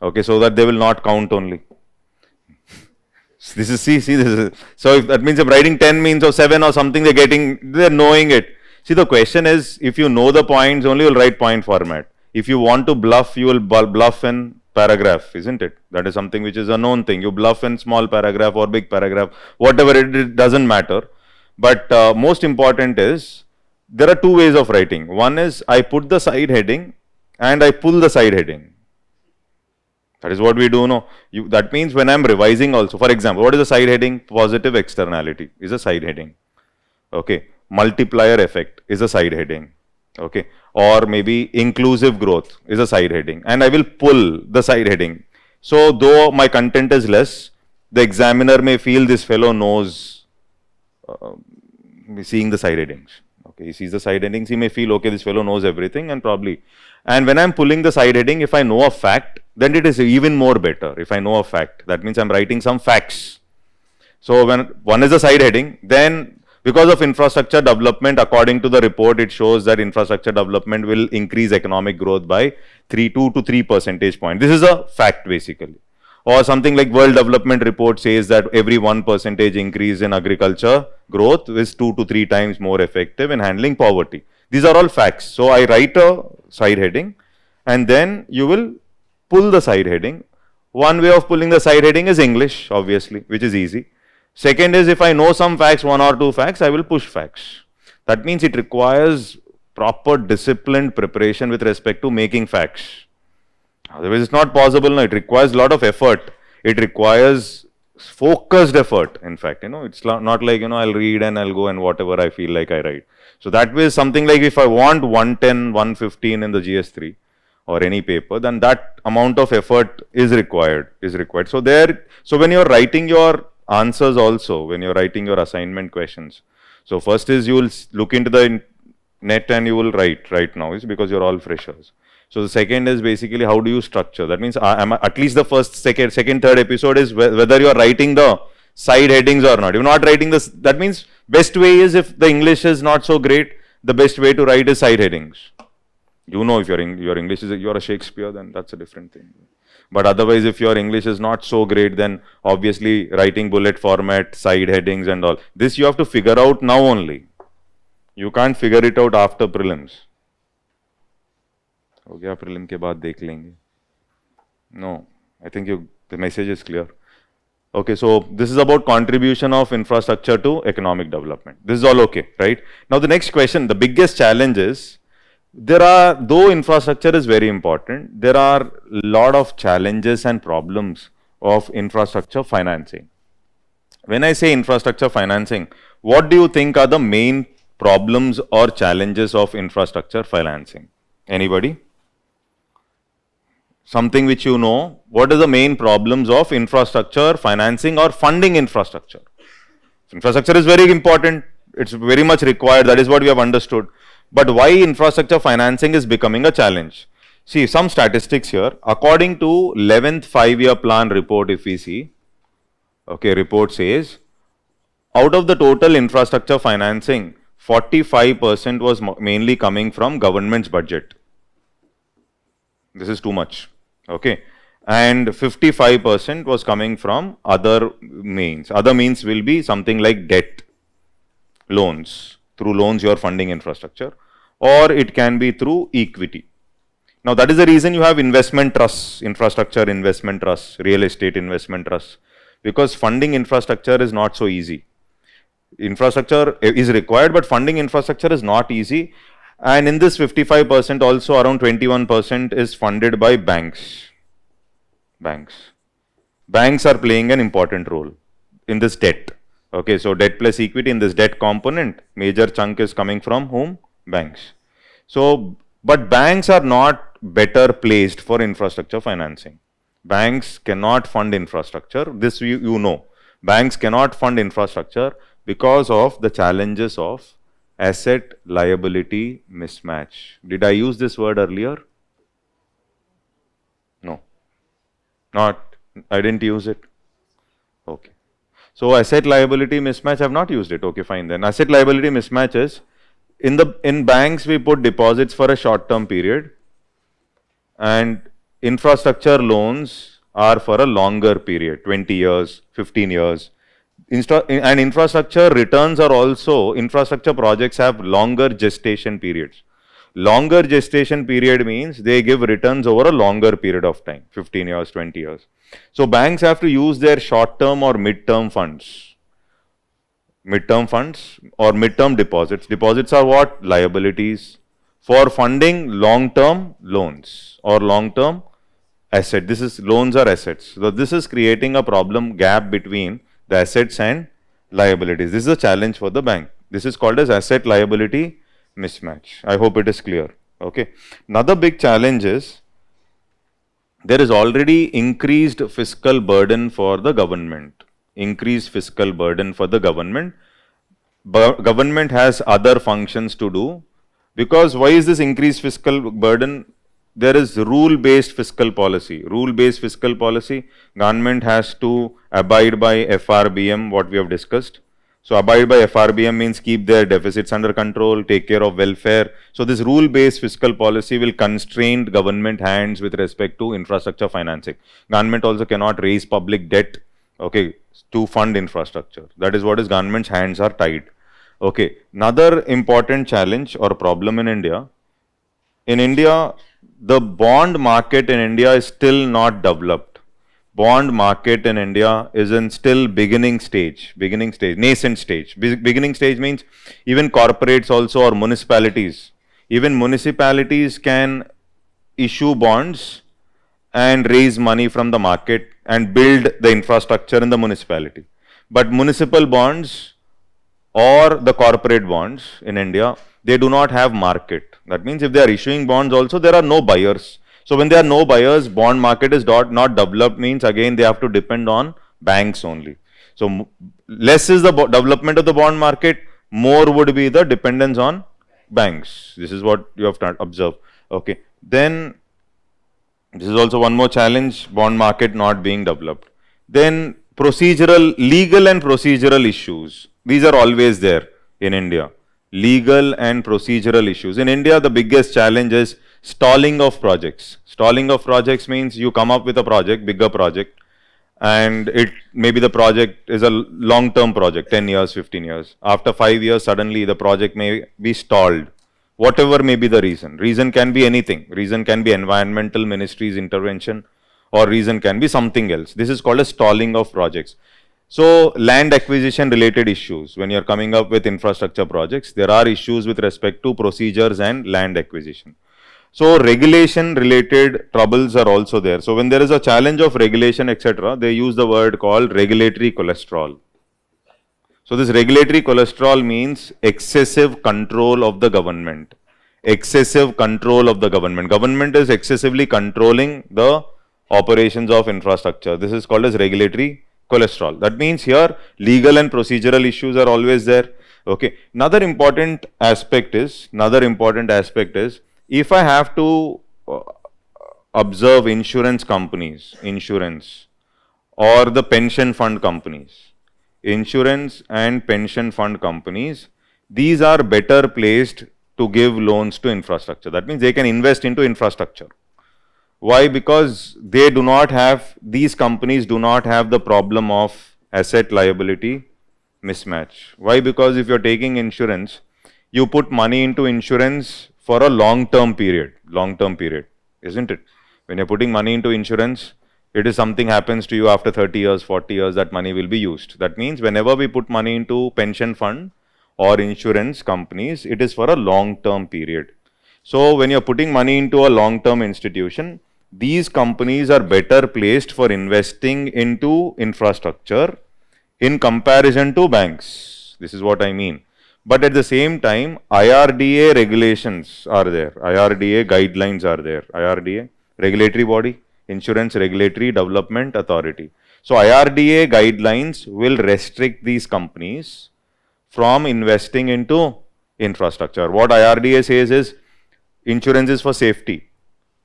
Okay, so that they will not count only. This is, see, this is, so if that means I'm writing 10 means or 7 or something, they're knowing it. See, the question is, if you know the points, only you'll write point format. If you want to bluff, you will bluff in paragraph, isn't it? That is something which is a known thing. You bluff in small paragraph or big paragraph, whatever it doesn't matter. But most important is, there are two ways of writing. One is, I put the side heading and I pull the side heading. That is what we do now. That means when I am revising also, for example, what is the side heading? Positive externality is a side heading. Okay. Multiplier effect is a side heading. Okay. Or maybe inclusive growth is a side heading. And I will pull the side heading. So, though my content is less, the examiner may feel this fellow knows, seeing the side headings. Okay. He sees the side headings, he may feel, okay, this fellow knows everything and probably. And when I'm pulling the side heading, if I know a fact, then it is even more better. If I know a fact, that means I'm writing some facts. So when one is the side heading, then because of infrastructure development, according to the report, it shows that infrastructure development will increase economic growth by 2 to 3 percentage points. This is a fact basically. Or something like World Development Report says that every 1% increase in agriculture growth is 2 to 3 times more effective in handling poverty. These are all facts. So I write a side heading and then you will pull the side heading. One way of pulling the side heading is English, obviously, which is easy. Second is, if I know some facts, 1 or 2 facts, I will push facts. That means it requires proper disciplined preparation with respect to making facts. Otherwise, it's not possible. No, it requires a lot of effort. It requires focused effort. In fact, it's not like, I'll read and I'll go and whatever I feel like I write. So that way, something like if I want 110, 115 in the GS3 or any paper, then that amount of effort is required. So when you're writing your answers also, when you're writing your assignment questions, so first is you will look into the net and you will write right now, is because you're all freshers. So the second is basically how do you structure. That means at least the first, second, third episode is whether you are writing the side headings or not. You're not writing this. That means best way is if the English is not so great, the best way to write is side headings. You know, if your English is you're a Shakespeare, then that's a different thing. But otherwise, if your English is not so great, then obviously writing bullet format, side headings and all. This you have to figure out now only. You can't figure it out after prelims. हो गया prelim के बाद देख लेंगे. No, I think the message is clear. Okay, so this is about contribution of infrastructure to economic development. This is all okay, right? Now the next question, the biggest challenge is, though infrastructure is very important, there are a lot of challenges and problems of infrastructure financing. When I say infrastructure financing, what do you think are the main problems or challenges of infrastructure financing? Anybody? Something which you know, what are the main problems of infrastructure financing or funding infrastructure? Infrastructure is very important, it's very much required, that is what we have understood. But why infrastructure financing is becoming a challenge? See, some statistics here. According to 11th 5-year plan report, if we see, okay, report says, out of the total infrastructure financing, 45% was mainly coming from government's budget. This is too much. Okay, and 55% was coming from other means. Other means will be something like debt, loans. Through loans, you are funding infrastructure, or it can be through equity. Now, that is the reason you have investment trusts, infrastructure investment trusts, real estate investment trusts, because funding infrastructure is not so easy. Infrastructure is required, but funding infrastructure is not easy. And in this 55%, also around 21% is funded by banks. Banks are playing an important role in this debt. Okay, so debt plus equity in this debt component, major chunk is coming from whom? Banks. So, but banks are not better placed for infrastructure financing. Banks cannot fund infrastructure. This you know. Banks cannot fund infrastructure because of the challenges of asset liability mismatch. Did I use this word earlier? No. Not. I didn't use it. Okay. So asset liability mismatch, I have not used it. Okay, fine then. Asset liability mismatch is, in banks we put deposits for a short term period, and infrastructure loans are for a longer period, 20 years, 15 years. And infrastructure returns are also, infrastructure projects have longer gestation periods. Longer gestation period means they give returns over a longer period of time, 15 years, 20 years. So banks have to use their short-term or mid-term funds. Mid-term funds or mid-term deposits. Deposits are what? Liabilities for funding long-term loans or long-term asset. This is loans are assets. So this is creating a problem gap between the assets and liabilities. This is a challenge for the bank. This is called as asset liability mismatch. I hope it is clear. Okay. Another big challenge is there is already increased fiscal burden for the government. Increased fiscal burden for the government. Government has other functions to do. Because why is this increased fiscal burden? There is rule-based fiscal policy. Rule-based fiscal policy, government has to abide by FRBM, what we have discussed. So abide by FRBM means keep their deficits under control, take care of welfare. So this rule-based fiscal policy will constrain government hands with respect to infrastructure financing. Government also cannot raise public debt, okay, to fund infrastructure. That is what is government's hands are tied. Okay, another important challenge or problem in India, the bond market in India is still not developed. Bond market in India is in still beginning stage, nascent stage. Beginning stage means even corporates also or municipalities. Even municipalities can issue bonds and raise money from the market and build the infrastructure in the municipality. But municipal bonds or the corporate bonds in India, they do not have market. That means if they are issuing bonds also, there are no buyers. So when there are no buyers, bond market is not developed means again they have to depend on banks only. So less is the development of the bond market, more would be the dependence on banks. This is what you have to observe. Okay. Then This is also one more challenge, bond market not being developed. Then procedural, legal and procedural issues. These are always there in India. Legal and procedural issues. In India, the biggest challenge is stalling of projects. Stalling of projects means you come up with a project, bigger project, and it maybe the project is a long-term project, 10 years, 15 years. After 5 years, suddenly the project may be stalled. Whatever may be the reason. Reason can be anything. Reason can be environmental ministry's intervention, or reason can be something else. This is called a stalling of projects. So land acquisition related issues, when you're coming up with infrastructure projects, there are issues with respect to procedures and land acquisition. So regulation related troubles are also there. So when there is a challenge of regulation, etc., they use the word called regulatory cholesterol. So this regulatory cholesterol means excessive control of the government. Excessive control of the government. Government is excessively controlling the operations of infrastructure. This is called as regulatory cholesterol. That means here legal and procedural issues are always there. Okay. Another important aspect is if I have to observe insurance companies, or the pension fund companies, insurance and pension fund companies, these are better placed to give loans to infrastructure. That means they can invest into infrastructure. Why? Because they do not have, these companies do not have the problem of asset liability mismatch. Why? Because if you're taking insurance, you put money into insurance for a long-term period, isn't it? When you're putting money into insurance, it is something happens to you after 30 years, 40 years, that money will be used. That means whenever we put money into pension fund or insurance companies, it is for a long-term period. So when you're putting money into a long-term institution, these companies are better placed for investing into infrastructure in comparison to banks. This is what I mean. But at the same time, IRDA regulations are there. IRDA guidelines are there. IRDA, regulatory body, Insurance Regulatory Development Authority. So IRDA guidelines will restrict these companies from investing into infrastructure. What IRDA says is insurance is for safety.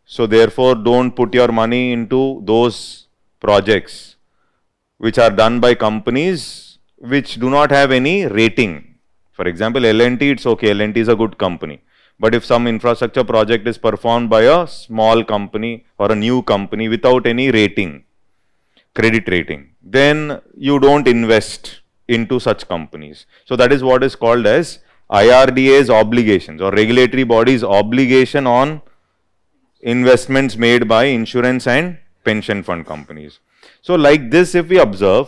So therefore, don't put your money into those projects which are done by companies which do not have any rating. For example, L&T, it's okay, L&T is a good company. But if some infrastructure project is performed by a small company or a new company without any rating, credit rating, then you don't invest into such companies. So that is what is called as IRDA's obligations, or regulatory body's obligation on investments made by insurance and pension fund companies. So like this, if we observe,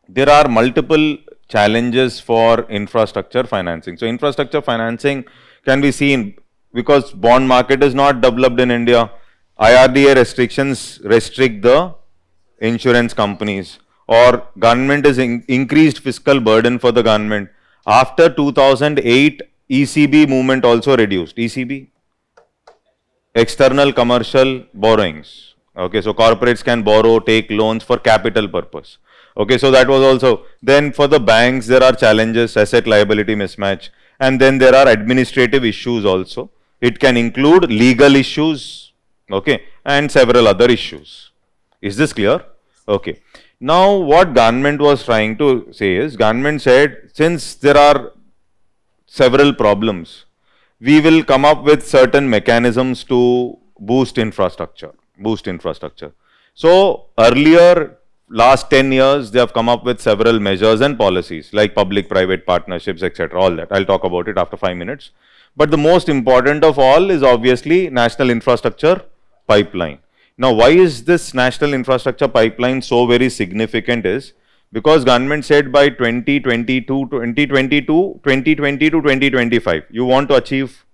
there are multiple challenges for infrastructure financing. So infrastructure financing can be seen because bond market is not developed in India. IRDA restrictions restrict the insurance companies, or government is increased fiscal burden for the government. After 2008, ECB movement also reduced. ECB, external commercial borrowings. Okay, so corporates can borrow, take loans for capital purpose. Okay, so that was also, then for the banks, there are challenges, asset liability mismatch, and then there are administrative issues also. It can include legal issues, okay, and several other issues. Is this clear? Okay. Now, what government was trying to say is, government said, since there are several problems, we will come up with certain mechanisms to boost infrastructure. So earlier, last 10 years, they have come up with several measures and policies like public-private partnerships, etc. All that. I'll talk about it after 5 minutes. But the most important of all is obviously National Infrastructure Pipeline. Now, why is this National Infrastructure Pipeline so very significant is because government said by 2020 to 2025, you want to achieve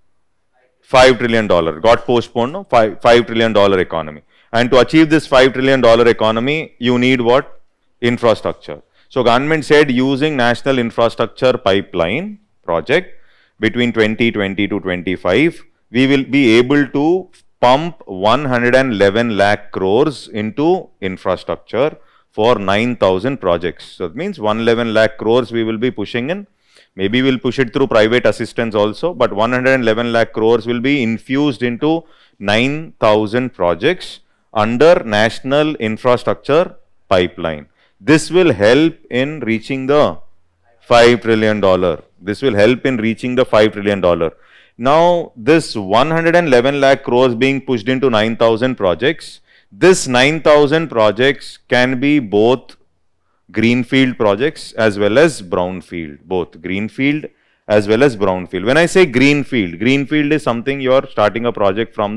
$5 trillion, got postponed, no? $5 trillion economy. And to achieve this $5 trillion economy, you need what? Infrastructure. So government said using National Infrastructure Pipeline project between 2020 to 25, we will be able to pump 111 lakh crores into infrastructure for 9,000 projects. So it means 111 lakh crores we will be pushing in Maybe we'll push it through private assistance also, but 111 lakh crores will be infused into 9,000 projects under national infrastructure pipeline. This will help in reaching the $5 trillion. This will help in reaching the $5 trillion. Now, this 111 lakh crores being pushed into 9,000 projects, this 9,000 projects can be both greenfield projects as well as brownfield, both greenfield as well as brownfield. When I say greenfield is something you are starting a project from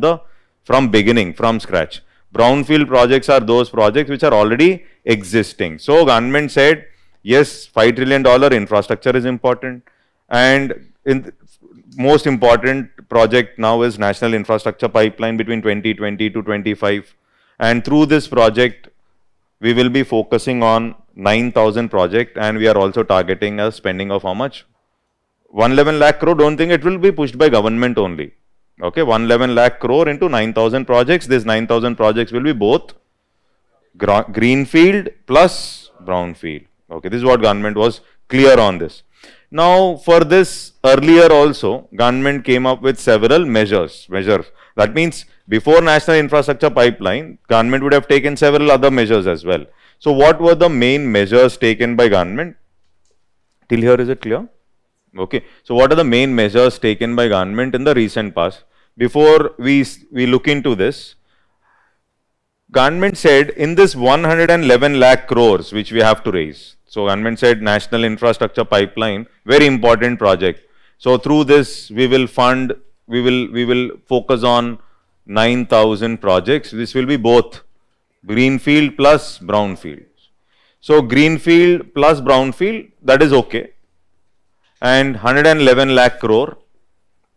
beginning, from scratch. Brownfield projects are those projects which are already existing. So government said, yes, $5 trillion infrastructure is important, and most important project now is National Infrastructure Pipeline between 2020 to 25, and through this project we will be focusing on 9,000 project, and we are also targeting a spending of how much? 111 lakh crore. Don't think it will be pushed by government only. Okay, 111 lakh crore into 9,000 projects. This 9,000 projects will be both greenfield plus brownfield. Okay, this is what government was clear on this. Now, for this earlier also, government came up with several measures. That means before National Infrastructure Pipeline, government would have taken several other measures as well. So, what were the main measures taken by government? Till here, is it clear? Okay. So, what are the main measures taken by government in the recent past? Before we look into this, government said in this 111 lakh crores which we have to raise. So, government said National Infrastructure Pipeline, very important project. So, through this we will fund, we will focus on 9,000 projects. This will be both greenfield plus brownfield. So, greenfield plus brownfield, that is okay. And 111 lakh crore,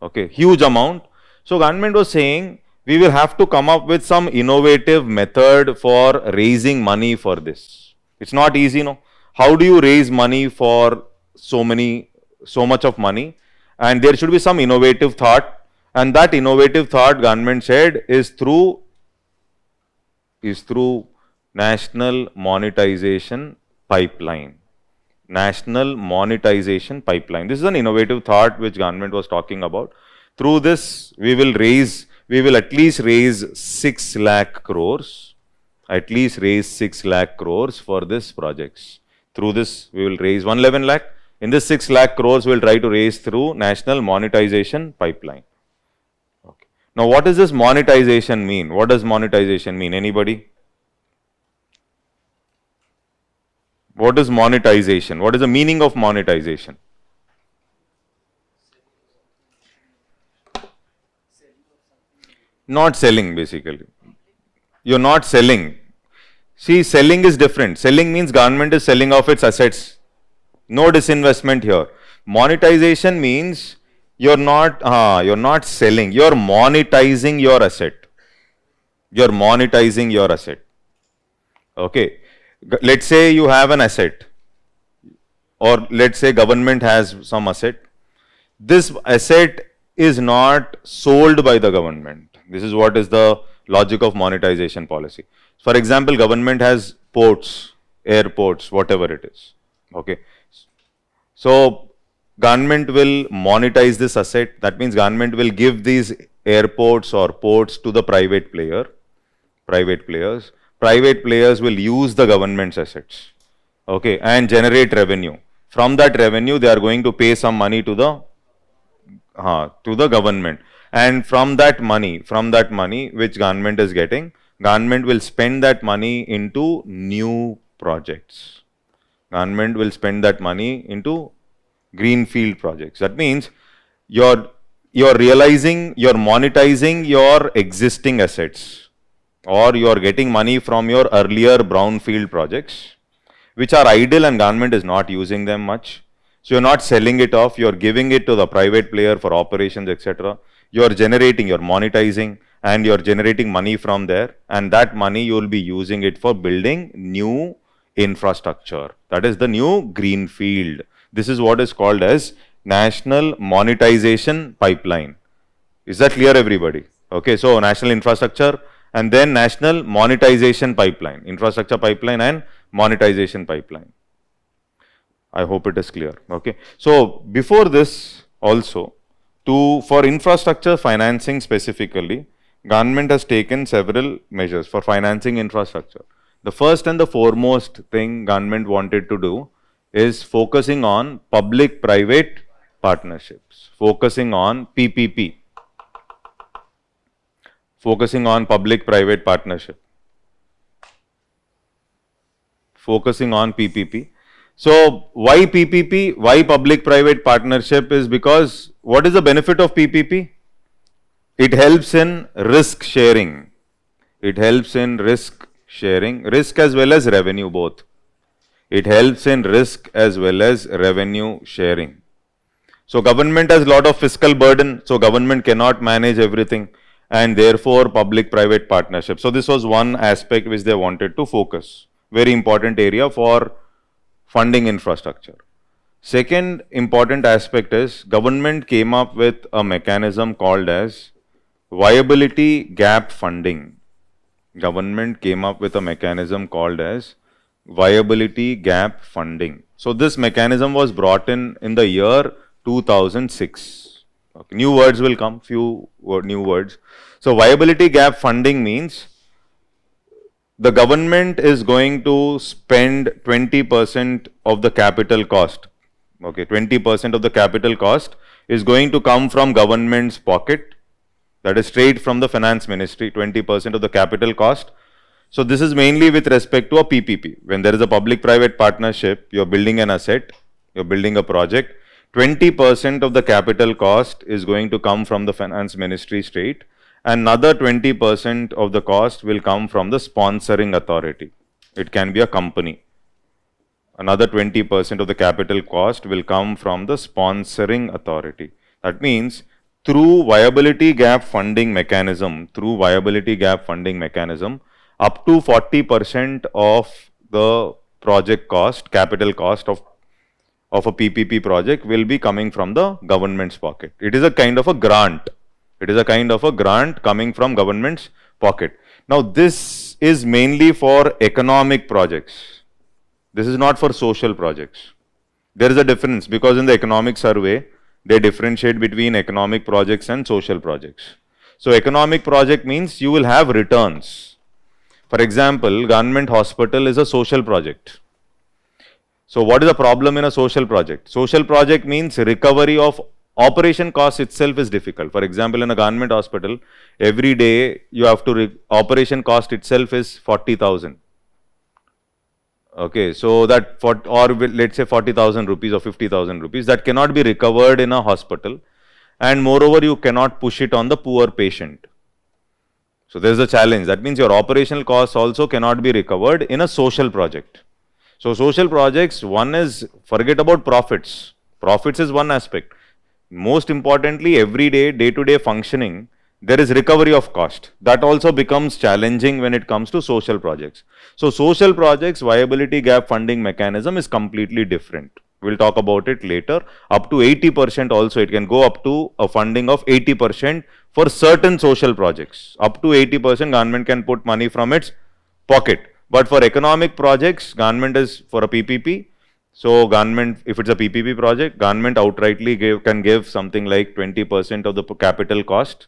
okay, huge amount. So, government was saying we will have to come up with some innovative method for raising money for this. It's not easy, no. How do you raise money for so much of money? And there should be some innovative thought, and that innovative thought, government said, is through National Monetization Pipeline. National Monetization Pipeline. This is an innovative thought which government was talking about. Through this, we will at least raise 6 lakh crores. At least raise 6 lakh crores for this projects. Through this, we will raise 111 lakh. In this 6 lakh crores, we will try to raise through National Monetization Pipeline. Okay. Now, what does this monetization mean? What does monetization mean? Anybody? What is monetization? What is the meaning of monetization? Not selling, basically. You're not selling. See, selling is different. Selling means government is selling off its assets. No disinvestment here. Monetization means you're not selling. You're monetizing your asset. You're monetizing your asset. Okay. Let's say you have an asset, or let's say government has some asset. This asset is not sold by the government. This is what is the logic of monetization policy. For example, government has ports, airports, whatever it is. Okay. So, government will monetize this asset. That means government will give these airports or ports to the private players. Private players will use the government's assets, okay, and generate revenue. From that revenue, they are going to pay some money to the government, and from that money which government is getting, government will spend that money into new projects. Government will spend that money into greenfield projects. That means you're monetizing your existing assets, or you are getting money from your earlier brownfield projects, which are idle and government is not using them much. So, you are not selling it off, you are giving it to the private player for operations, etc. You are monetizing, and you are generating money from there, and that money you will be using it for building new infrastructure. That is the new greenfield. This is what is called as National Monetization Pipeline. Is that clear, everybody? Okay, so national infrastructure, and then National Monetization Pipeline, infrastructure pipeline and monetization pipeline. I hope it is clear. Okay. So before this also, for infrastructure financing specifically, government has taken several measures for financing infrastructure. The first and the foremost thing government wanted to do is focusing on public-private partnerships, focusing on PPP, focusing on public-private partnership, focusing on PPP. So why PPP? Why public-private partnership? Is because what is the benefit of PPP? It helps in risk sharing. It helps in risk sharing, risk as well as revenue both. It helps in risk as well as revenue sharing. So government has a lot of fiscal burden, so government cannot manage everything, and therefore public-private partnership. So this was one aspect which they wanted to focus. Very important area for funding infrastructure. Second important aspect is government came up with a mechanism called as viability gap funding. Government came up with a mechanism called as viability gap funding. So this mechanism was brought in the year 2006. Okay. New words will come, few new words. So viability gap funding means the government is going to spend 20% of the capital cost. Okay, 20% of the capital cost is going to come from government's pocket. That is straight from the finance ministry, 20% of the capital cost. So this is mainly with respect to a PPP. When there is a public-private partnership, you are building an asset, you are building a project, 20% of the capital cost is going to come from the finance ministry straight. Another 20% of the cost will come from the sponsoring authority. It can be a company. Another 20% of the capital cost will come from the sponsoring authority. That means through viability gap funding mechanism, up to 40% of the project cost, capital cost of a PPP project will be coming from the government's pocket. It is a kind of a grant. It is a kind of a grant coming from government's pocket. Now this is mainly for economic projects. This is not for social projects. There is a difference because in the economic survey, they differentiate between economic projects and social projects. So economic project means you will have returns. For example, government hospital is a social project. So what is the problem in a social project? Social project means recovery of operation cost itself is difficult. For example, in a government hospital, every day you have to, operation cost itself is 40,000. Okay, so that or let's say 40,000 rupees or 50,000 rupees, that cannot be recovered in a hospital, and moreover you cannot push it on the poor patient. So there is a challenge. That means your operational costs also cannot be recovered in a social project. So social projects, one is forget about profits. Profits is one aspect. Most importantly, every day, day-to-day functioning, there is recovery of cost. That also becomes challenging when it comes to social projects. So social projects viability gap funding mechanism is completely different. We'll talk about it later. Up to 80% also, it can go up to a funding of 80% for certain social projects. Up to 80% government can put money from its pocket. But for economic projects, government is for a PPP. So government, if it's a PPP project, government outrightly can give something like 20% of the capital cost,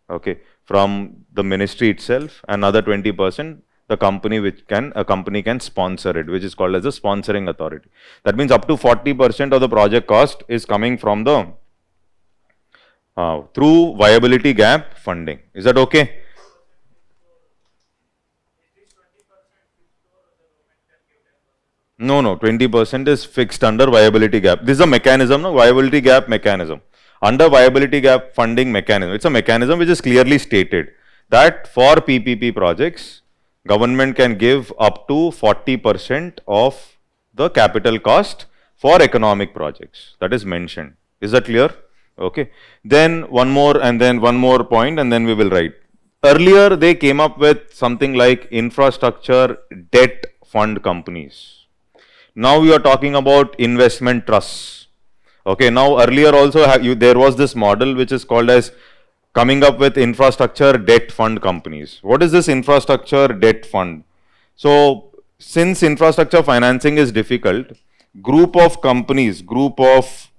okay, from the ministry itself. Another 20%, the company a company can sponsor it, which is called as a sponsoring authority. That means up to 40% of the project cost is coming from the through viability gap funding. Is that okay? No, 20% is fixed under viability gap. This is a mechanism, no? Viability gap mechanism. Under viability gap funding mechanism, it's a mechanism which is clearly stated that for PPP projects, government can give up to 40% of the capital cost for economic projects. That is mentioned. Is that clear? Okay. Then one more point and then we will write. Earlier, they came up with something like infrastructure debt fund companies. Now we are talking about investment trusts. Okay, now earlier also there was this model which is called as coming up with infrastructure debt fund companies. What is this infrastructure debt fund? So since infrastructure financing is difficult, group of companies, the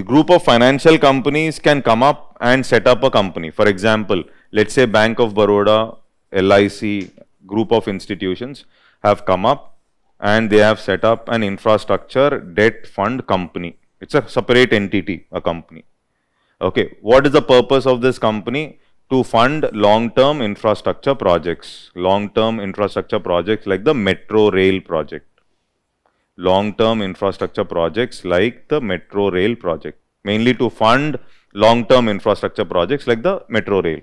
group of financial companies can come up and set up a company. For example, let's say Bank of Baroda, LIC, group of institutions have come up and they have set up an infrastructure debt fund company. It's a separate entity, a company. Okay, what is the purpose of this company? To fund long-term infrastructure projects. Long-term infrastructure projects like the metro rail project. Long-term infrastructure projects like the metro rail project, mainly to fund long-term infrastructure projects like the metro rail.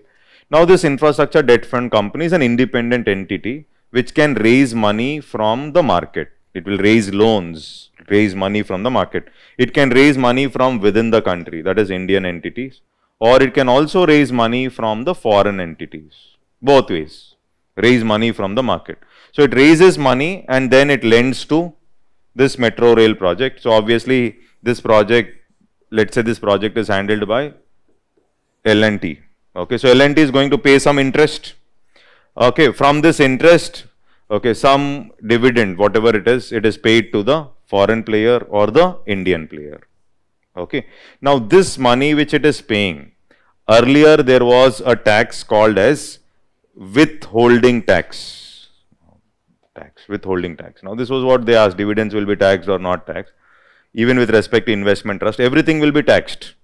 Now, this infrastructure debt fund company is an independent entity which can raise money from the market. It will raise loans, raise money from the market. It can raise money from within the country, that is Indian entities, or it can also raise money from the foreign entities. Both ways, raise money from the market. So, it raises money and then it lends to this metro rail project. So, obviously, this project, let's say this project is handled by L&T. Okay, so L&T is going to pay some interest. Okay, from this interest, okay, some dividend, whatever it is paid to the foreign player or the Indian player. Okay, now this money which it is paying, earlier there was a tax called as withholding tax. Withholding tax. Now this was what they asked, dividends will be taxed or not taxed. Even with respect to investment trust, everything will be taxed.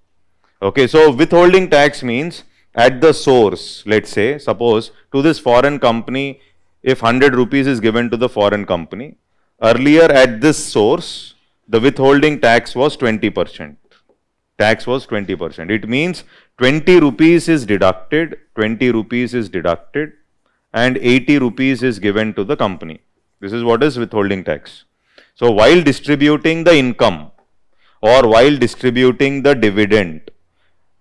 Okay, so withholding tax means at the source, let's say, suppose to this foreign company, if 100 rupees is given to the foreign company, earlier at this source, the withholding tax was 20%. Tax was 20%. It means 20 rupees is deducted, and 80 rupees is given to the company. This is what is withholding tax. So, while distributing the income or while distributing the dividend,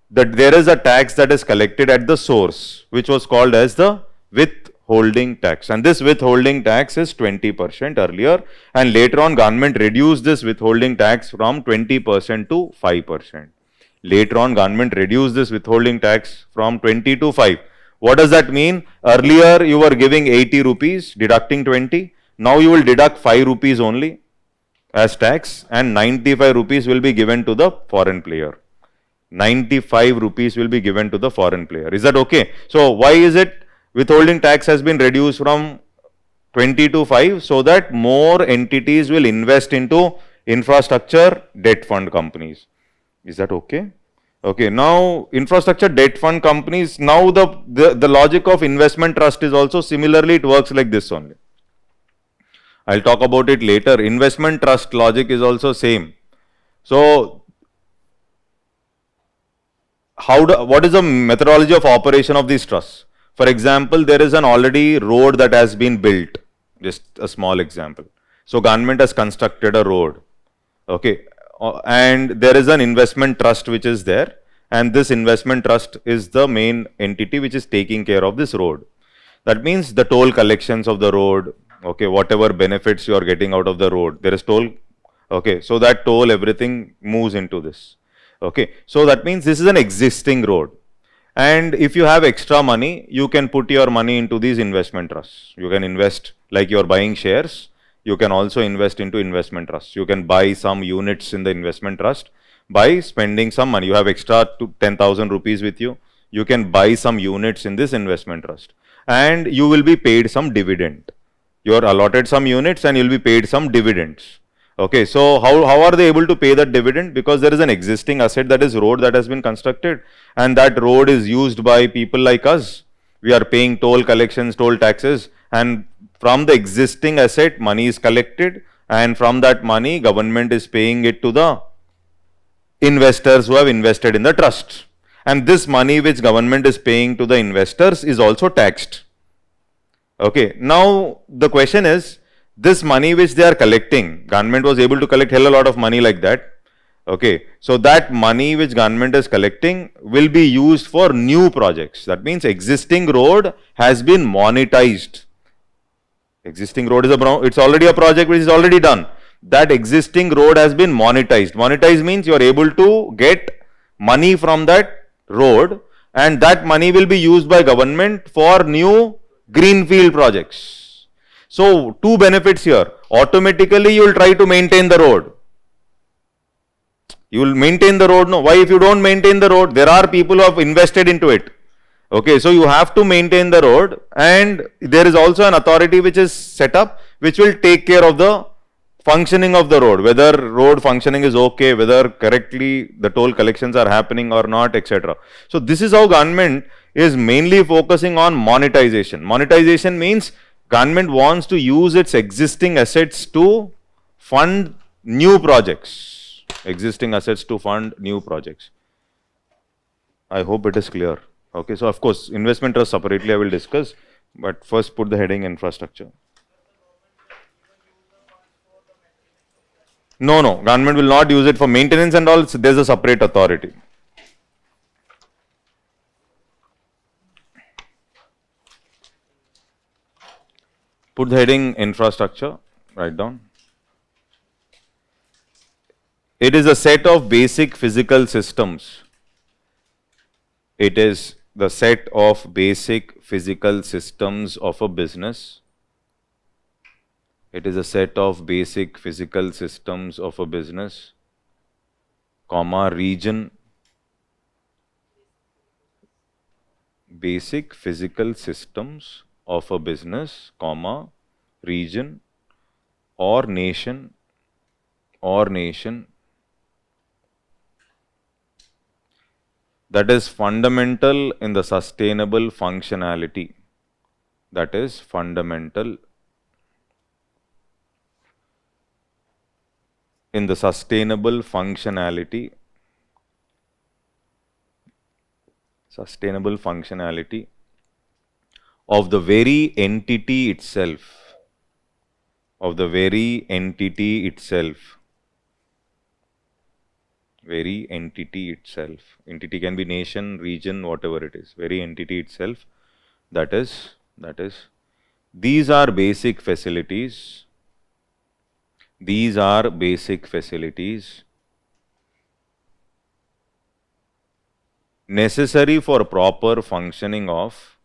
there is a tax that is collected at the source, which was called as the withholding tax. And this withholding tax is 20% earlier, and later on government reduced this withholding tax from 20% to 5%. Later on government reduced this withholding tax from 20 to 5. What does that mean? Earlier you were giving 80 rupees, deducting 20. Now you will deduct 5 rupees only as tax, and 95 rupees will be given to the foreign player. 95 rupees will be given to the foreign player. Is that okay? So, why is it withholding tax has been reduced from 20 to 5? So that more entities will invest into infrastructure debt fund companies. Is that okay? Okay, now infrastructure debt fund companies, now the logic of investment trust is also similarly, it works like this only. I'll talk about it later. Investment trust logic is also same. So, what is the methodology of operation of these trusts? For example, there is an already road that has been built, just a small example. So, government has constructed a road, okay, and there is an investment trust which is there, and this investment trust is the main entity which is taking care of this road. That means the toll collections of the road, okay, whatever benefits you are getting out of the road, there is toll, okay, so that toll, everything moves into this. Okay, so that means this is an existing road, and if you have extra money, you can put your money into these investment trusts. You can invest, like you are buying shares, you can also invest into investment trusts. You can buy some units in the investment trust by spending some money. You have extra to 10,000 rupees with you, you can buy some units in this investment trust, and you will be paid some dividend. You are allotted some units and you will be paid some dividends. Okay, so how are they able to pay that dividend? Because there is an existing asset, that is road, that has been constructed, and that road is used by people like us. We are paying toll collections, toll taxes, and from the existing asset money is collected, and from that money government is paying it to the investors who have invested in the trust. And this money which government is paying to the investors is also taxed. Okay, now the question is, this money which they are collecting, government was able to collect hell a lot of money like that. Okay, so that money which government is collecting will be used for new projects. That means existing road has been monetized. Existing road is it's already a project which is already done. That existing road has been monetized. Monetized means you are able to get money from that road, and that money will be used by government for new greenfield projects. So, two benefits here. automatically you will try to maintain the road. You will maintain the road. No, why? If you don't maintain the road, there are people who have invested into it. Okay, so you have to maintain the road, and there is also an authority which is set up which will take care of the functioning of the road, whether road functioning is okay, whether correctly the toll collections are happening or not, etc. So this is how government is mainly focusing on monetization. Monetization means government wants to use its existing assets to fund new projects. Existing assets to fund new projects. I hope it is clear. Okay, so of course, investment trust separately I will discuss, but first put the heading infrastructure. No, no, government will not use it for maintenance and all, there's a separate authority. Put the heading infrastructure, write down. It is a set of basic physical systems. It is the set of basic physical systems of a business. It is a set of basic physical systems of a business, comma, region, basic physical systems of a business, comma, region or nation that is fundamental in the sustainable functionality. That is fundamental in the sustainable functionality of the very entity itself, very entity itself. Entity can be nation, region, whatever it is. Very entity itself. That is. These are basic facilities. Necessary for proper functioning of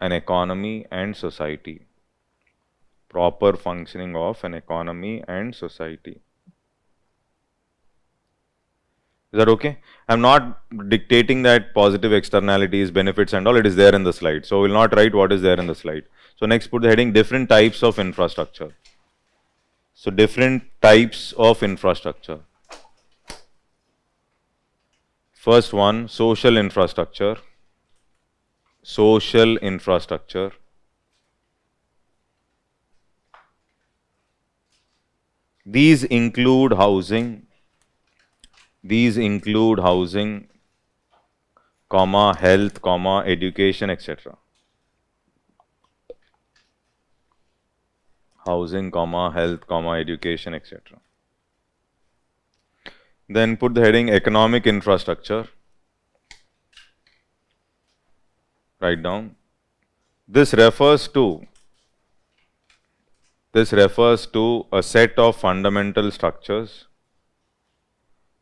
an economy and society. Proper functioning of an economy and society. Is that okay? I am not dictating that positive externalities, benefits and all, it is there in the slide. So, we will not write what is there in the slide. So, next put the heading different types of infrastructure. So, different types of infrastructure. First one, social infrastructure. These include housing, comma, health, comma, education, etc. Housing, comma, health, comma, education, etc. Then put the heading economic infrastructure. Write down. This refers to a set of fundamental structures.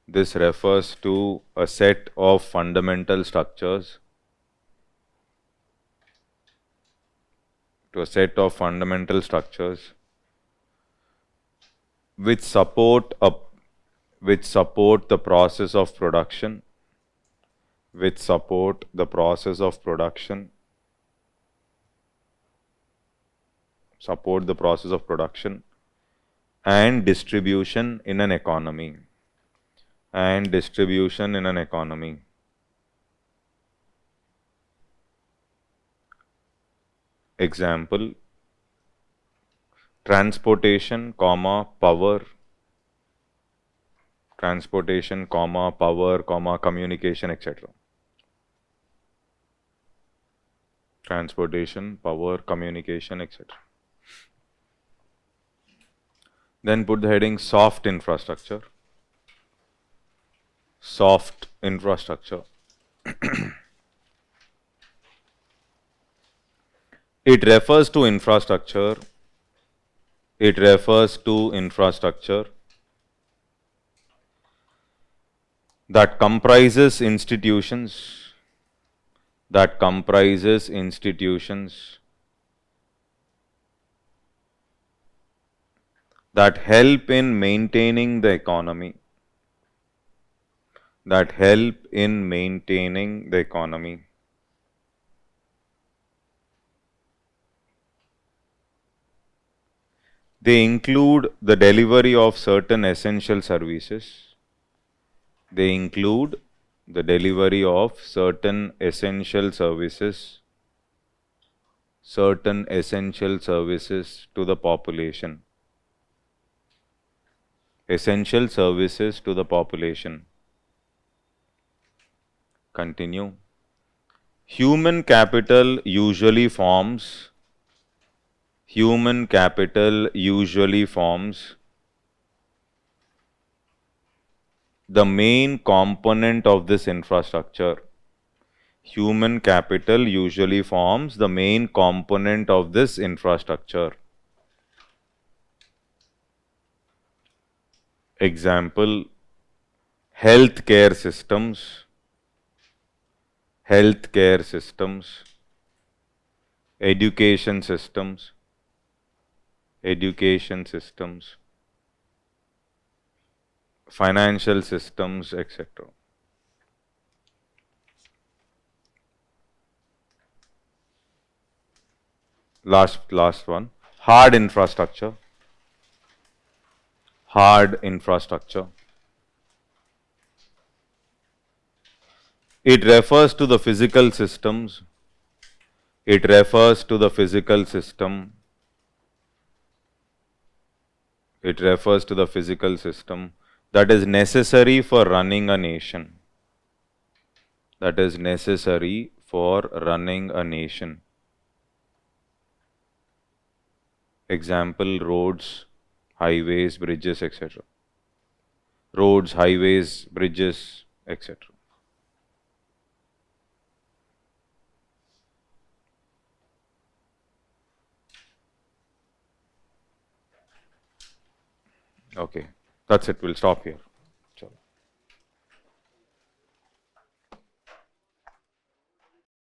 This refers to a set of fundamental structures. Which support the process of production. And distribution in an economy. Example, transportation, comma, power, communication, etc. Transportation, power, communication, etc. Then put the heading soft infrastructure. It refers to infrastructure that comprises institutions that comprises institutions that help in maintaining the economy, that help in maintaining the economy. They include the delivery of certain essential services. They include the delivery of certain essential services, certain essential services to the population. Essential services to the population. Continue. Human capital usually forms the main component of this infrastructure. Human capital usually forms the main component of this infrastructure. Example, healthcare systems, education systems, financial systems, etc. Last one, hard infrastructure. It refers to the physical systems. It refers to the physical system. It refers to the physical system that is necessary for running a nation. That is necessary for running a nation. Example, roads, highways, bridges, etc. Roads, highways, bridges, etc. Okay, that's it. We'll stop here.